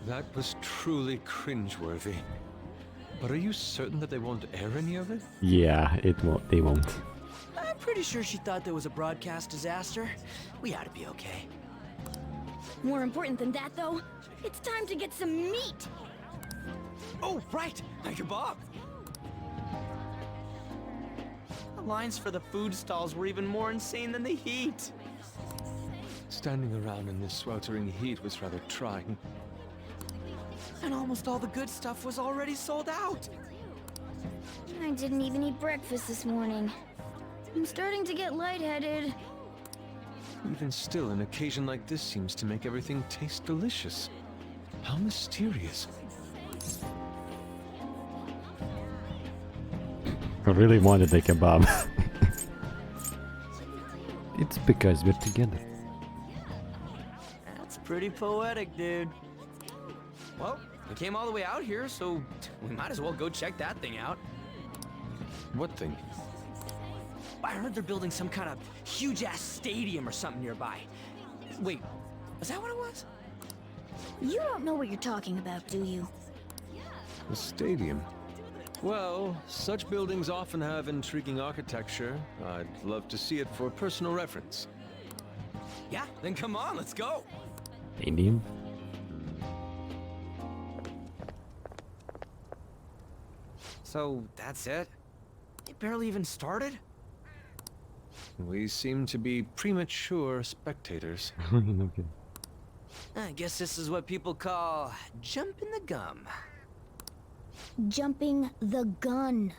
That was truly cringeworthy. But are you certain that they won't air any of it? Yeah, it won't. They won't. I'm pretty sure she thought there was a broadcast disaster. We ought to be okay. More important than that, though, it's time to get some meat. Oh, right, my kebab. The lines for the food stalls were even more insane than the heat. Standing around in this sweltering heat was rather trying. And almost all the good stuff was already sold out. I didn't even eat breakfast this morning. I'm starting to get lightheaded. Even still, an occasion like this seems to make everything taste delicious. How mysterious. I really wanted a kebab. It's because we're together. That's pretty poetic, dude. Well, we came all the way out here, so we might as well go check that thing out. What thing? I heard they're building some kind of huge-ass stadium or something nearby. Wait, is that what it was? You don't know what you're talking about, do you? A stadium? Well, such buildings often have intriguing architecture. I'd love to see it for personal reference. Yeah, then come on, let's go. Stadium? So, that's it? It barely even started? We seem to be premature spectators. No kidding. I guess this is what people call jumping the gum. Jumping the gun.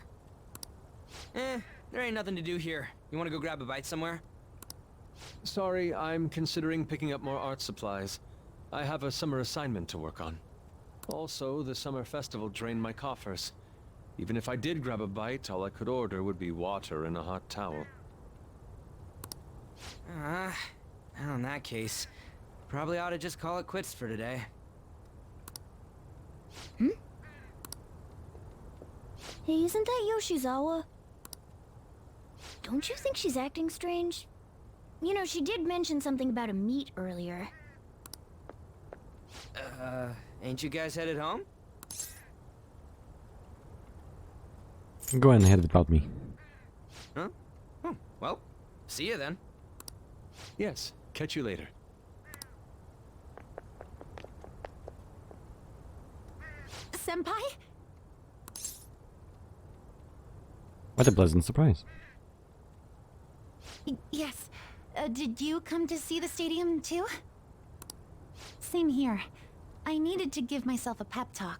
There ain't nothing to do here. You wanna go grab a bite somewhere? Sorry, I'm considering picking up more art supplies. I have a summer assignment to work on. Also, the summer festival drained my coffers. Even if I did grab a bite, all I could order would be water and a hot towel. Well, in that case, probably ought to just call it quits for today. Hey, isn't that Yoshizawa? Don't you think she's acting strange? You know, she did mention something about a meat earlier. Ain't you guys headed home? Go ahead and head without me. Huh? Oh, well, see you then. Yes, catch you later. Senpai? What a pleasant surprise. Yes. Did you come to see the stadium too? Same here. I needed to give myself a pep talk.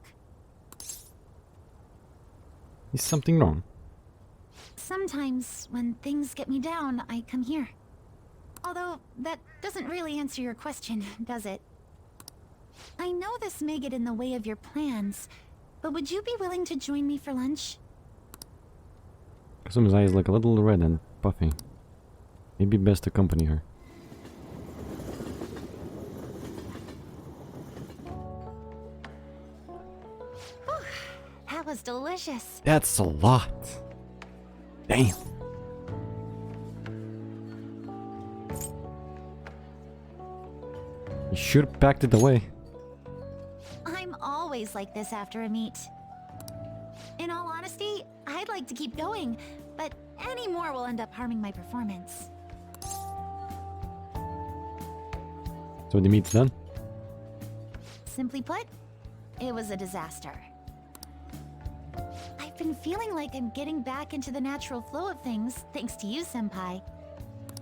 Is something wrong? Sometimes, when things get me down, I come here. Although, that doesn't really answer your question, does it? I know this may get in the way of your plans, but would you be willing to join me for lunch? Kasumi's eyes look a little red and puffy. Maybe best to accompany her. Whew, that was delicious. That's a lot. Damn. You should have packed it away. I'm always like this after a meet. In all honesty, I'd like to keep going, but any more will end up harming my performance. So the meet's done? Simply put, it was a disaster. I've been feeling like I'm getting back into the natural flow of things, thanks to you, Senpai.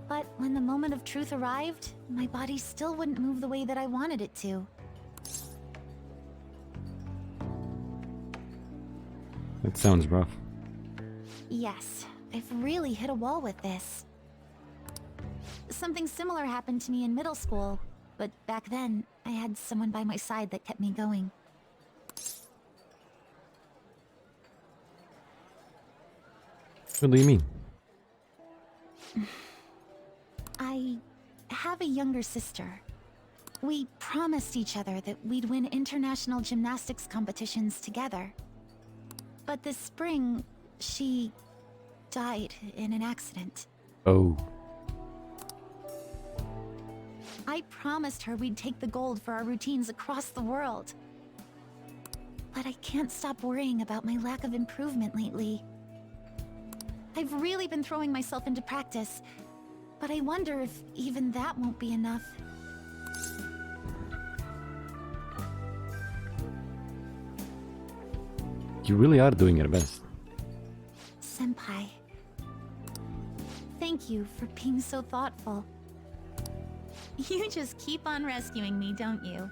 But when the moment of truth arrived, my body still wouldn't move the way that I wanted it to. That sounds rough. Yes, I've really hit a wall with this. Something similar happened to me in middle school, but back then, I had someone by my side that kept me going. What do you mean? I have a younger sister. We promised each other that we'd win international gymnastics competitions together. But this spring, she died in an accident. Oh. I promised her we'd take the gold for our routines across the world. But I can't stop worrying about my lack of improvement lately. I've really been throwing myself into practice, but I wonder if even that won't be enough. You really are doing your best. Senpai, thank you for being so thoughtful. You just keep on rescuing me, don't you?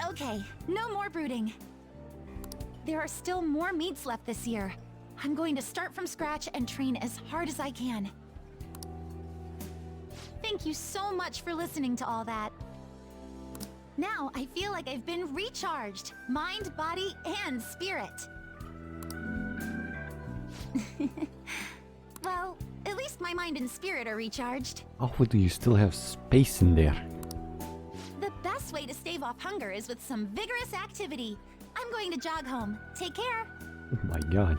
Okay, no more brooding. There are still more meets left this year. I'm going to start from scratch and train as hard as I can. Thank you so much for listening to all that. Now I feel like I've been recharged, mind, body, and spirit. Well, at least my mind and spirit are recharged. How do you still have space in there? The best way to stave off hunger is with some vigorous activity. I'm going to jog home. Take care. Oh my god.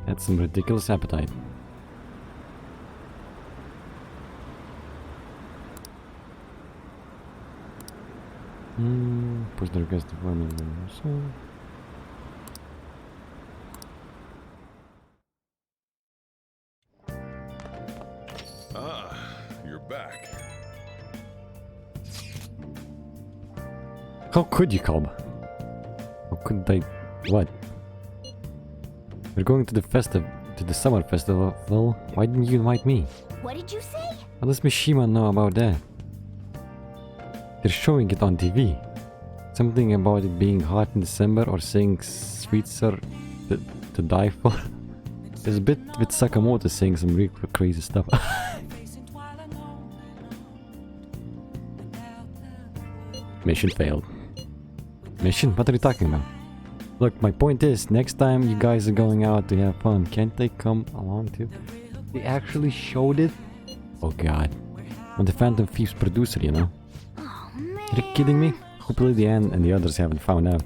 That's some ridiculous appetite. Push the request to farming. Ah, you're back. How could you, Kalb? How could I... What? We're going to the summer festival. Well, why didn't you invite me? What did you say? How does Mishima know about that? They're showing it on TV. Something about it being hot in December or saying sweets are to die for. There's a bit with Sakamoto saying some real crazy stuff. Mission failed. Mission? What are you talking about? Look, my point is, next time you guys are going out to have fun, can't they come along too? They actually showed it? Oh god. I'm the Phantom Thieves producer, you know? Are you kidding me? Hopefully the Anne and the others haven't found out.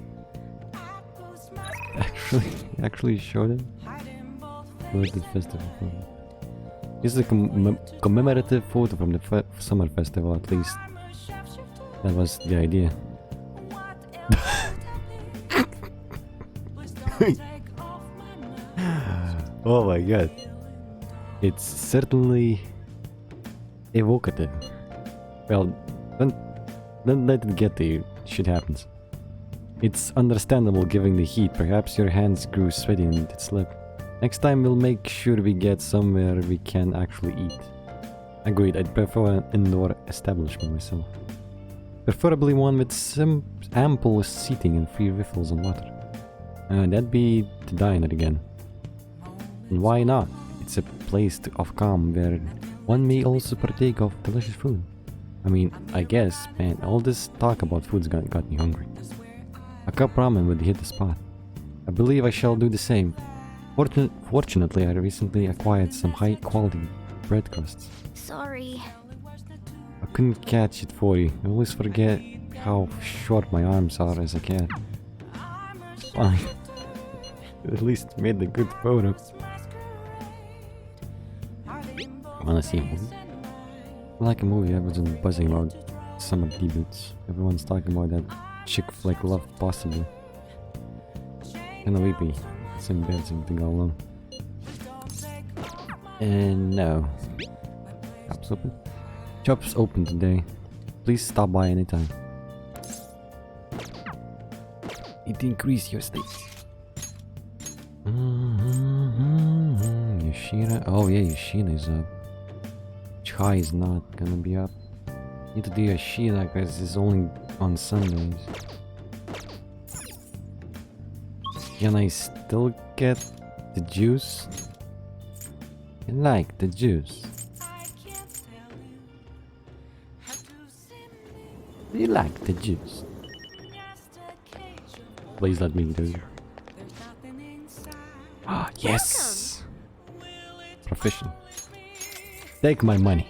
Actually showed it? The festival. This is a commemorative photo from the summer festival, at least. That was the idea. Oh my god. It's certainly evocative. Well, Don't let it get to you. Shit happens. It's understandable given the heat. Perhaps your hands grew sweaty and it slipped. Next time we'll make sure we get somewhere we can actually eat. Agreed, I'd prefer an indoor establishment myself. Preferably one with some ample seating and free refills on water. That'd be the diner again. And why not? It's a place of calm where one may also partake of delicious food. I mean, I guess, man, all this talk about food's got me hungry. A cup ramen would hit the spot. I believe I shall do the same. Fortunately, I recently acquired some high-quality bread crusts. Sorry. I couldn't catch it for you. I always forget how short my arms are as a cat. Fine. At least made a good photo. Wanna see a movie? Like a movie, I wasn't buzzing about summer debuts. Everyone's talking about that chick flick Love Possibly. Kinda weepy. It's embarrassing to go alone. And no. Shops open? Shops open today. Please stop by anytime. It increase your stakes. Yoshida. Oh yeah, Yoshida is up. Chai is not gonna be up. Need to do Yoshida because it's only on Sundays. Can I still get the juice? I like the juice. You like the juice? Please let me do. Ah, yes! Proficient. Take my money.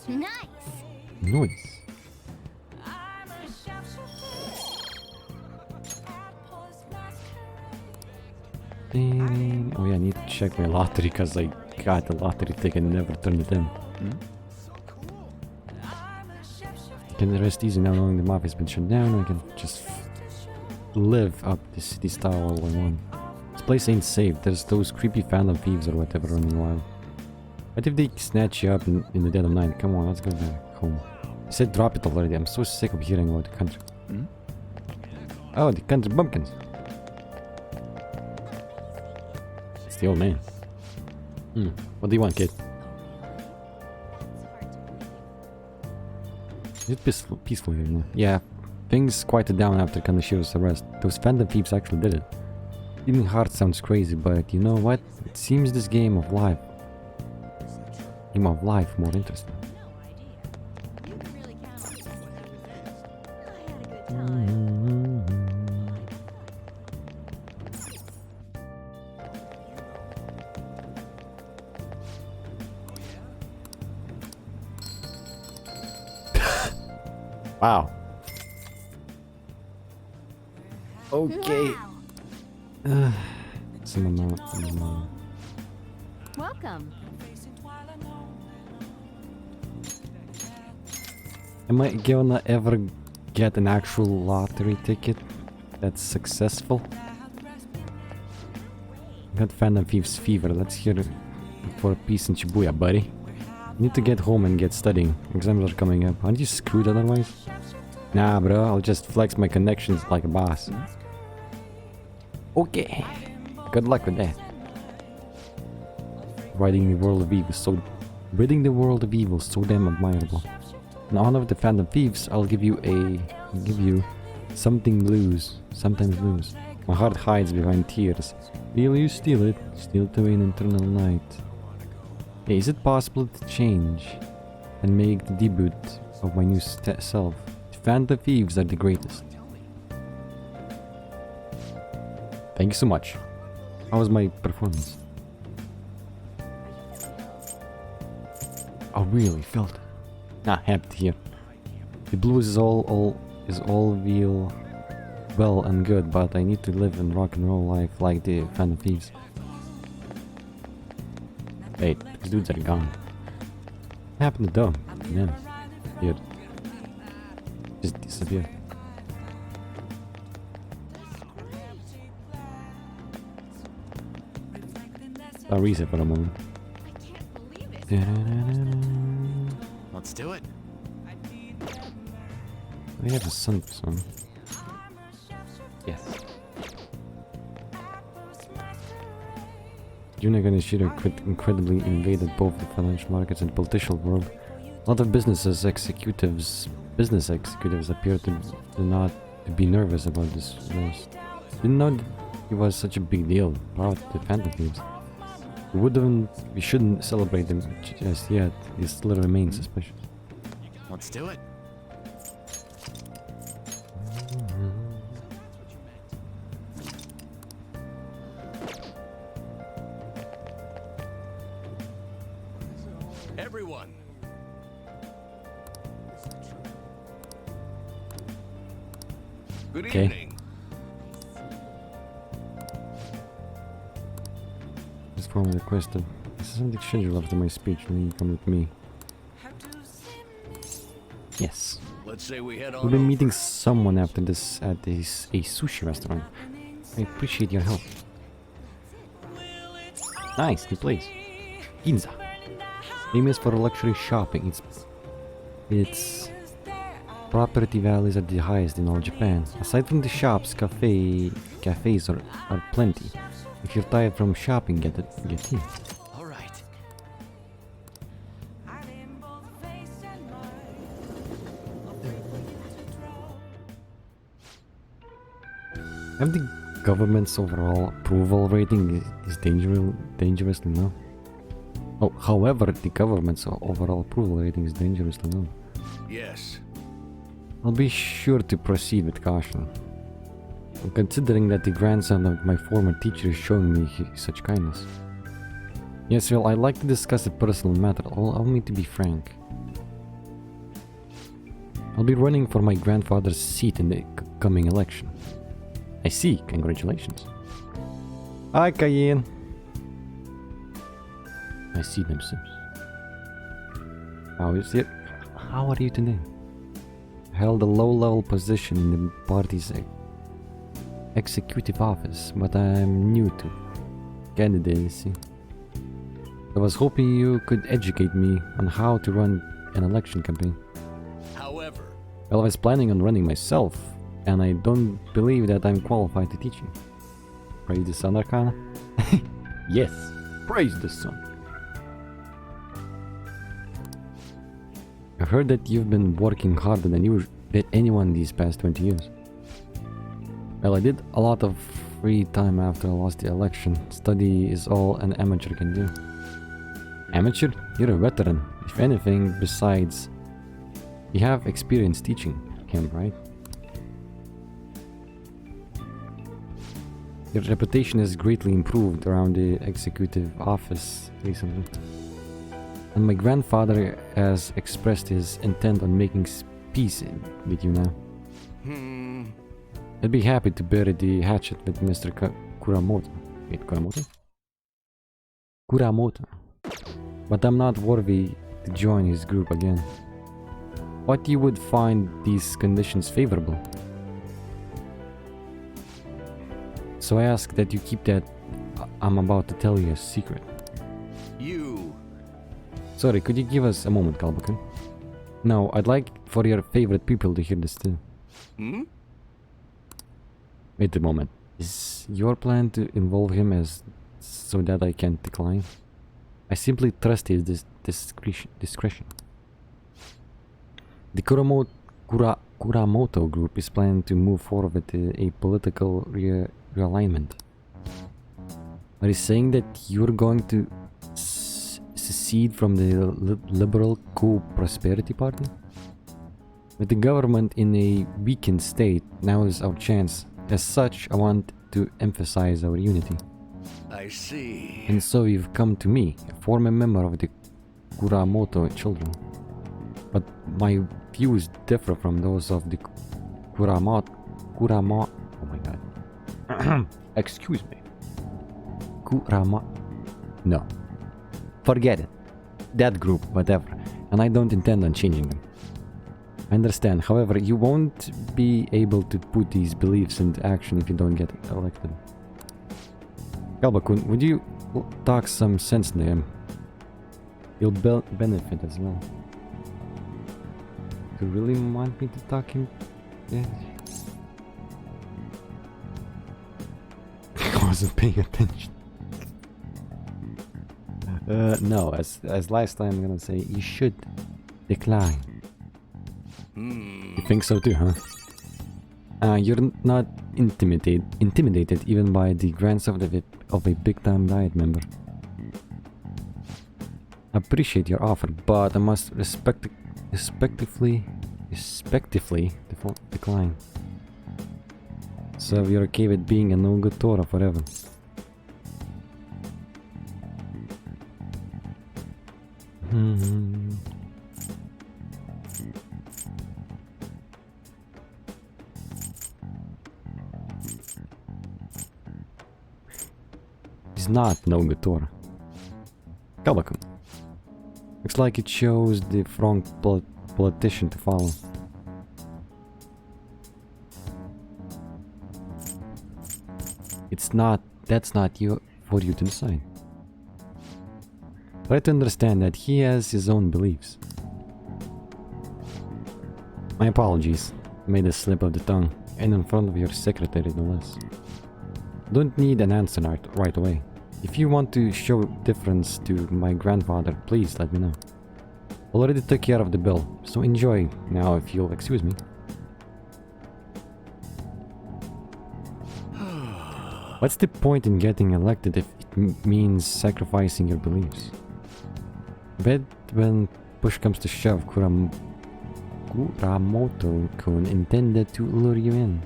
Nice. Nice. Oh yeah, I need to check my lottery because I got the lottery ticket and never turned it in. Can rest easy now knowing the mafia's been shut down. I can just live up the city style all I want. This place ain't safe. There's those creepy phantom thieves or whatever running wild. What if they snatch you up in the dead of night? Come on, let's go back home. I said drop it already. I'm so sick of hearing about the country. Oh, the country bumpkins. It's the old man. What do you want, kid? It's peaceful here now. Yeah, things quieted down after Kanashiro's arrest. Those phantom thieves actually did it. Eating heart sounds crazy, but you know what? It seems this game of life more interesting. Wow. Okay. Some amount. Welcome. Am I gonna ever get an actual lottery ticket that's successful? Got Phantom Thieves fever. Let's hear it for peace in Shibuya, buddy. Need to get home and get studying. Exams are coming up. Aren't you screwed otherwise? Nah, bro. I'll just flex my connections like a boss. Okay. Good luck with that. Ridding the world of evil so damn admirable. In honor of the Phantom Thieves, I'll give you something lose. Sometimes lose. My heart hides behind tears. Will you steal it? Steal it away in eternal night. Hey, is it possible to change and make the debut of my new self? The Phantom Thieves are the greatest. Thank you so much. How was my performance? I really felt it. Happy to hear. The blues is all well and good, but I need to live in rock and roll life like the Phantom Thieves. Wait, these dudes are gone. What happened to them? Man, weird. Just disappeared. I'll reset for a moment. Let's do it. I have a sun for some. Yes. Junior initiative incredibly invaded both the financial markets and political world. A lot of business executives appear to not to be nervous about this loss. Didn't know it was such a big deal about the Phantom Thieves. We shouldn't celebrate them just yet. It still remains suspicious. Let's do it. Everyone. Good evening. This form requested. This isn't exchangeable after my speech, and you come with me. Yes. Let's say we head on We'll be over. meeting someone after this at a sushi restaurant. I appreciate your help. Nice, new place. Ginza. Famous for luxury shopping. Its property values are the highest in all Japan. Aside from the shops, cafes are plenty. If you're tired from shopping, get in. All right. Have the government's overall approval rating is dangerously low. Oh, however, the government's overall approval rating is dangerously low. Yes. I'll be sure to proceed with caution. Considering that the grandson of my former teacher is showing me such kindness. Yes, well, I'd like to discuss a personal matter. Allow me to be frank. I'll be running for my grandfather's seat in the coming election. I see. Congratulations. Hi, Cayenne. I see them, Sims. How is it? How are you today? I held a low-level position in the party's executive office, but I'm new to candidacy. I was hoping you could educate me on how to run an election campaign. However, Well, I was planning on running myself, and I don't believe that I'm qualified to teach you. Praise the sun, Arcana? Yes, praise the sun. I've heard that you've been working harder than anyone these past 20 years. Well, I did a lot of free time after I lost the election. Study is all an amateur can do. Amateur? You're a veteran. If anything, besides, you have experience teaching him, right? Your reputation has greatly improved around the executive office recently. And my grandfather has expressed his intent on making peace with you now. I'd be happy to bury the hatchet with Mr. Kuramoto. Wait, Kuramoto? Kuramoto. But I'm not worthy to join his group again. But you would find these conditions favorable. So I ask that you keep that I'm about to tell you a secret. you. Sorry, could you give us a moment, Kalbakan? No, I'd like for your favorite people to hear this too. Hmm? Wait a moment. Is your plan to involve him as so that I can't decline? I simply trust his discretion. The Kuramoto group is planning to move forward with a political realignment. Are you saying that you're going to secede from the Liberal Co-Prosperity Party? With the government in a weakened state, now is our chance. As such, I want to emphasize our unity. I see. And so you've come to me, a former member of the Kuramoto children. But my views differ from those of the oh my god. Excuse me. No. Forget it. That group, whatever. And I don't intend on changing them. I understand. However, you won't be able to put these beliefs into action if you don't get elected. Kalbakun, would you talk some sense to him? He'll benefit as well. Do you really want me to talk him? Yeah. I wasn't paying attention. No, as last time I'm gonna say you should decline. You think so too, huh? You're not intimidated even by the grants of a big-time diet member. I appreciate your offer, but I must respectively decline. So you're okay with being a no-good Torah forever? He's not no-good Torah. Kalbakun. Looks like it shows the wrong politician to follow. That's not you for you to decide. Try to understand that he has his own beliefs. My apologies. Made a slip of the tongue, and in front of your secretary no less. Don't need an answer right away. If you want to show difference to my grandfather, please let me know. Already took care of the bill, so enjoy now if you'll excuse me. What's the point in getting elected if it means sacrificing your beliefs? Bet when push comes to shove, Kuramoto-kun intended to lure you in.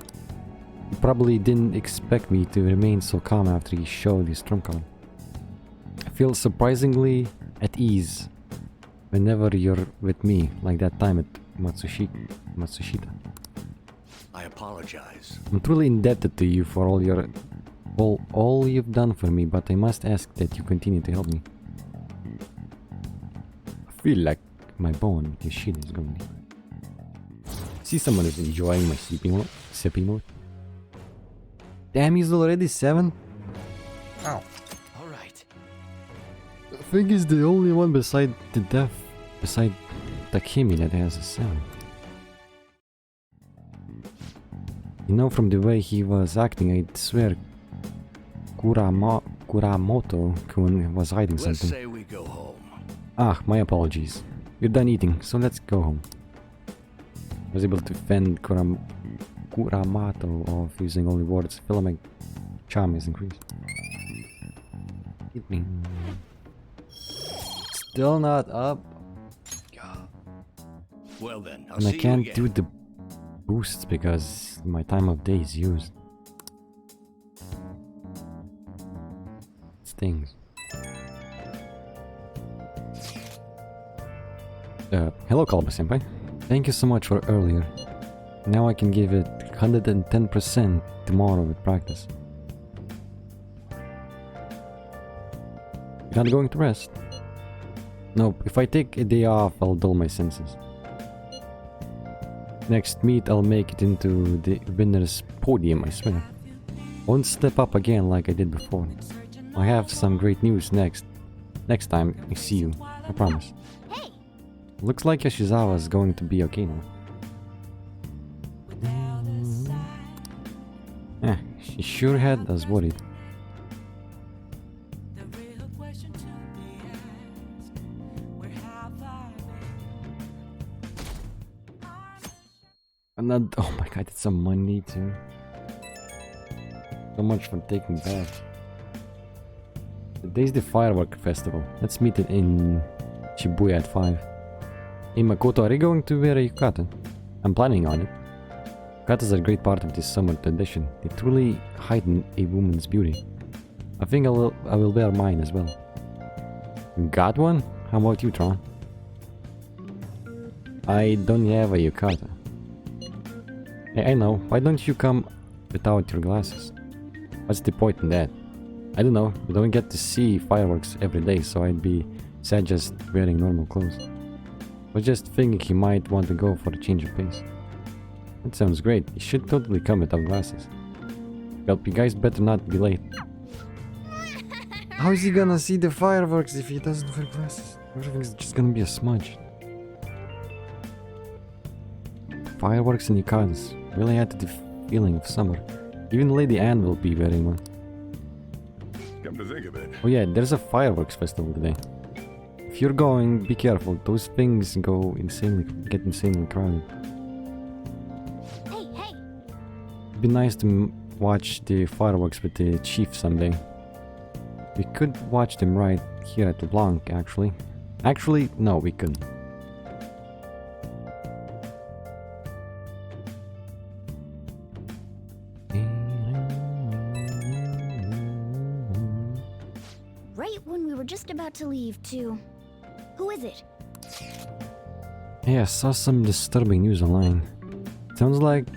He probably didn't expect me to remain so calm after he showed his trump card. I feel surprisingly at ease whenever you're with me, like that time at Matsushita. I apologize. I'm truly indebted to you for all you've done for me, but I must ask that you continue to help me. I feel like my bone with this shit is going. See someone is enjoying my sipping mode. Damn, he's already 7? Ow. Alright. I think he's the only one beside Takemi that has a 7. You know, from the way he was acting, I'd swear Kuramoto-kun was hiding something. Let's say we go home. Ah, my apologies. You're done eating, so let's go home. I was able to fend Kuramato off using only words. Filament charm is increased. Hit me. Still not up. Well then, I'll and I see can't you do again. the boosts because my time of day is used. Stings. Hello Kalba-senpai. Thank you so much for earlier. Now I can give it 110% tomorrow with practice. You're not going to rest? Nope, if I take a day off, I'll dull my senses. Next meet, I'll make it into the winner's podium, I swear. Won't step up again like I did before. I have some great news next time I see you, I promise. Hey! Looks like Yoshizawa's going to be okay now. She sure had us worried. And that, oh my god, it's some money too. So much for taking back. Today's the firework festival. Let's meet it in Shibuya at 5. Hey Makoto, are you going to wear a yukata? I'm planning on it. Yukatas are a great part of this summer tradition. They truly heighten a woman's beauty. I think I will wear mine as well. You got one? How about you, Tron? I don't have a yukata. Hey, I know. Why don't you come without your glasses? What's the point in that? I don't know. You don't get to see fireworks every day, so I'd be sad just wearing normal clothes. I was just thinking he might want to go for a change of pace. That sounds great. You should totally come without glasses. Well, you guys better not be late. How is he gonna see the fireworks if he doesn't wear glasses? Everything's just gonna be a smudge. Fireworks in Yucatans really added the feeling of summer. Even Lady Anne will be wearing one. Come to think of it. Oh yeah, there's a fireworks festival today. If you're going, be careful. Those things get insanely crowded. Hey, hey! It'd be nice to watch the fireworks with the chief someday. We could watch them right here at LeBlanc, actually. Actually, no, we couldn't. Right when we were just about to leave, too. Who is it? Yeah, I saw some disturbing news online. Sounds like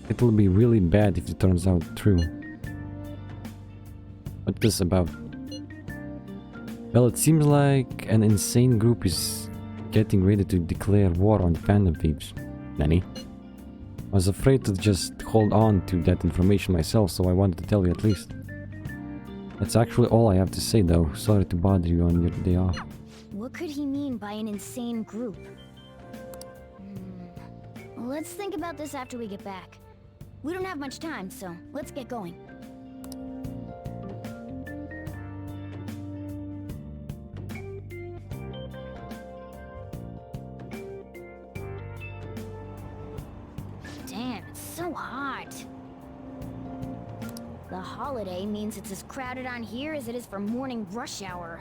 it will be really bad if it turns out true. What's this about? Well, it seems like an insane group is getting ready to declare war on the Phantom Thieves. Nanny? I was afraid to just hold on to that information myself, so I wanted to tell you at least. That's actually all I have to say though. Sorry to bother you on your day off. What could he mean by an insane group? Let's think about this after we get back. We don't have much time, so let's get going. Damn, it's so hot. The holiday means it's as crowded on here as it is for morning rush hour.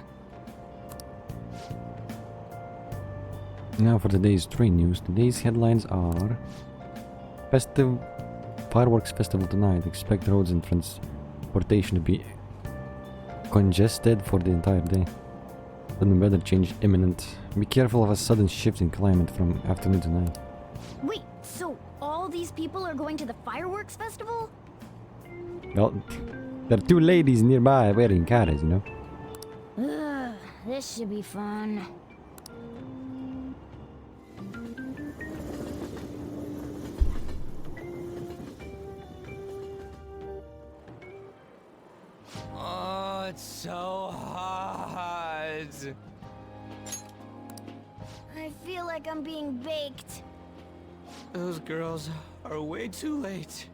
Now for today's train news. Today's headlines are: Festive Fireworks Festival tonight. Expect roads and transportation to be congested for the entire day. Sudden weather change imminent. Be careful of a sudden shift in climate from afternoon to night. Wait, so all these people are going to the fireworks festival? Well, there are two ladies nearby wearing karas, you know. Ugh, this should be fun. Oh, it's so hot. I feel like I'm being baked. Those girls are way too late.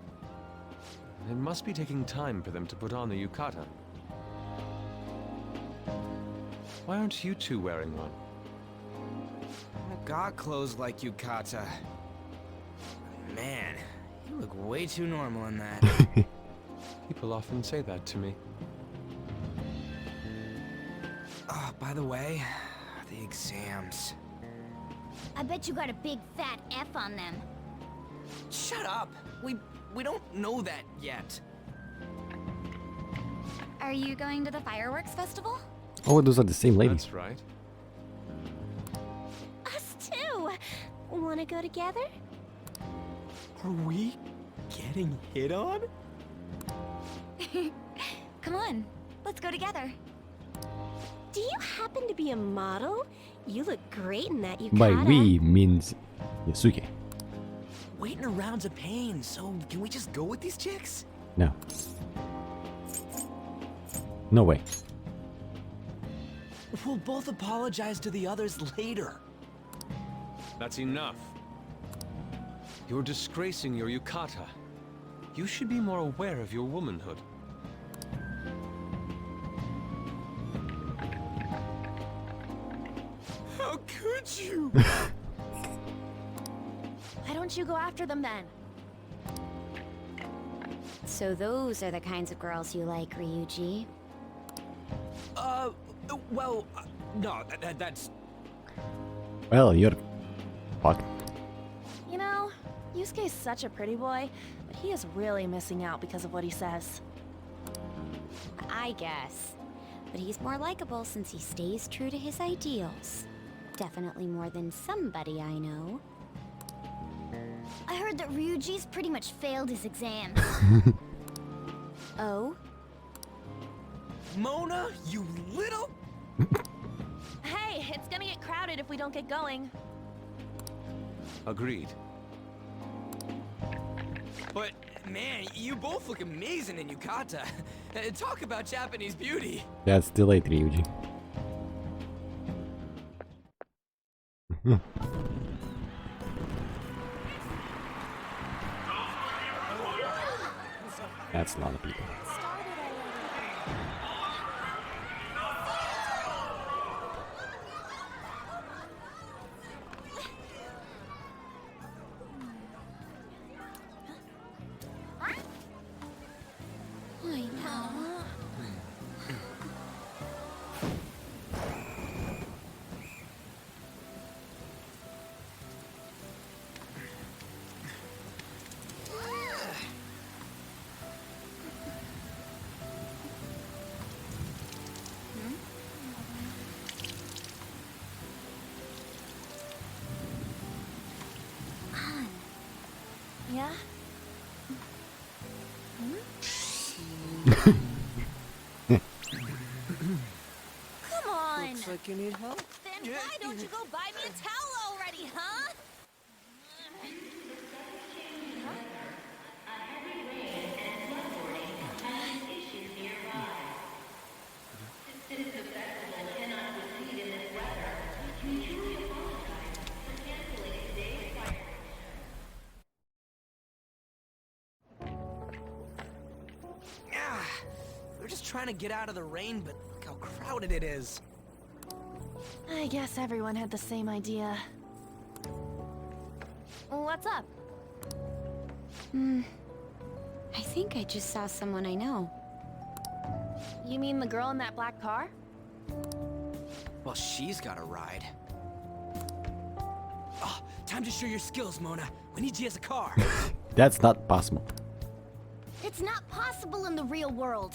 It must be taking time for them to put on the yukata. Why aren't you two wearing one? I got clothes like yukata. Man, you look way too normal in that. People often say that to me. Oh, by the way, the exams. I bet you got a big fat F on them. Shut up! We don't know that yet. Are you going to the fireworks festival? Oh, those are the same ladies. That's right. Us too! Wanna go together? Are we getting hit on? Come on, let's go together. Do you happen to be a model? You look great in that yukata. By we means Yasuke. Waiting around's a pain, so can we just go with these chicks? No. No way. We'll both apologize to the others later. That's enough. You're disgracing your yukata. You should be more aware of your womanhood. How could you? Why don't you go after them then? So those are the kinds of girls you like, Ryuji? Well, no, that's... Well, you're fucked. You know, Yusuke's such a pretty boy, but he is really missing out because of what he says. I guess. But he's more likable since he stays true to his ideals. Definitely more than somebody I know. I heard that Ryuji's pretty much failed his exams. Oh? Mona, you little... Hey, it's gonna get crowded if we don't get going. Agreed. But Man, you both look amazing in yukata. Talk about Japanese beauty. That's still late, Ryuji. That's a lot of people. I know. Yeah? Come on! Looks like you need help. Then why don't you go buy me a towel already, huh? We're just trying to get out of the rain, but look how crowded it is. I guess everyone had the same idea. What's up? I think I just saw someone I know. You mean the girl in that black car? Well, she's got a ride. Oh, time to show your skills, Mona. We need you as a car. That's not possible. It's not possible in the real world.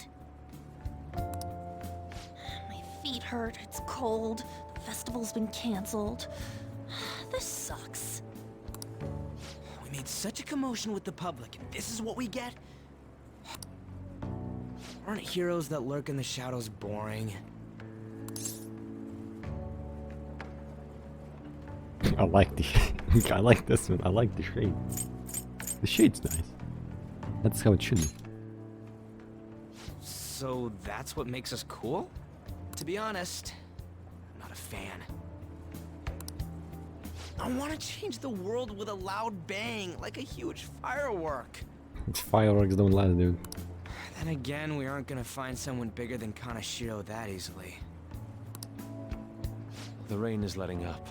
My feet hurt, it's cold, the festival's been canceled. This sucks. We made such a commotion with the public, and this is what we get? Aren't heroes that lurk in the shadows boring? I like the I like this one. I like the shade. The shade's nice. That's how it should be. So that's what makes us cool? To be honest, I'm not a fan. I want to change the world with a loud bang, like a huge firework. Fireworks don't last, dude. Then again, we aren't gonna find someone bigger than Kanashiro that easily. The rain is letting up.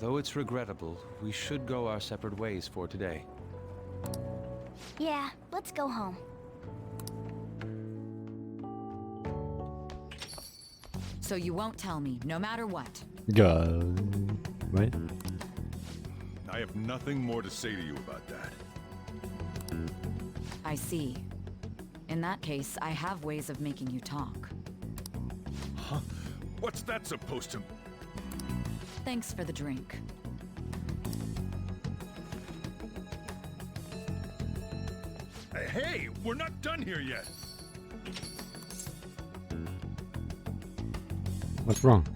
Though it's regrettable, we should go our separate ways for today. Yeah, let's go home. So you won't tell me, no matter what. Right? I have nothing more to say to you about that. I see. In that case, I have ways of making you talk. Huh? What's that supposed to... Thanks for the drink. Hey, we're not done here yet. What's wrong?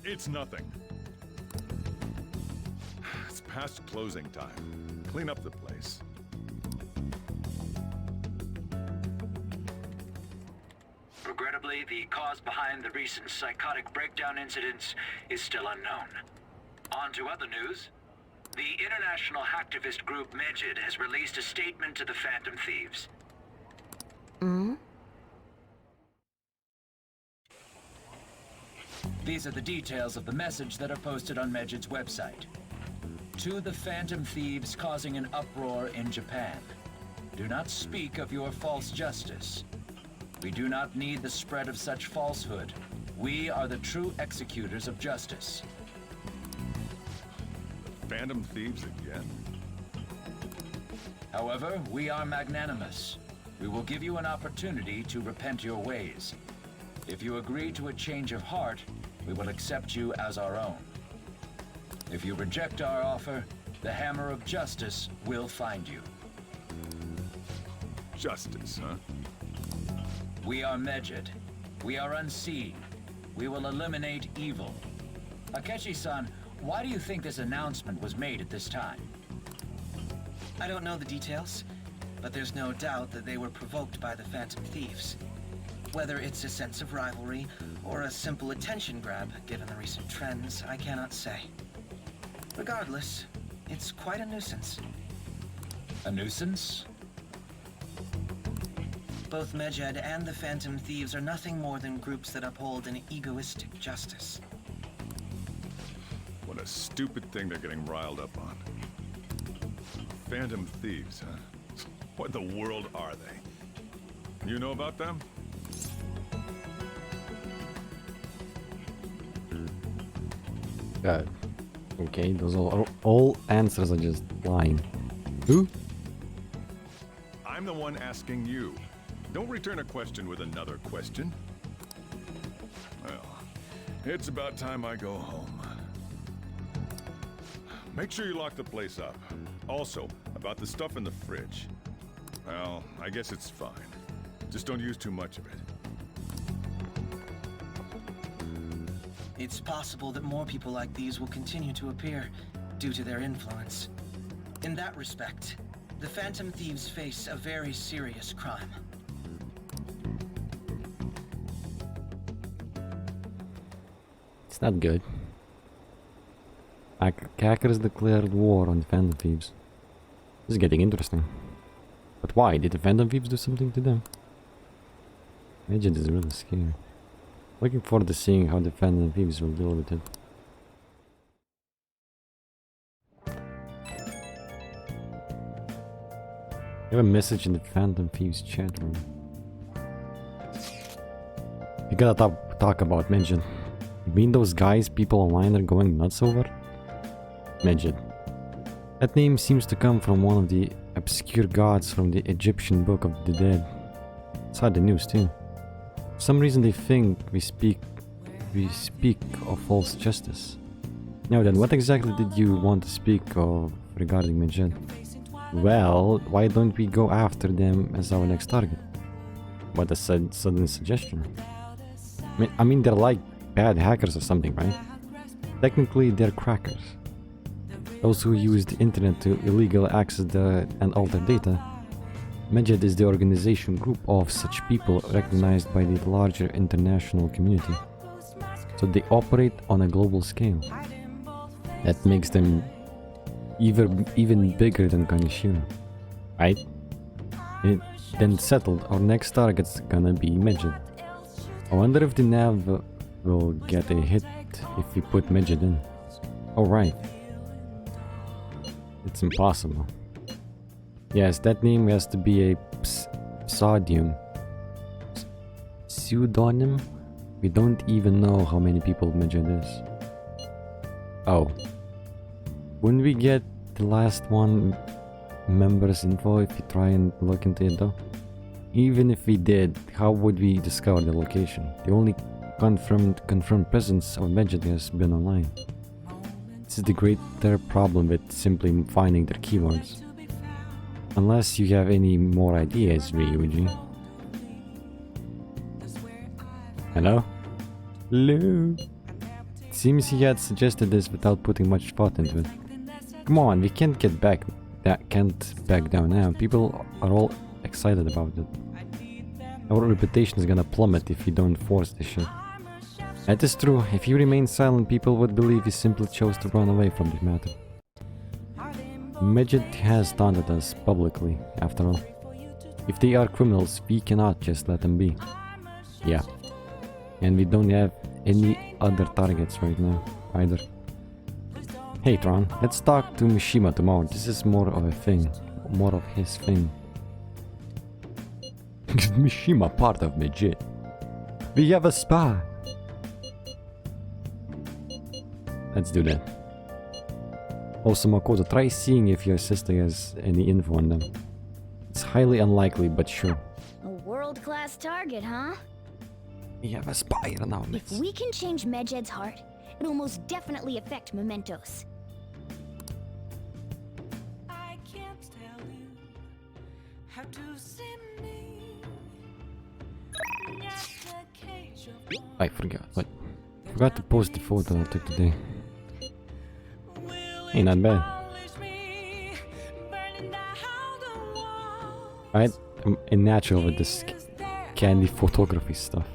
It's nothing. It's past closing time. Clean up the place. Regrettably, the cause behind the recent psychotic breakdown incidents is still unknown. On to other news. The international hacktivist group Megid has released a statement to the Phantom Thieves. These are the details of the message that are posted on Megid's website. To the Phantom Thieves causing an uproar in Japan. Do not speak of your false justice. We do not need the spread of such falsehood. We are the true executors of justice. Phantom Thieves again? However, we are magnanimous. We will give you an opportunity to repent your ways. If you agree to a change of heart, we will accept you as our own. If you reject our offer, the hammer of justice will find you. Justice, huh? We are Megid. We are unseen. We will eliminate evil. Akechi-san, why do you think this announcement was made at this time? I don't know the details, but there's no doubt that they were provoked by the Phantom Thieves. Whether it's a sense of rivalry or a simple attention grab, given the recent trends, I cannot say. Regardless, it's quite a nuisance. A nuisance? Both Medjed and the Phantom Thieves are nothing more than groups that uphold an egoistic justice. What a stupid thing they're getting riled up on. Phantom Thieves, huh? What the world are they? You know about them? Okay, those all answers are just lying. Who? I'm the one asking you. Don't return a question with another question. Well, it's about time I go home. Make sure you lock the place up. Also, about the stuff in the fridge. Well, I guess it's fine. Just don't use too much of it. It's possible that more people like these will continue to appear due to their influence. In that respect, the Phantom Thieves face a very serious crime. It's not good. Hackers declared war on the Phantom Thieves. This is getting interesting. But why? Did the Phantom Thieves do something to them? Agent is really scary. Looking forward to seeing how the Phantom Thieves will deal with it. I have a message in the Phantom Thieves chat room. You gotta talk about Medjed. You mean those guys people online are going nuts over? Medjed. That name seems to come from one of the obscure gods from the Egyptian Book of the Dead. Saw the news too. For some reason they think we speak of false justice. Now then, what exactly did you want to speak of regarding Medjed? Well, why don't we go after them as our next target? What a sudden suggestion. I mean they're like bad hackers or something, right? Technically they're crackers. Those who use the internet to illegally access and alter data. Medjed is the organization group of such people recognized by the larger international community. So they operate on a global scale. That makes them even bigger than Kanishiro, right? Then settled, our next target's gonna be Medjed. I wonder if the nav will get a hit if we put Medjed in. Oh right. It's impossible. Yes, that name has to be a pseudonym. Pseudonym? We don't even know how many people Medjed is. Oh. Wouldn't we get the last one member's info if we try and look into it though? Even if we did, how would we discover the location? The only confirmed presence of Medjed has been online. This is the greater problem with simply finding their keywords. Unless you have any more ideas, Ryuji. Hello? Hello? It seems he had suggested this without putting much thought into it. Come on, we can't back down now. People are all excited about it. Our reputation is gonna plummet if we don't force this shit. That is true. If you remain silent, people would believe you simply chose to run away from the matter. Medjed has taunted us publicly, after all. If they are criminals, we cannot just let them be. Yeah. And we don't have any other targets right now, either. Hey Tron, let's talk to Mishima tomorrow. This is more of a thing. More of his thing. Mishima part of Medjed. We have a spy. Let's do that. Also Makoto, try seeing if your sister has any info on them. It's highly unlikely, but sure. A world-class target, huh? We have a spy in our If midst. we can change Medjed's heart, it'll most definitely affect Mementos. I forgot. What? Forgot to post the photo I took today. Hey, not bad. Right? I'm a natural with this candy photography stuff.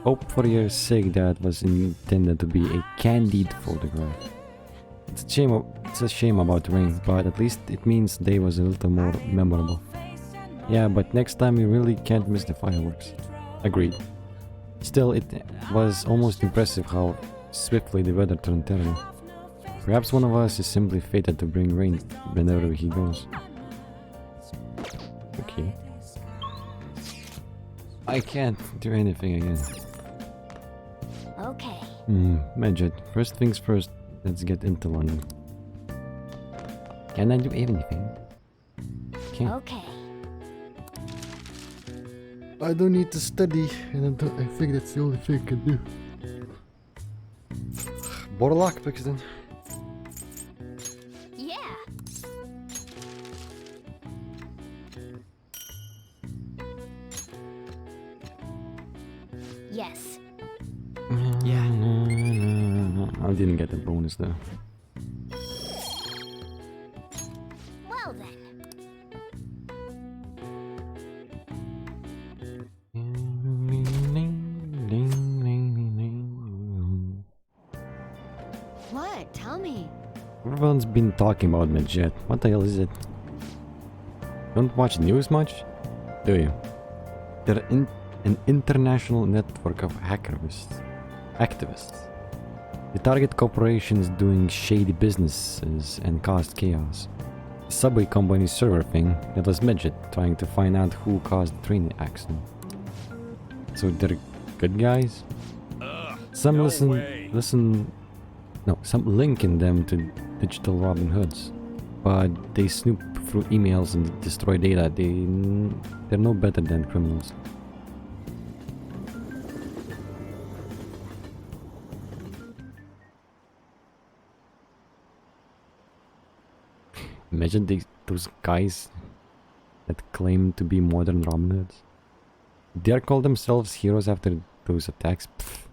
Hope for your sake that was intended to be a candid photograph. It's a shame about the ring, but at least it means the day was a little more memorable. Yeah, but next time we really can't miss the fireworks. Agreed. Still, it was almost impressive how swiftly the weather turned terrible. Perhaps one of us is simply fated to bring rain whenever he goes. Okay. I can't do anything again. Okay. Midget. First things first, let's get into London. Can I do anything? Can't. Okay. I don't need to study, and I think that's the only thing I can do. More lockpicks then. Yeah. Yes. Yeah. I didn't get the bonus though. Well then. What? Tell me. Everyone's been talking about Midget. What the hell is it? Don't watch news much? Do you? They're an international network of activists. They target corporations doing shady businesses and cause chaos. The subway company's server thing, that was Midget trying to find out who caused the train accident. So they're good guys? Some linking them to digital Robin Hoods, but they snoop through emails and destroy data. They're no better than criminals. Imagine those guys that claim to be modern Robin Hoods. Dare call themselves heroes after those attacks? Pfft.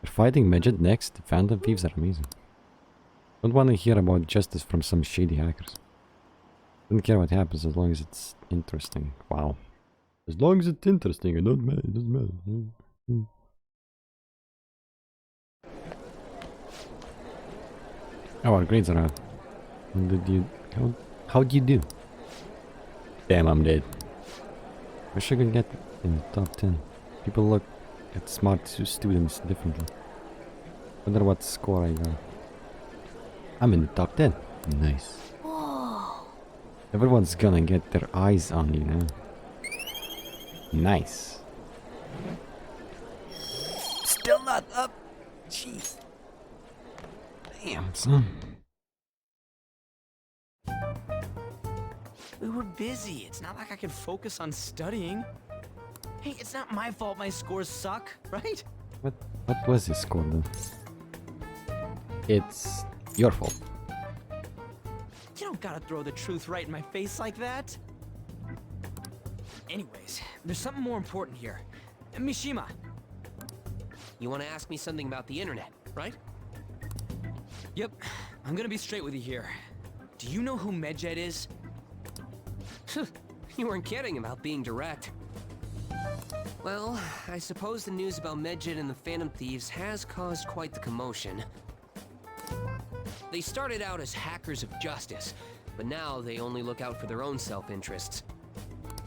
They're fighting Midget next. The Phantom Thieves are amazing. Don't want to hear about justice from some shady hackers. Don't care what happens as long as it's interesting. Wow. As long as it's interesting, it doesn't matter. Oh, our grades are out. How'd you do? Damn, I'm dead. Wish I could get in the top 10. People look at smart students differently. Wonder what score I got. I'm in the top 10. Nice. Whoa. Everyone's gonna get their eyes on you now. Nice. Still not up. Jeez. Damn, son. We were busy. It's not like I could focus on studying. Hey, it's not my fault my scores suck, right? What was his score though? It's your fault. You don't gotta throw the truth right in my face like that. Anyways, there's something more important here. Mishima. You want to ask me something about the internet, right? Yep, I'm gonna be straight with you here. Do you know who Medjed is? You weren't kidding about being direct. Well, I suppose the news about Medjed and the Phantom Thieves has caused quite the commotion. They started out as hackers of justice, but now they only look out for their own self-interests.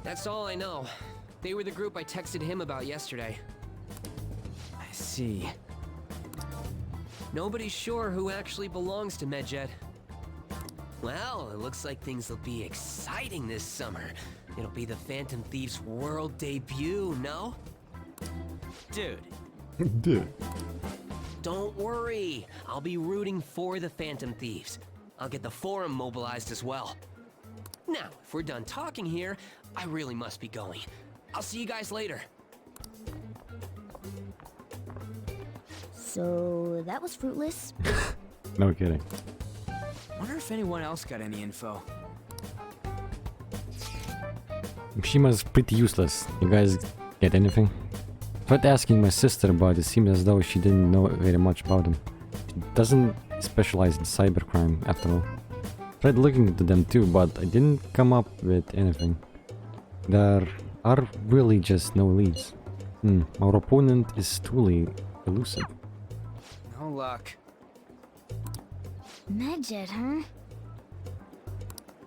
That's all I know. They were the group I texted him about yesterday. I see. Nobody's sure who actually belongs to Medjed. Well, it looks like things will be exciting this summer. It'll be the Phantom Thieves' world debut, no? Dude. Dude. Don't worry. I'll be rooting for the Phantom Thieves. I'll get the forum mobilized as well. Now, if we're done talking here, I really must be going. I'll see you guys later. So that was fruitless. No kidding. Wonder if anyone else got any info. Mishima's pretty useless. You guys get anything? Tried asking my sister, but it seems as though she didn't know very much about him. She doesn't specialize in cybercrime after all. Tried looking into them too, but I didn't come up with anything. There are really just no leads. Our opponent is truly elusive. No luck. Medjed, huh?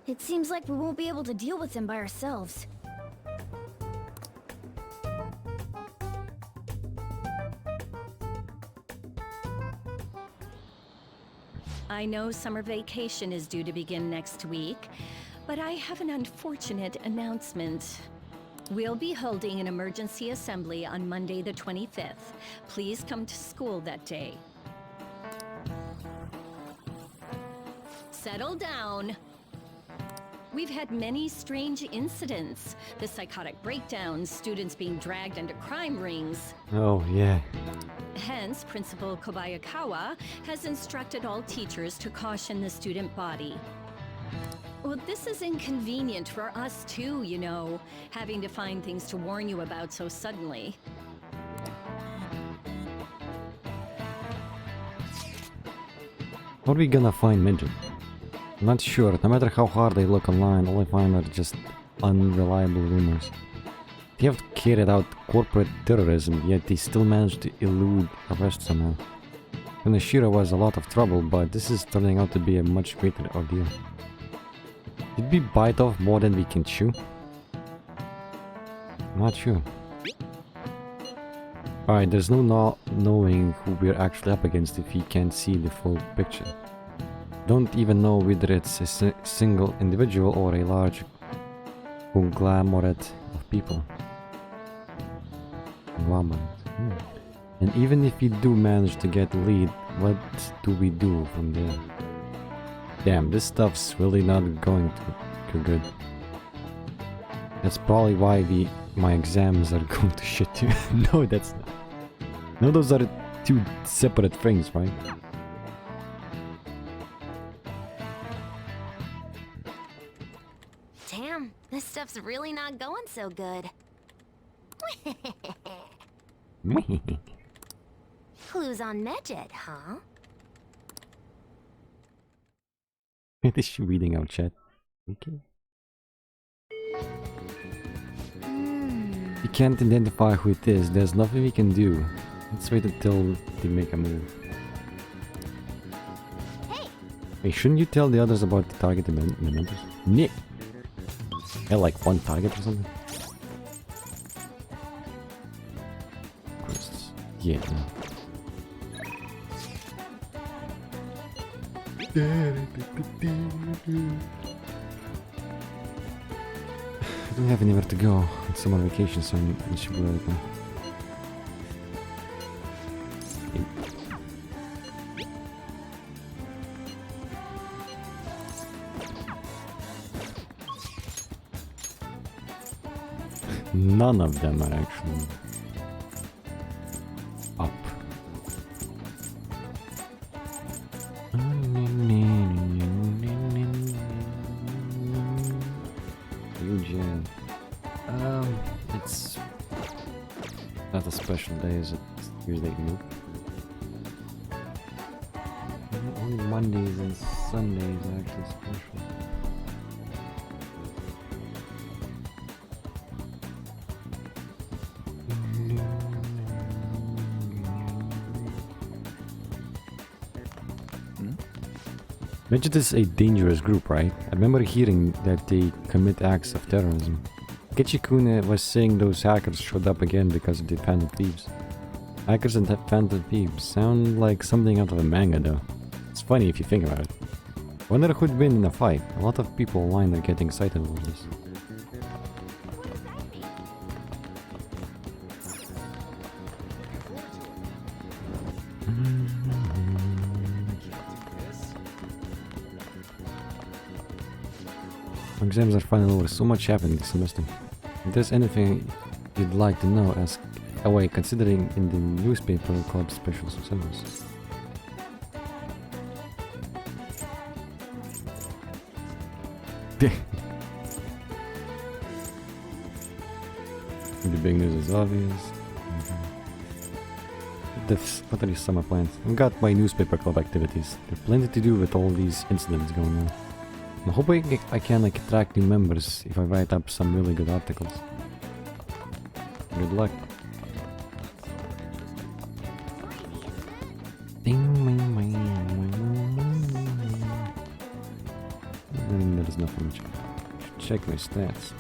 It seems like we won't be able to deal with him by ourselves. I know summer vacation is due to begin next week, but I have an unfortunate announcement. We'll be holding an emergency assembly on Monday the 25th. Please come to school that day. Settle down. We've had many strange incidents. The psychotic breakdowns, students being dragged into crime rings. Oh, yeah. Hence, Principal Kobayakawa has instructed all teachers to caution the student body. Well, this is inconvenient for us too, you know, having to find things to warn you about so suddenly. How are we gonna find Midget? I'm not sure. No matter how hard I look online, all I find are just unreliable rumors. They have carried out corporate terrorism, yet they still managed to elude arrest somehow. Kunashira was a lot of trouble, but this is turning out to be a much greater ordeal. Did we bite off more than we can chew? Not sure. Alright, there's no knowing who we're actually up against if we can't see the full picture. Don't even know whether it's a single individual or a large conglomerate of people. And even if we do manage to get the lead, what do we do from there? Damn, this stuff's really not going too good. That's probably why my exams are going to shit too. No, that's not. No, those are two separate things, right? Damn, this stuff's really not going so good. Clues on Medjed, huh? Is she reading out chat? Okay. We can't identify who it is. There's nothing we can do. Let's wait until they make a move. Hey, shouldn't you tell the others about the target members? Nick! Yeah, like one target or something? Quests. Yeah, no. I don't have anywhere to go. It's summer vacation, so I should be right now. None of them are actually up. Eugene. It's not a special day, is it? Usually move. Only Mondays and Sundays are actually special. Medjed is a dangerous group, right? I remember hearing that they commit acts of terrorism. Ketchikune was saying those hackers showed up again because of the Phantom Thieves. Hackers and Phantom Thieves sound like something out of a manga though. It's funny if you think about it. Wonder who'd win in a fight. A lot of people online are getting excited over this. Exams are finally over. So much happened this semester. If there's anything you'd like to know, ask away, considering in the newspaper club special service. The big news is obvious. What are these summer plans? I've got my newspaper club activities. There's plenty to do with all these incidents going on. I'm hoping I can like attract new members if I write up some really good articles. Good luck. There's nothing much. Check my stats.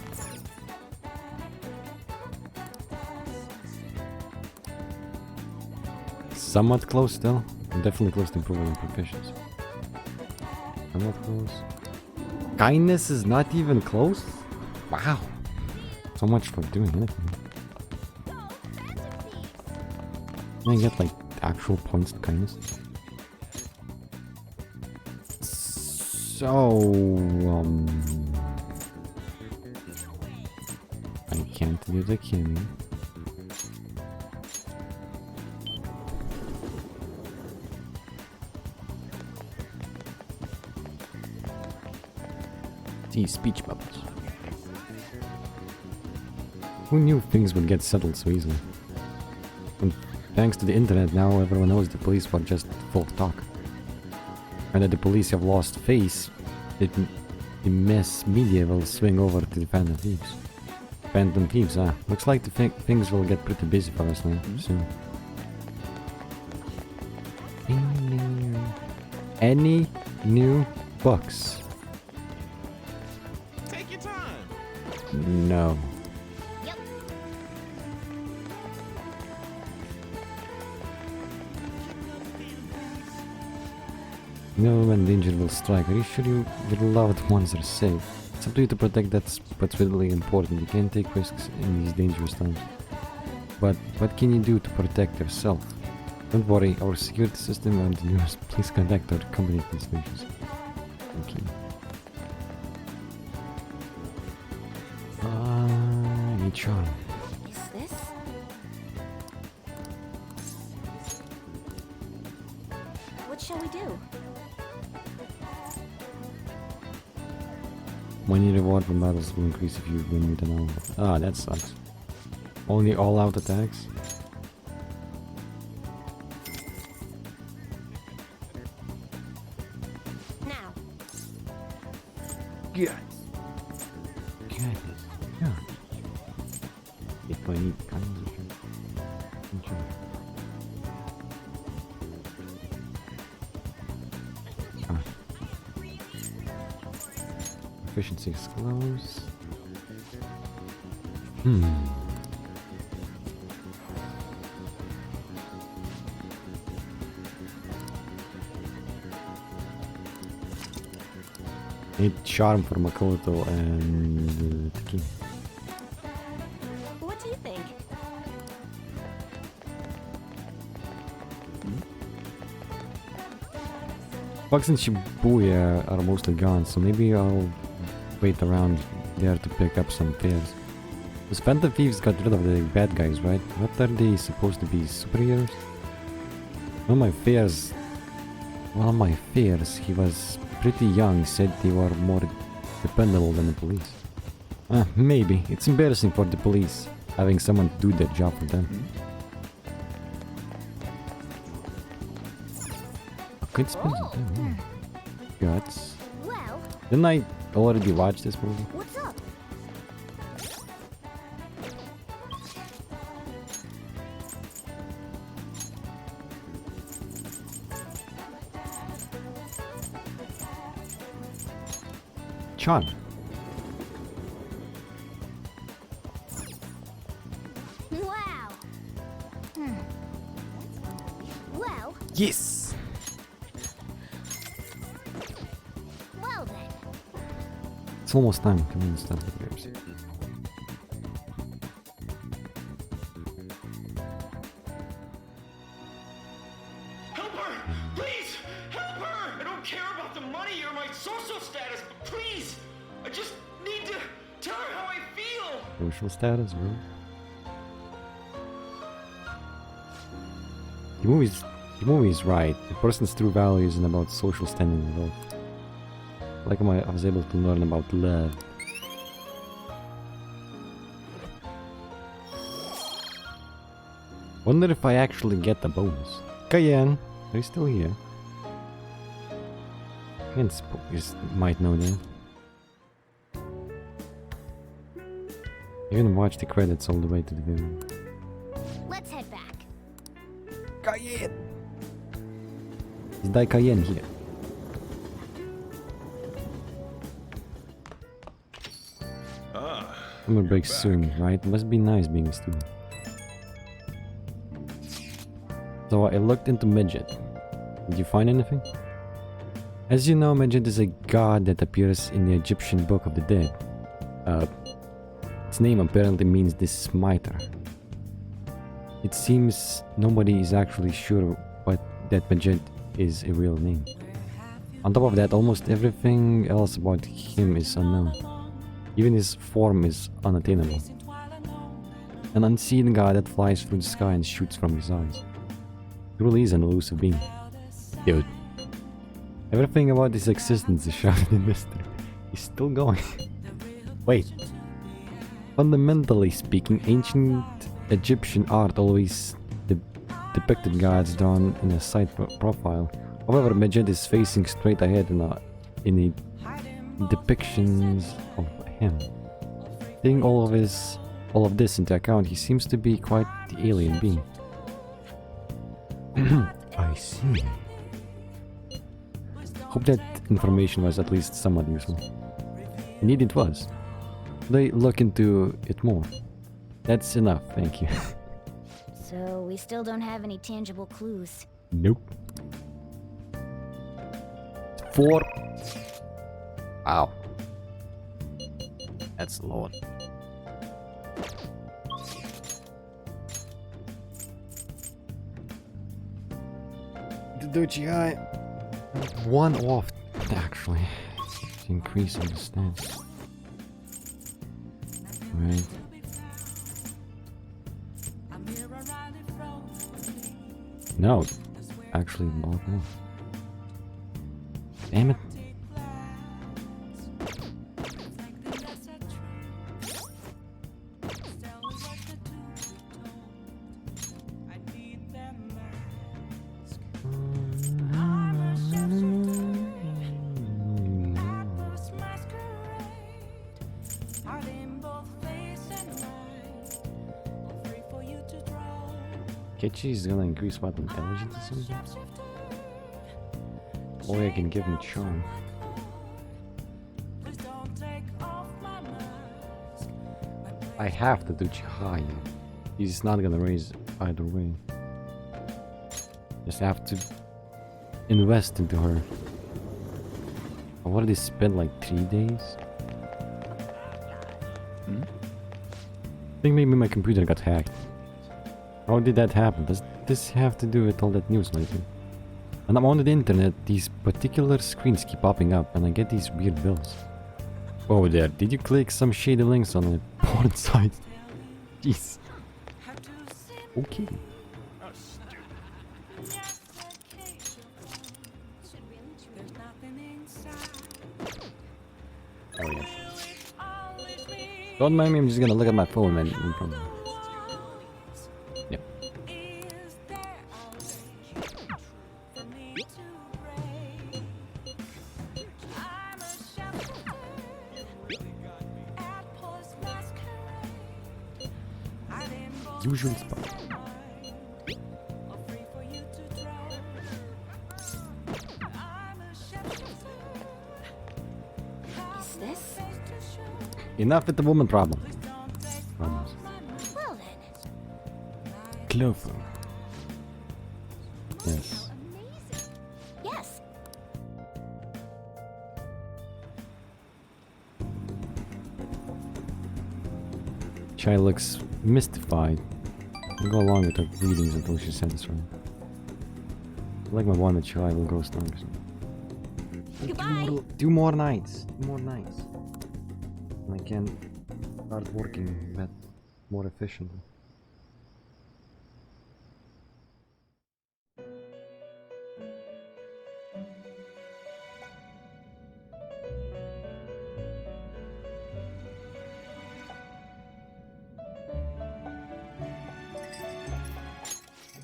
Somewhat close still. I'm definitely close to improving proficiency. Somewhat close. Kindness is not even close? Wow. So much for doing anything. Can I get like actual points to kindness? So, I can't do the killing. These speech bubbles. Who knew things would get settled so easily? And thanks to the internet, now everyone knows the police were just folk talk. And that the police have lost face, the mass media will swing over to the Phantom Thieves. Phantom Thieves, looks like the things will get pretty busy for us now, soon. Any new books? Take your time. No. You know when danger will strike, are you sure your loved ones are safe? It's up to you to protect that's what's really important. You can't take risks in these dangerous times. But what can you do to protect yourself? Don't worry, our security system and yours. Please contact our company at these stations. Thank you. HR. Is this? What shall we do? Money reward from battles will increase if you win with an all. That sucks. Only all-out attacks? Now. Yeah. Yeah. If I need kinds of Efficiency is close. Need charm for Makoto and Taki. What do you think? Bugs and Shibuya are mostly gone, so maybe I'll wait around there to pick up some fares. The Phantom Thieves got rid of the bad guys, right? What are they supposed to be, superheroes? One of my fears, he was pretty young, said they were more dependable than the police. Maybe. It's embarrassing for the police, having someone do their job for them. A good spin. Guts. Well, Didn't I already watch this movie? what's up? Charm. Wow. Well, Yes! well then. It's almost time. Come on, start the games. Help her! Please! Help her! I don't care about the money or my social status, but please! I just need to tell her how I feel! Social status, bro. The movie's right. The person's true value isn't about social standing at all. Like I was able to learn about love. Wonder if I actually get the bonus. Cayenne, are you still here? I suppose you might know that. Even watch the credits all the way to the video. Let's head back. Cayenne! Is that Cayenne here? Summer break soon, right? Must be nice being a student. So I looked into Midget. Did you find anything? As you know, Midget is a god that appears in the Egyptian Book of the Dead. Its name apparently means the smiter. It seems nobody is actually sure what that Midget is a real name. On top of that, almost everything else about him is unknown. Even his form is unattainable. An unseen god that flies through the sky and shoots from his eyes. He really is an elusive being. Dude. Everything about his existence is shrouded in mystery. He's still going. Wait. Fundamentally speaking, ancient Egyptian art always depicted gods drawn in a side profile. However, Midget is facing straight ahead in the depictions of him. Taking all of this into account, he seems to be quite the alien being. I see. Hope that information was at least somewhat useful. Indeed it was. They look into it more. That's enough, thank you. So we still don't have any tangible clues. Nope. 4. Wow. That's a lot. The Doji High. 1 off, actually. It's increasing the stance. Right. No. Actually, bought me. Damn it. Ketchy is gonna increase what, intelligence or something? Or I can give him charm. I have to do high. He's not gonna raise either way. Just have to invest into her. I've already spent like 3 days. I think maybe my computer got hacked. How did that happen? Does this have to do with all that news lately? When I'm on the internet, these particular screens keep popping up and I get these weird bills. Oh there, did you click some shady links on a porn site? Jeez. Okay. Oh yeah. Don't mind me, I'm just gonna look at my phone and probably. Yep. Usual spot. Is this? Enough with the woman problem. Problems. Well then. Clover. Yes. Yes. Chai looks mystified. I'll go along with her readings until she says right. I like my one that Chai will grow stronger. Goodbye. 2 more nights. 2 more nights. And I can start working but more efficiently.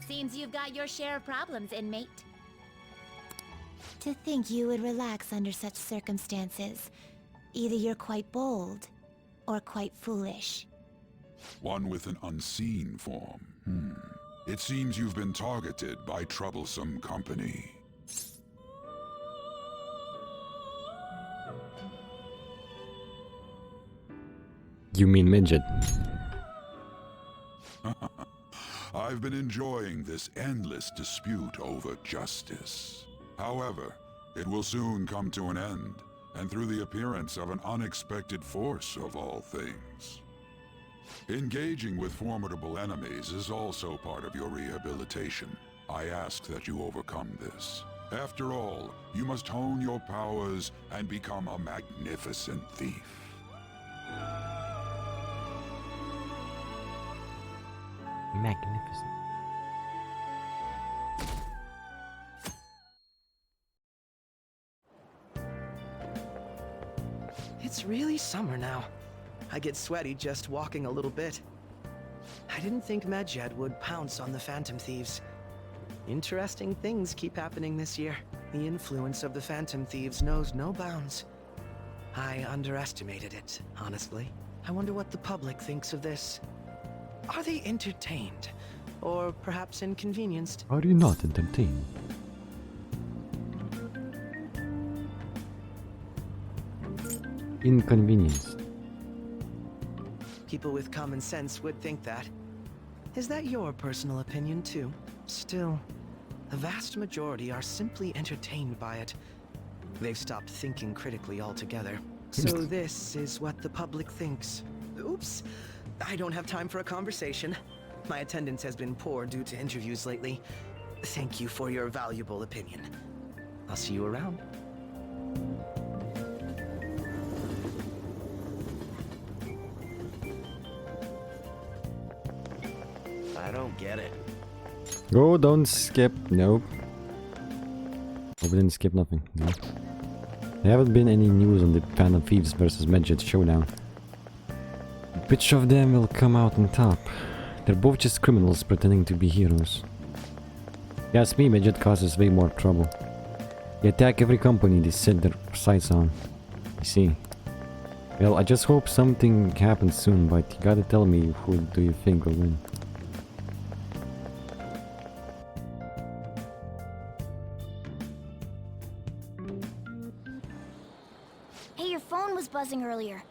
Seems you've got your share of problems, inmate. To think you would relax under such circumstances. Either you're quite bold, or quite foolish. One with an unseen form. It seems you've been targeted by troublesome company. You mean midget? I've been enjoying this endless dispute over justice. However, it will soon come to an end, and through the appearance of an unexpected force of all things. Engaging with formidable enemies is also part of your rehabilitation. I ask that you overcome this. After all, you must hone your powers and become a magnificent thief. Magnificent. It's really summer now. I get sweaty just walking a little bit. I didn't think Medjed would pounce on the Phantom Thieves. Interesting things keep happening this year. The influence of the Phantom Thieves knows no bounds. I underestimated it, honestly. I wonder what the public thinks of this. Are they entertained? Or perhaps inconvenienced? Are you not entertained? Inconvenienced. People with common sense would think that. Is that your personal opinion too? Still, the vast majority are simply entertained by it. They've stopped thinking critically altogether. So this is what the public thinks. Oops, I don't have time for a conversation. My attendance has been poor due to interviews lately. Thank you for your valuable opinion. I'll see you around. I don't get it. Oh, don't skip. Nope. Oh, we didn't skip nothing. No. There haven't been any news on the Phantom Thieves versus Medjed showdown. Which of them will come out on top? They're both just criminals pretending to be heroes. If you ask me, Medjed causes way more trouble. They attack every company they set their sights on. You see. Well, I just hope something happens soon, but you gotta tell me who do you think will win. Hey, your phone was buzzing earlier.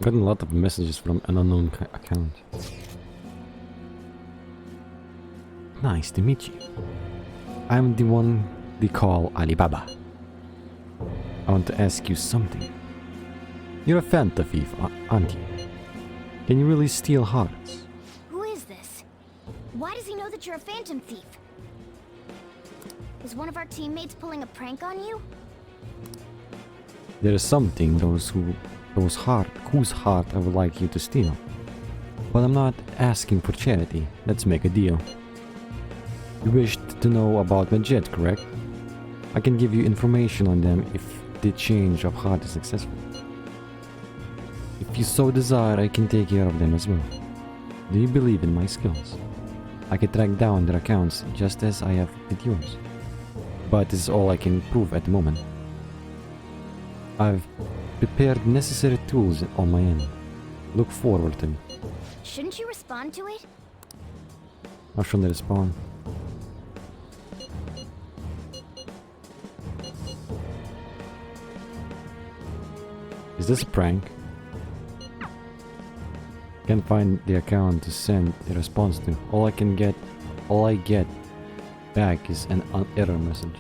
Gotten a lot of messages from an unknown account. Nice to meet you. I'm the one they call Alibaba. I want to ask you something. You're a Phantom thief, aren't you? Can you really steal hearts? Who is this? Why does he know that you're a Phantom Thief? Is one of our teammates pulling a prank on you? There is something whose heart I would like you to steal. But I'm not asking for charity. Let's make a deal. You wished to know about Medjed, correct? I can give you information on them if the change of heart is successful. If you so desire, I can take care of them as well. Do you believe in my skills? I can track down their accounts just as I have with yours. But this is all I can prove at the moment. I've prepared necessary tools on my end. Look forward to it. Shouldn't you respond to it? How should I respond? Is this a prank? Can't find the account to send a response to. All I get back is an error message.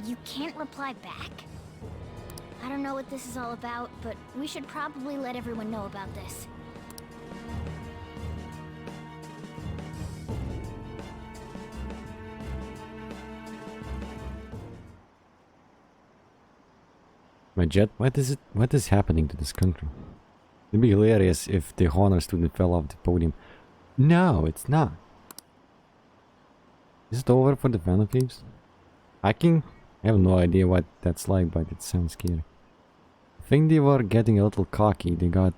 You can't reply back? I don't know what this is all about, but we should probably let everyone know about this. Medjed, what is happening to this country? It'd be hilarious if the honor student fell off the podium. No, it's not. Is it over for the Phantom Thieves? Hacking? I have no idea what that's like, but it sounds scary. I think they were getting a little cocky. They got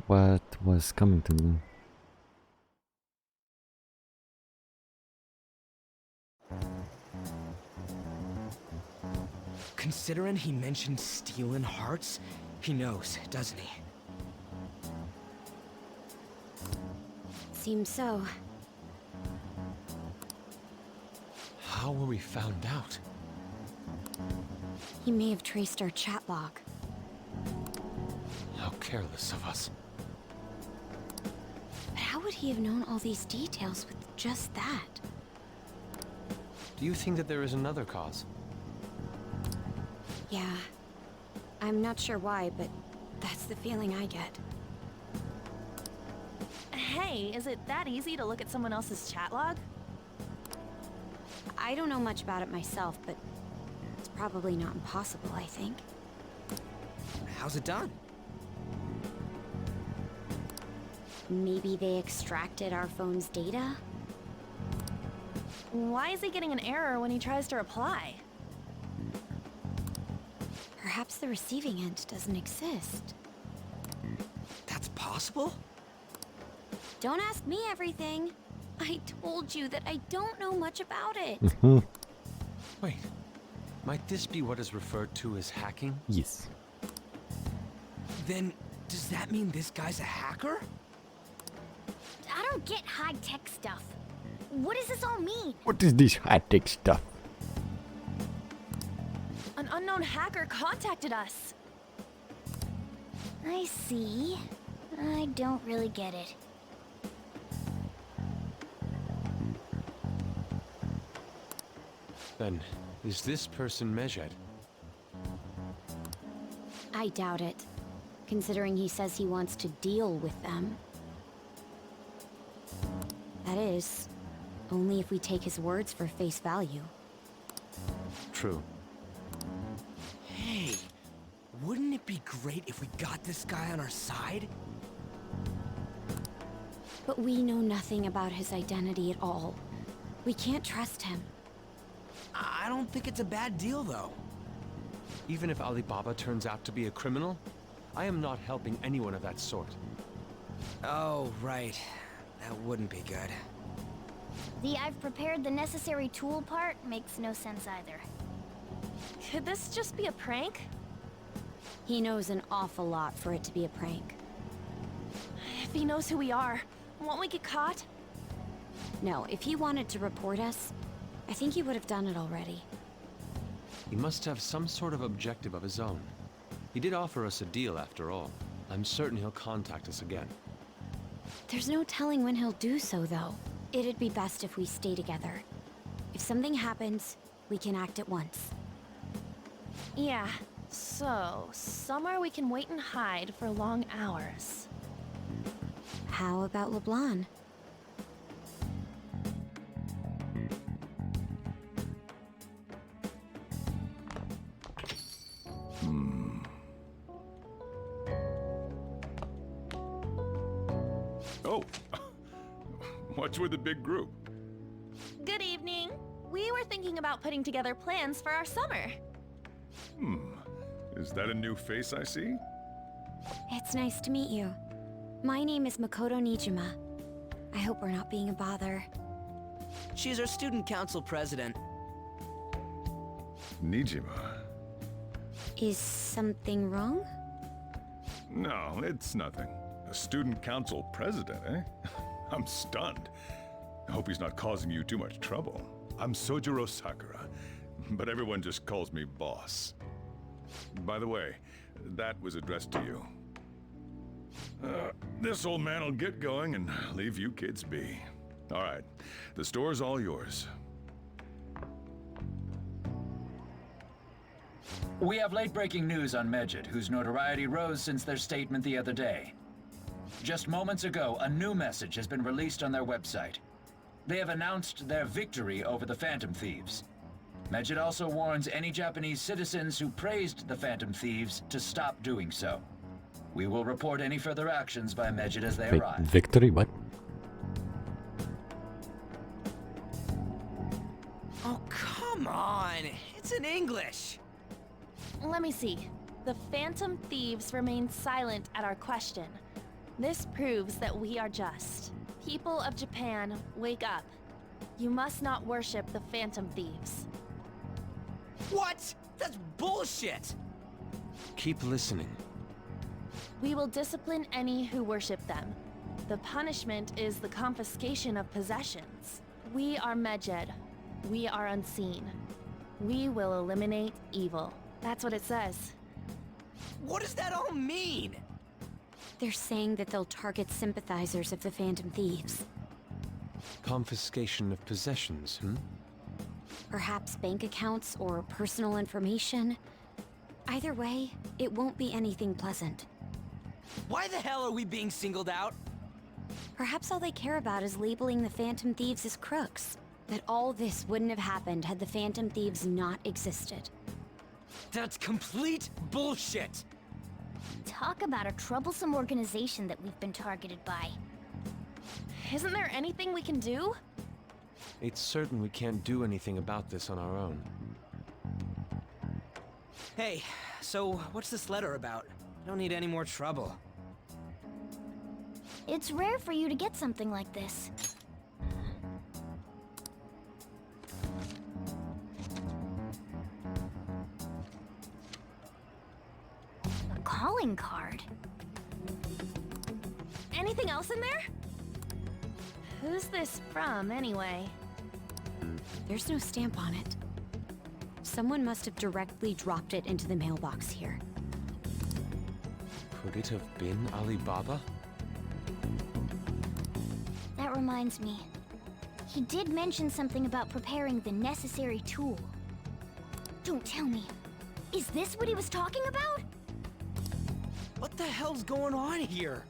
what was coming to them. Considering he mentioned stealing hearts, he knows, doesn't he? Seems so. How were we found out? He may have traced our chat log. How careless of us. But how would he have known all these details with just that? Do you think that there is another cause? Yeah. I'm not sure why, but that's the feeling I get. Hey, is it that easy to look at someone else's chat log? I don't know much about it myself, but it's probably not impossible, I think. How's it done? Maybe they extracted our phone's data? Why is he getting an error when he tries to reply? Perhaps the receiving end doesn't exist. That's possible? Don't ask me everything. I told you that I don't know much about it. Wait, might this be what is referred to as hacking? Yes. Then, does that mean this guy's a hacker? I don't get high-tech stuff. What does this all mean? What is this high-tech stuff? An unknown hacker contacted us. I see. I don't really get it. Then, is this person Medjed? I doubt it, considering he says he wants to deal with them. That is, only if we take his words for face value. True. Hey, wouldn't it be great if we got this guy on our side? But we know nothing about his identity at all. We can't trust him. I don't think it's a bad deal, though. Even if Alibaba turns out to be a criminal, I am not helping anyone of that sort. Oh, right. That wouldn't be good. The I've prepared the necessary tool part makes no sense either. Could this just be a prank? He knows an awful lot for it to be a prank. If he knows who we are, won't we get caught? No, if he wanted to report us, I think he would have done it already. He must have some sort of objective of his own. He did offer us a deal after all. I'm certain he'll contact us again. There's no telling when he'll do so, though. It'd be best if we stay together. If something happens, we can act at once. Yeah, so somewhere we can wait and hide for long hours. How about LeBlanc? Oh, what's with the big group? Good evening. We were thinking about putting together plans for our summer. Is that a new face I see? It's nice to meet you. My name is Makoto Nijima. I hope we're not being a bother. She's our student council president. Nijima? Is something wrong? No, it's nothing. A student council president, eh? I'm stunned. I hope he's not causing you too much trouble. I'm Sojiro Sakura, but everyone just calls me boss. By the way, that was addressed to you. This old man will get going and leave you kids be. All right, the store's all yours. We have late-breaking news on Medjed, whose notoriety rose since their statement the other day. Just moments ago, a new message has been released on their website. They have announced their victory over the Phantom Thieves. Medjed also warns any Japanese citizens who praised the Phantom Thieves to stop doing so. We will report any further actions by Medjed as they Wait, arrive. victory? What? Oh, come on! It's in English! Let me see. The Phantom Thieves remained silent at our question. This proves that we are just. People of Japan, wake up. You must not worship the Phantom Thieves. What? That's bullshit! Keep listening. We will discipline any who worship them. The punishment is the confiscation of possessions. We are Medjed. We are unseen. We will eliminate evil. That's what it says. What does that all mean? They're saying that they'll target sympathizers of the Phantom Thieves. Confiscation of possessions, Perhaps bank accounts or personal information. Either way, it won't be anything pleasant. Why the hell are we being singled out? Perhaps all they care about is labeling the Phantom Thieves as crooks. That all this wouldn't have happened had the Phantom Thieves not existed. That's complete bullshit! Talk about a troublesome organization that we've been targeted by. Isn't there anything we can do? It's certain we can't do anything about this on our own. Hey, so what's this letter about? I don't need any more trouble. It's rare for you to get something like this. A calling card. Anything else in there? Who's this from, anyway? There's no stamp on it. Someone must have directly dropped it into the mailbox here. Could it have been Alibaba? That reminds me. He did mention something about preparing the necessary tool. Don't tell me. Is this what he was talking about? What the hell's going on here?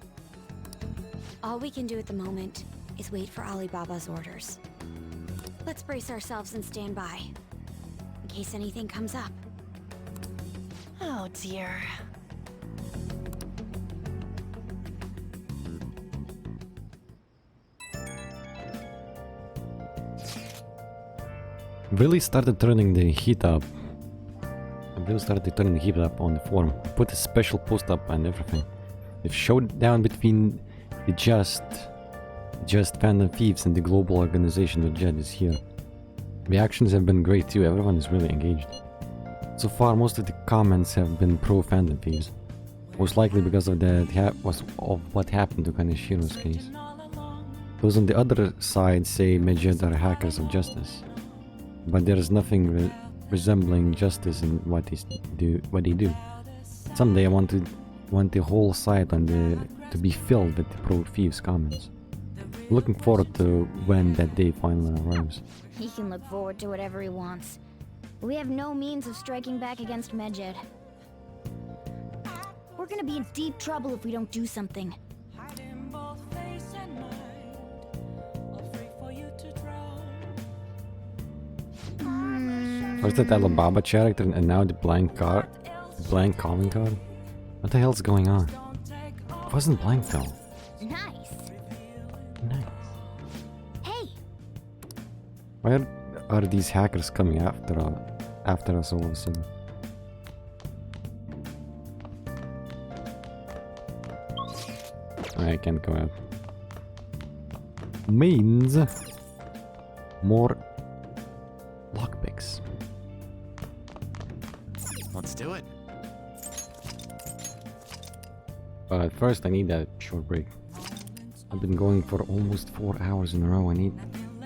All we can do at the moment is wait for Alibaba's orders. Let's brace ourselves and stand by, in case anything comes up. Oh dear. Really started turning the heat up. I really started turning the heat up on the forum. Put a special post up and everything. The showdown between the just Phantom Thieves and the global organization of Jed is here. Reactions have been great too, everyone is really engaged. So far most of the comments have been pro Phantom Thieves. Most likely because of what happened to Kaneshiro's case. Those on the other side say Medjed are hackers of justice. But there is nothing resembling justice in what they do. Someday I want the whole site to be filled with the pro thieves comments. Looking forward to when that day finally arrives. He can look forward to whatever he wants. We have no means of striking back against Medjed. We're gonna be in deep trouble if we don't do something. Was that Alibaba character and now the blank calling card? What the hell's going on? It wasn't blank though. Nice. Hey! Why are these hackers coming after us all of a sudden? I can't go out. Means more lockpicks. Let's do it. But first I need that short break. I've been going for almost 4 hours in a row. I need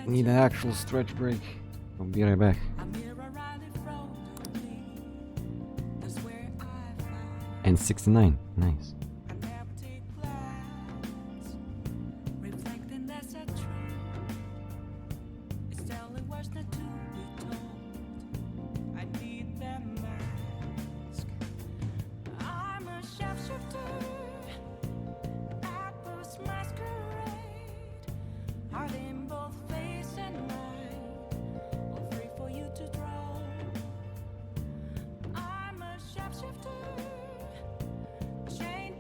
an actual stretch break. I'll be right back. And 69. Nice. Shifter, chain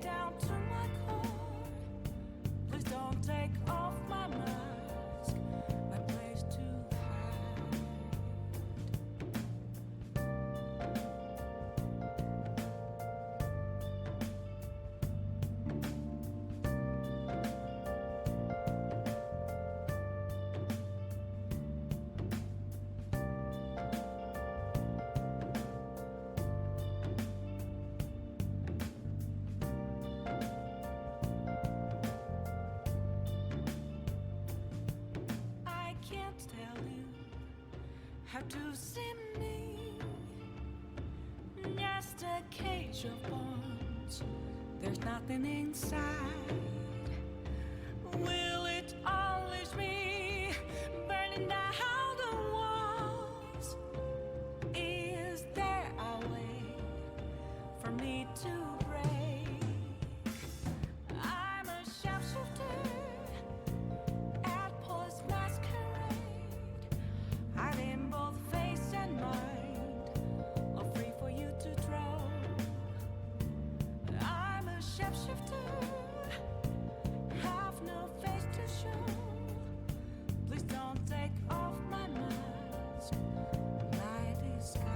Have to see me. Just a cage of bones. There's nothing inside. Will it always be burning down the walls? Is there a way for me to break? I'm a sharpshooter at post masquerade, hiding both face and mind, all free for you to draw. I'm a shapeshifter, have no face to show. Please don't take off my mask, my disguise.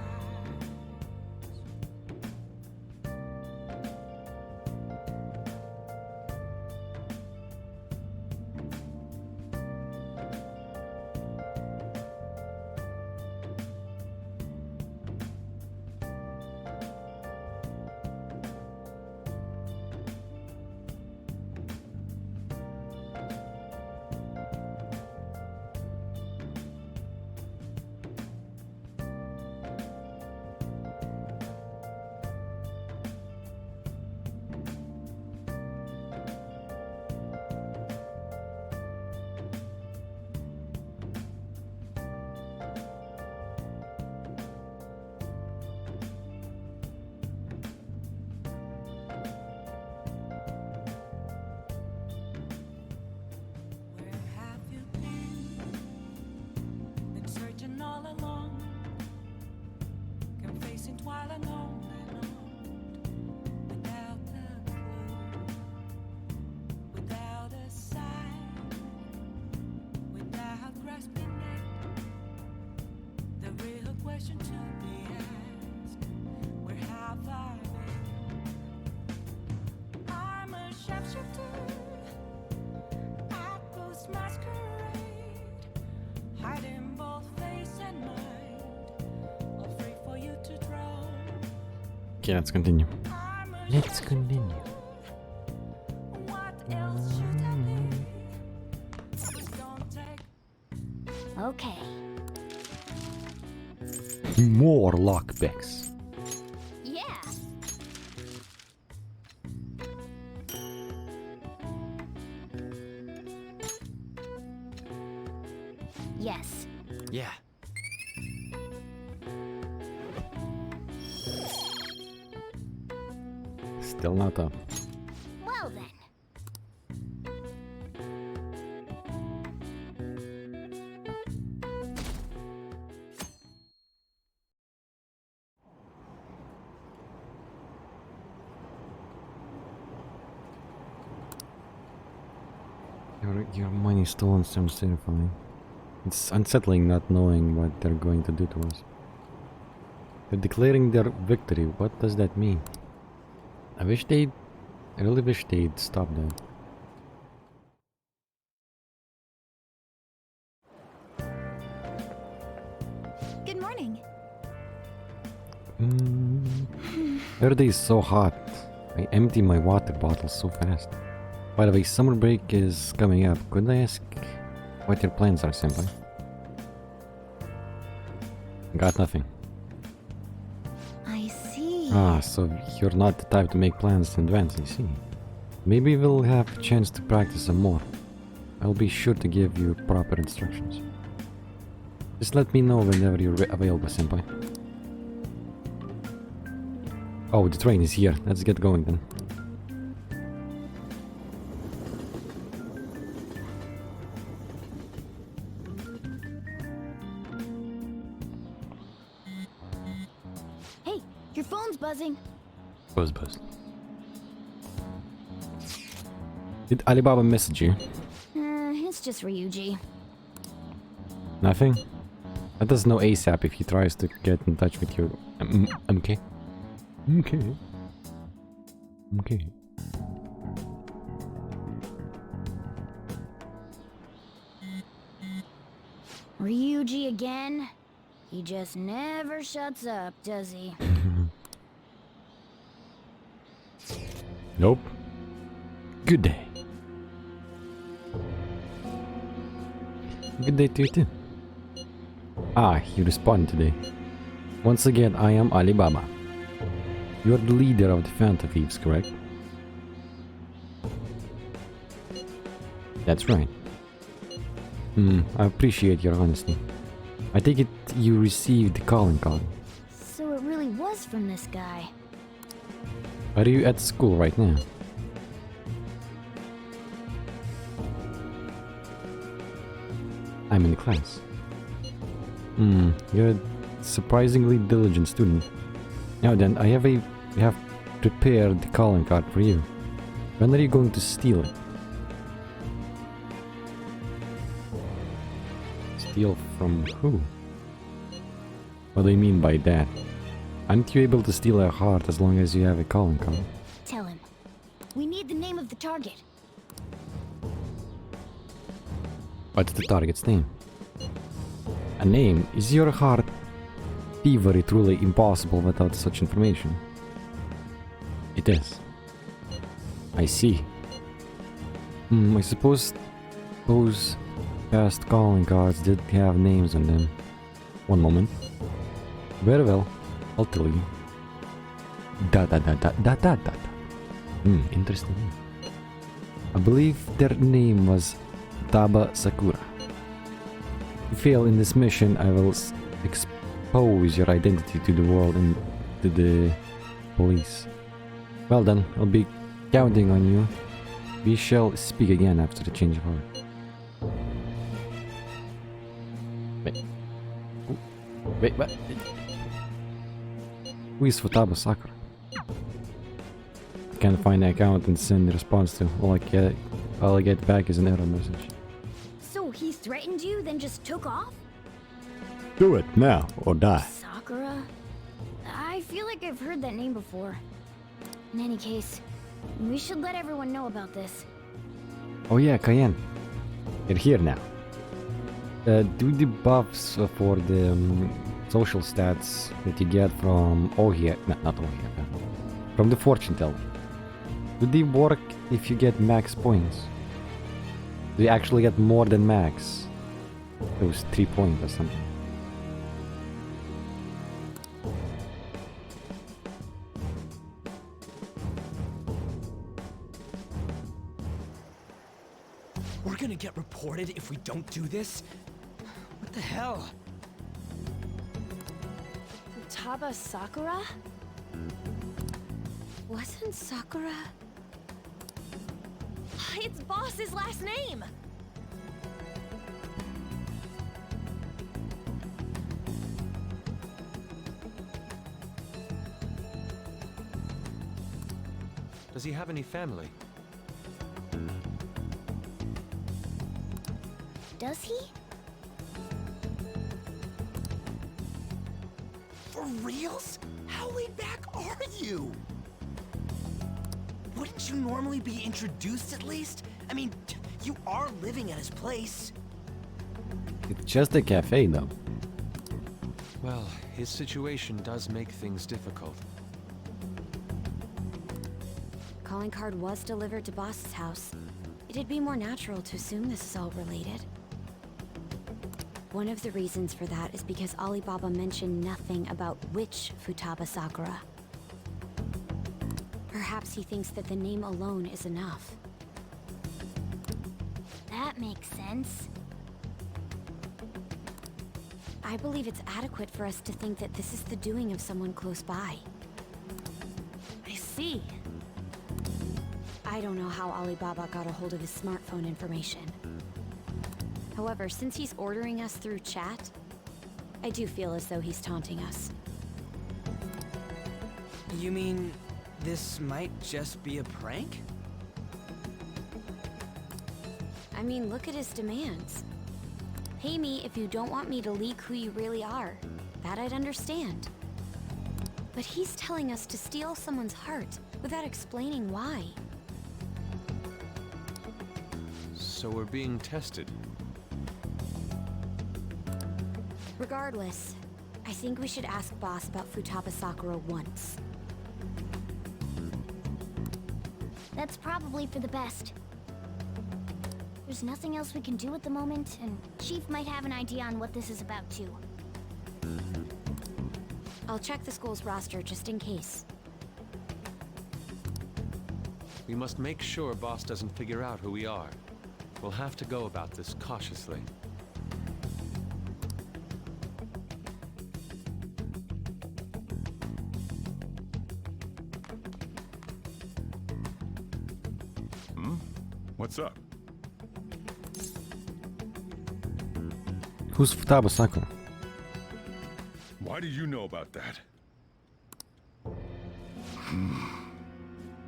All along, confessing while alone and on, without a clue, without a sign, without grasping it. The real question to be asked: where have I been? I'm a sharpshooter at post masquerade, hiding both face and mind, all free for you to draw. Okay, let's continue. Let's continue. What else should I be? Please don't take. Okay. More lockpicks. Yeah. Yes. Yeah. Still not up. Well then. Your money stolen sounds terrifying. It's unsettling not knowing what they're going to do to us. They're declaring their victory. What does that mean? I really wish they'd stop that. Good morning. Every day is so hot. I empty my water bottle so fast. By the way, summer break is coming up. Could I ask what your plans are, senpai? Got nothing. I see. Ah, so you're not the type to make plans in advance, I see. Maybe we'll have a chance to practice some more. I'll be sure to give you proper instructions. Just let me know whenever you're available, senpai. Oh, the train is here. Let's get going then. Hey, your phone's buzzing. Buzz. Did Alibaba message you? It's just Ryuji. Nothing? Let us know ASAP if he tries to get in touch with you. Okay. Ryuji again? He just never shuts up, does he? Nope. Good day. Good day to you too. Ah, you respond today. Once again, I am Alibaba. You're the leader of the Phantom Thieves, correct? That's right. I appreciate your honesty. I take it you received the calling card. So it really was from this guy. Are you at school right now? I'm in class. You're a surprisingly diligent student. Now then, I have prepared the calling card for you. When are you going to steal it? Steal from who? What do you mean by that? Aren't you able to steal a heart as long as you have a calling card? Tell him. We need the name of the target. What's the target's name? A name? Is your heart thievery truly impossible without such information? It is. I see. I suppose those past calling cards did have names on them. One moment. Very well, I'll tell you. Interesting. I believe their name was Taba Sakura. If you fail in this mission, I will expose your identity to the world and to the police. Well then, I'll be counting on you. We shall speak again after the change of heart. Wait, what? Who is Futaba Sakura? I can't find the account and send the response to. All I get back is an error message. So he threatened you, then just took off? Do it now or die. Sakura? I feel like I've heard that name before. In any case, we should let everyone know about this. Oh yeah, Cayenne. You're here now. Do the buffs for the social stats that you get from not from the fortune teller. Do they work if you get max points? Do you actually get more than max? Those 3 points or something. We're gonna get reported if we don't do this? What the hell? Futaba Sakura? Wasn't Sakura? It's Boss's last name! Does he have any family? Does he? For reals? How laid back are you? Wouldn't you normally be introduced at least? I mean, you are living at his place. It's just a cafe though. Well, his situation does make things difficult. Calling card was delivered to Boss's house. It'd be more natural to assume this is all related. One of the reasons for that is because Alibaba mentioned nothing about which Futaba Sakura. Perhaps he thinks that the name alone is enough. That makes sense. I believe it's adequate for us to think that this is the doing of someone close by. I see. I don't know how Alibaba got a hold of his smartphone information. However, since he's ordering us through chat, I do feel as though he's taunting us. You mean this might just be a prank? I mean, look at his demands. Pay me if you don't want me to leak who you really are. That I'd understand. But he's telling us to steal someone's heart without explaining why. So we're being tested. Regardless, I think we should ask Boss about Futaba Sakura once. That's probably for the best. There's nothing else we can do at the moment, and Chief might have an idea on what this is about too. I'll check the school's roster just in case. We must make sure Boss doesn't figure out who we are. We'll have to go about this cautiously. What's up? Who's Futaba Sakura? Why do you know about that?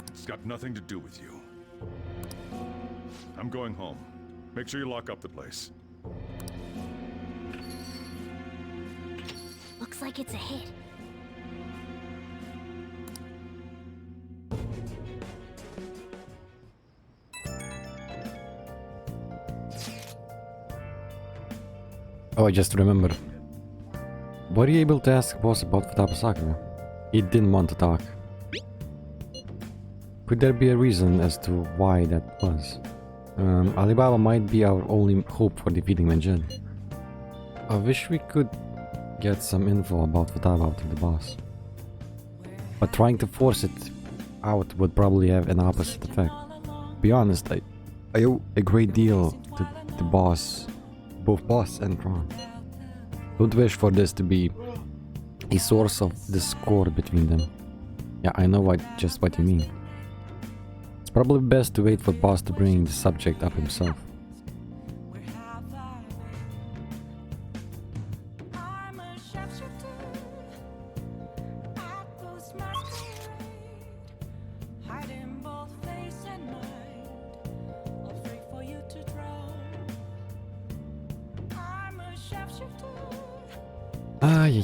It's got nothing to do with you. I'm going home. Make sure you lock up the place. Looks like it's a hit. Oh, I just remembered. Were you able to ask boss about Futaba Sakura? He didn't want to talk. Could there be a reason as to why that was? Alibaba might be our only hope for defeating Medjed. I wish we could get some info about Futaba out of the boss. But trying to force it out would probably have an opposite effect. To be honest, I owe a great deal to the boss, both boss and Tron. Don't wish for this to be a source of discord between them. Yeah, I know just what you mean. It's probably best to wait for boss to bring the subject up himself.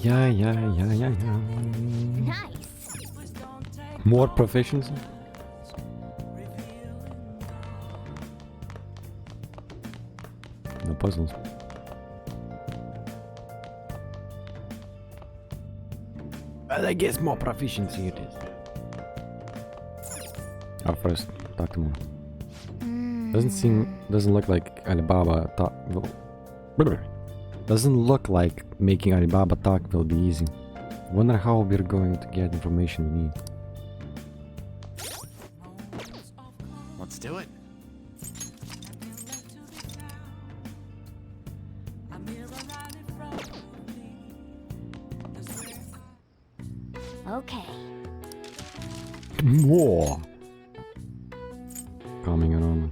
Yeah. Nice. More proficiency? No puzzles. Well, I guess more proficiency it is. Our first, talk to more. Doesn't look like Alibaba thought. Doesn't look like making Alibaba talk will be easy. Wonder how we're going to get information we need. Let's do it. Okay. More. Calming aroma.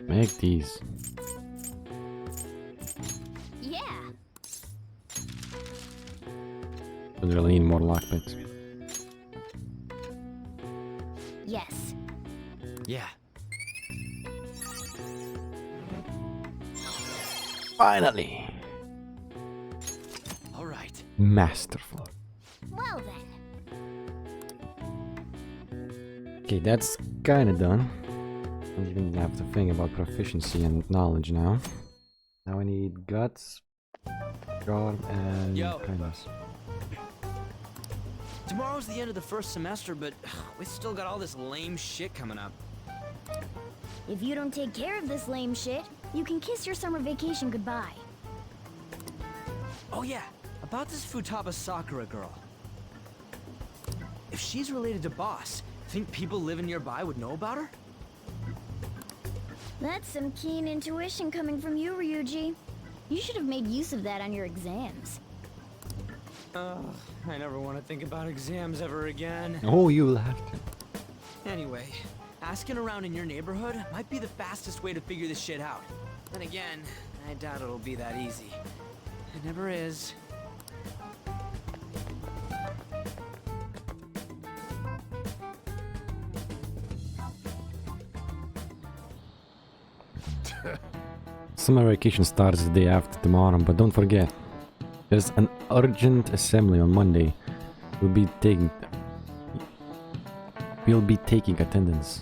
Make these. Yeah. We really need more lockpicks. Yes. Yeah. Finally. All right. Masterful. Well then. Okay, that's kinda done. I'm even gonna have to think about proficiency and knowledge now. Now I need guts, charm, and kindness. Tomorrow's the end of the first semester, but we still got all this lame shit coming up. If you don't take care of this lame shit, you can kiss your summer vacation goodbye. Oh yeah, about this Futaba Sakura girl. If she's related to Boss, think people living nearby would know about her? That's some keen intuition coming from you, Ryuji. You should have made use of that on your exams. Ugh, I never want to think about exams ever again. Oh, you'll have to. Anyway, asking around in your neighborhood might be the fastest way to figure this shit out. Then again, I doubt it'll be that easy. It never is. Summer vacation starts the day after tomorrow, but don't forget, there's an urgent assembly on Monday. We'll be taking attendance.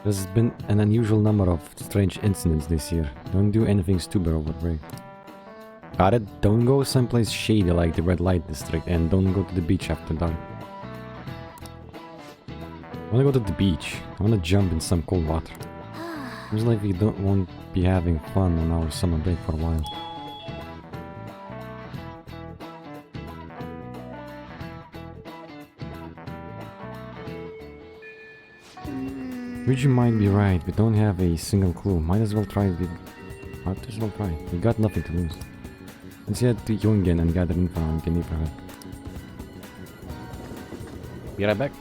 There's been an unusual number of strange incidents this year. Don't do anything stupid over break. Got it? Don't go someplace shady like the red light district, and don't go to the beach after dark. I wanna go to the beach. I wanna jump in some cold water. Seems like we won't be having fun on our summer break for a while. Luigi might be right, we don't have a single clue. Might as well try. Might as well try. We got nothing to lose. Let's head to Jungen and gather info on the neighborhood. Be right back.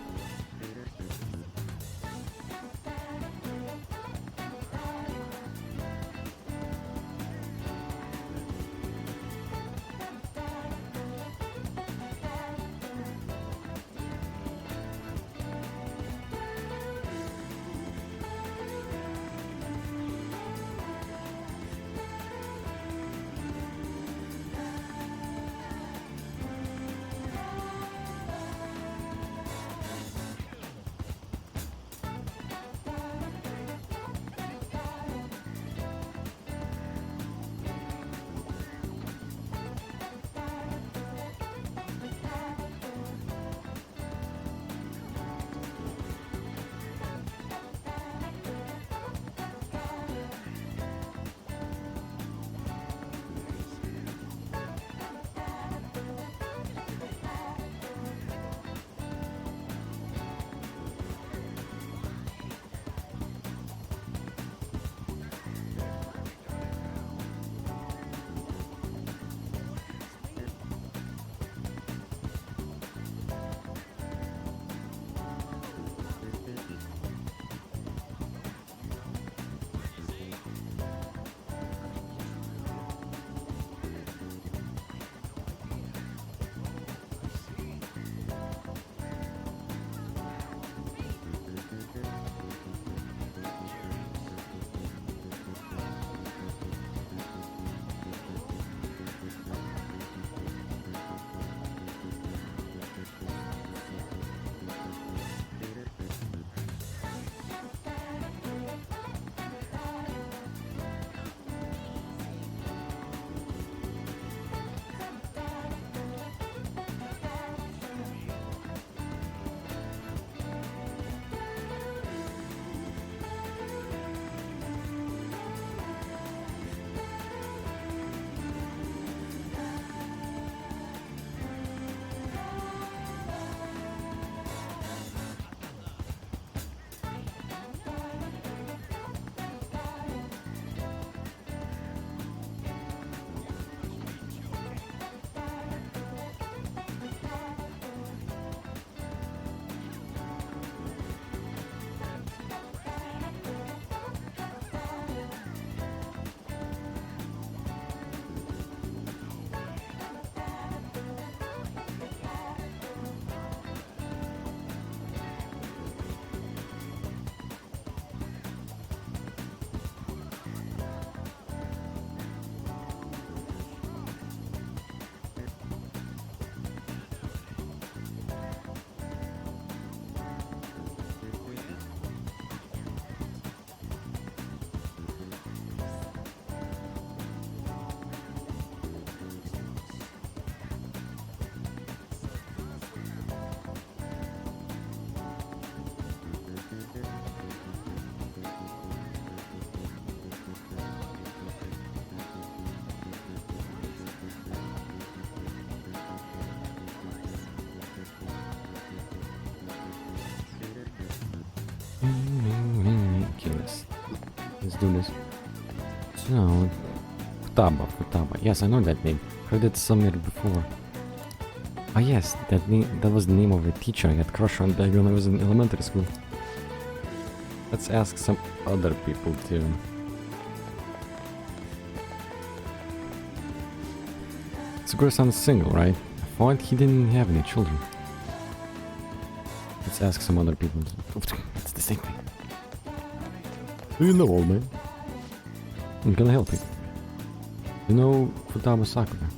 Okay, let's do this. So, Futaba. Yes, I know that name. Heard it somewhere before. Oh yes, that was the name of a teacher I had crush on back when I was in elementary school. Let's ask some other people too. Tsugura-san's single, right? I thought he didn't have any children. Let's ask some other people. It's the same thing. You know, old man. I'm gonna help you. You know Futaba Sakura?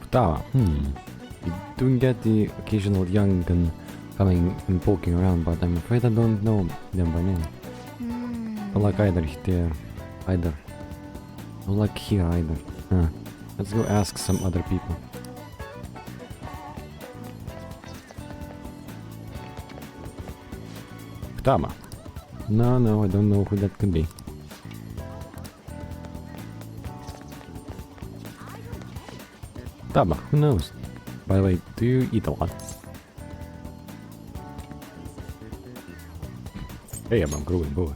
Futaba, You do get the occasional young gun coming and poking around, but I'm afraid I don't know them by name. Don't like either there, either. Don't like here either. Let's go ask some other people. Futaba. No, I don't know who that could be. Futaba, who knows? By the way, do you eat a lot? Hey, I'm a growing boy.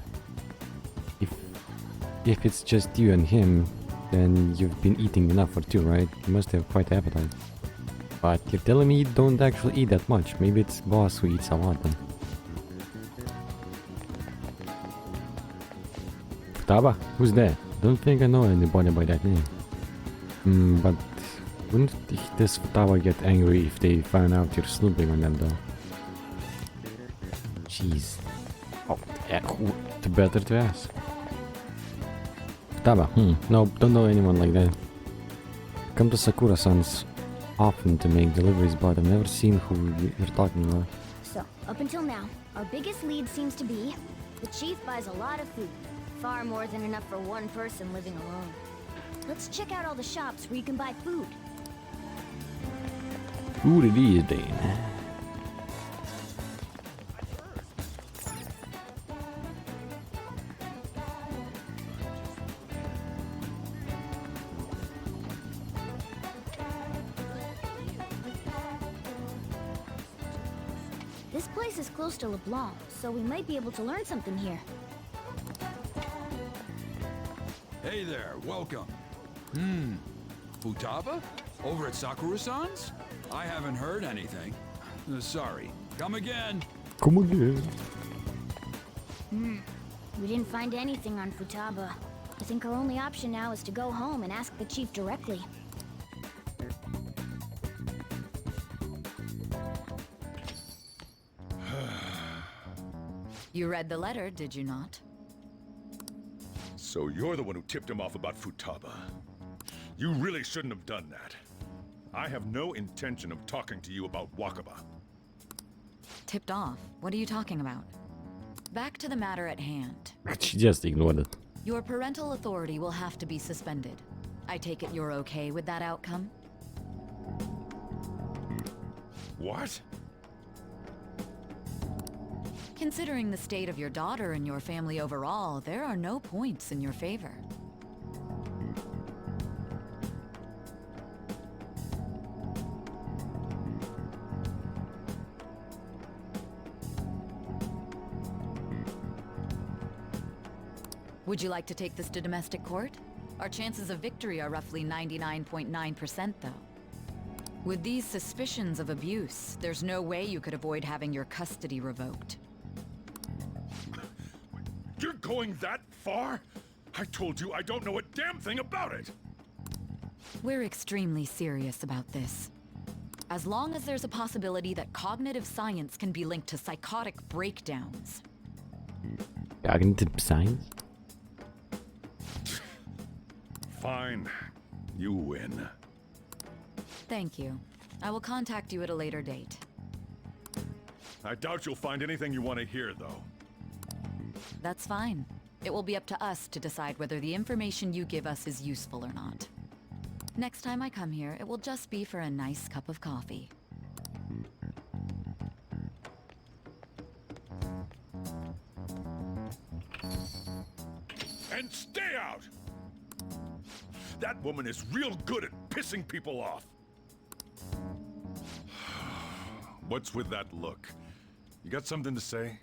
If it's just you and him, then you've been eating enough for two, right? You must have quite an appetite. But you're telling me you don't actually eat that much. Maybe it's boss who eats a lot then. Futaba? Who's there? Don't think I know anybody by that name. But wouldn't this Futaba get angry if they found out you're snooping on them though? Jeez. Oh, yeah, who the better to ask? Futaba, no, don't know anyone like that. Come to Sakura-san's often to make deliveries, but I've never seen who you're talking about. So, up until now, our biggest lead seems to be the chief buys a lot of food. Far more than enough for one person living alone. Let's check out all the shops where you can buy food. Food it is then. This place is close to LeBlanc, so we might be able to learn something here. Hey there, welcome. Futaba? Over at Sakura-san's? I haven't heard anything. Sorry. Come again. Come again. We didn't find anything on Futaba. I think our only option now is to go home and ask the chief directly. You read the letter, did you not? So you're the one who tipped him off about Futaba. You really shouldn't have done that. I have no intention of talking to you about Wakaba. Tipped off? What are you talking about? Back to the matter at hand. She just ignored it. Your parental authority will have to be suspended. I take it you're okay with that outcome? What? Considering the state of your daughter and your family overall, there are no points in your favor. Would you like to take this to domestic court? Our chances of victory are roughly 99.9%, though. With these suspicions of abuse, there's no way you could avoid having your custody revoked. You're going that far? I told you I don't know a damn thing about it! We're extremely serious about this. As long as there's a possibility that cognitive science can be linked to psychotic breakdowns. Cognitive science? Fine. You win. Thank you. I will contact you at a later date. I doubt you'll find anything you want to hear, though. That's fine. It will be up to us to decide whether the information you give us is useful or not. Next time I come here, it will just be for a nice cup of coffee. And stay out! That woman is real good at pissing people off. What's with that look? You got something to say?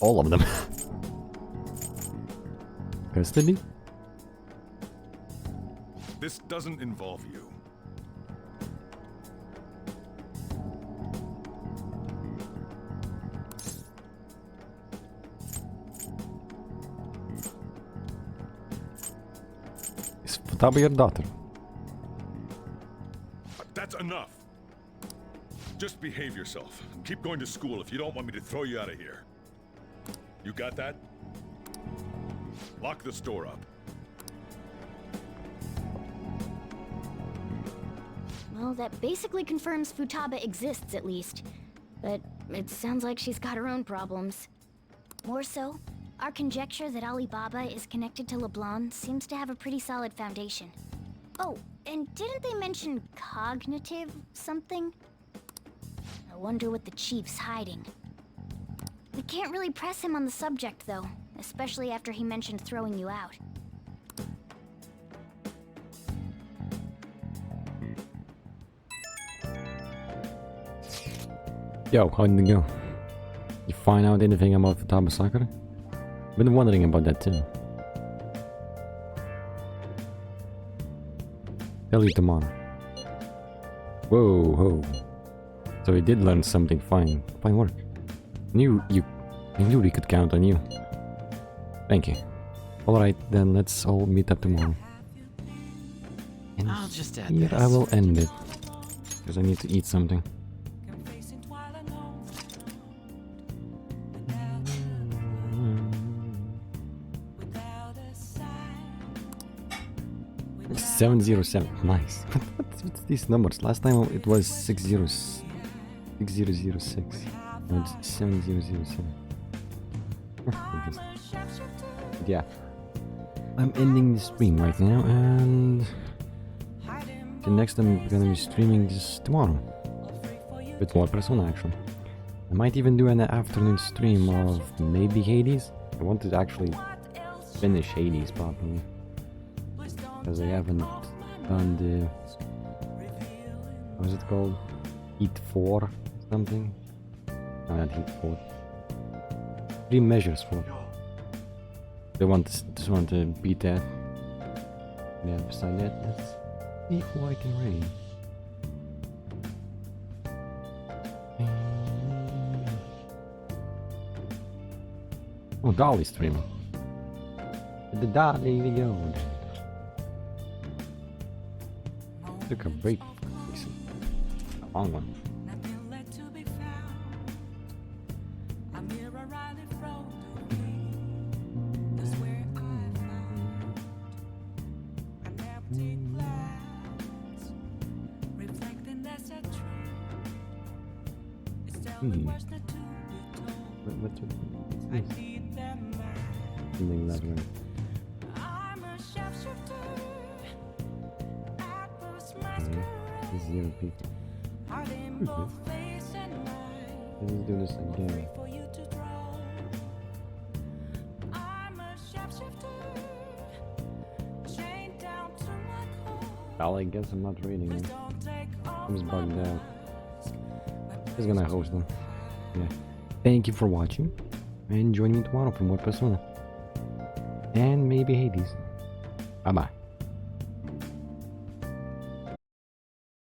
All of them. Custody? This doesn't involve you. Is Futaba your daughter? That's enough. Just behave yourself. Keep going to school if you don't want me to throw you out of here. You got that? Lock the store up. Well, that basically confirms Futaba exists, at least. But it sounds like she's got her own problems. More so, Our conjecture that Alibaba is connected to LeBlanc seems to have a pretty solid foundation. Oh, and didn't they mention cognitive something? I wonder what the chief's hiding. We can't really press him on the subject, though, especially after he mentioned throwing you out. Yo, how did it go? You find out anything about Futaba Sakura? Been wondering about that too. Tell you tomorrow. Whoa, whoa. So we did learn something. Fine work. I knew we could count on you. Thank you. Alright, then let's all meet up tomorrow. And I'll just add here this. I will end it. Because I need to eat something. It's 707. Nice. What's these numbers? Last time it was 6006. Now it's 7007. Yeah. I'm ending the stream right now, and the next time I'm gonna be streaming this tomorrow. With more Persona, actually. I might even do an afternoon stream of maybe Hades. I want to actually finish Hades properly. Because I haven't done the... what is it called? Heat 4 or something? No, not Heat 4. 3 measures 4. Just want to beat that. Yeah, beside that, let's see who I can raid. Oh, Dolly's streaming. The Dolly video. Took a break. A long one. What's this? Something not right. Zero people. Let's do this again. Well, I guess I'm not reading it. I'm just bugged out. Just gonna host them. Yeah. Thank you for watching. And join me tomorrow for more Persona. And maybe Hades. Bye bye.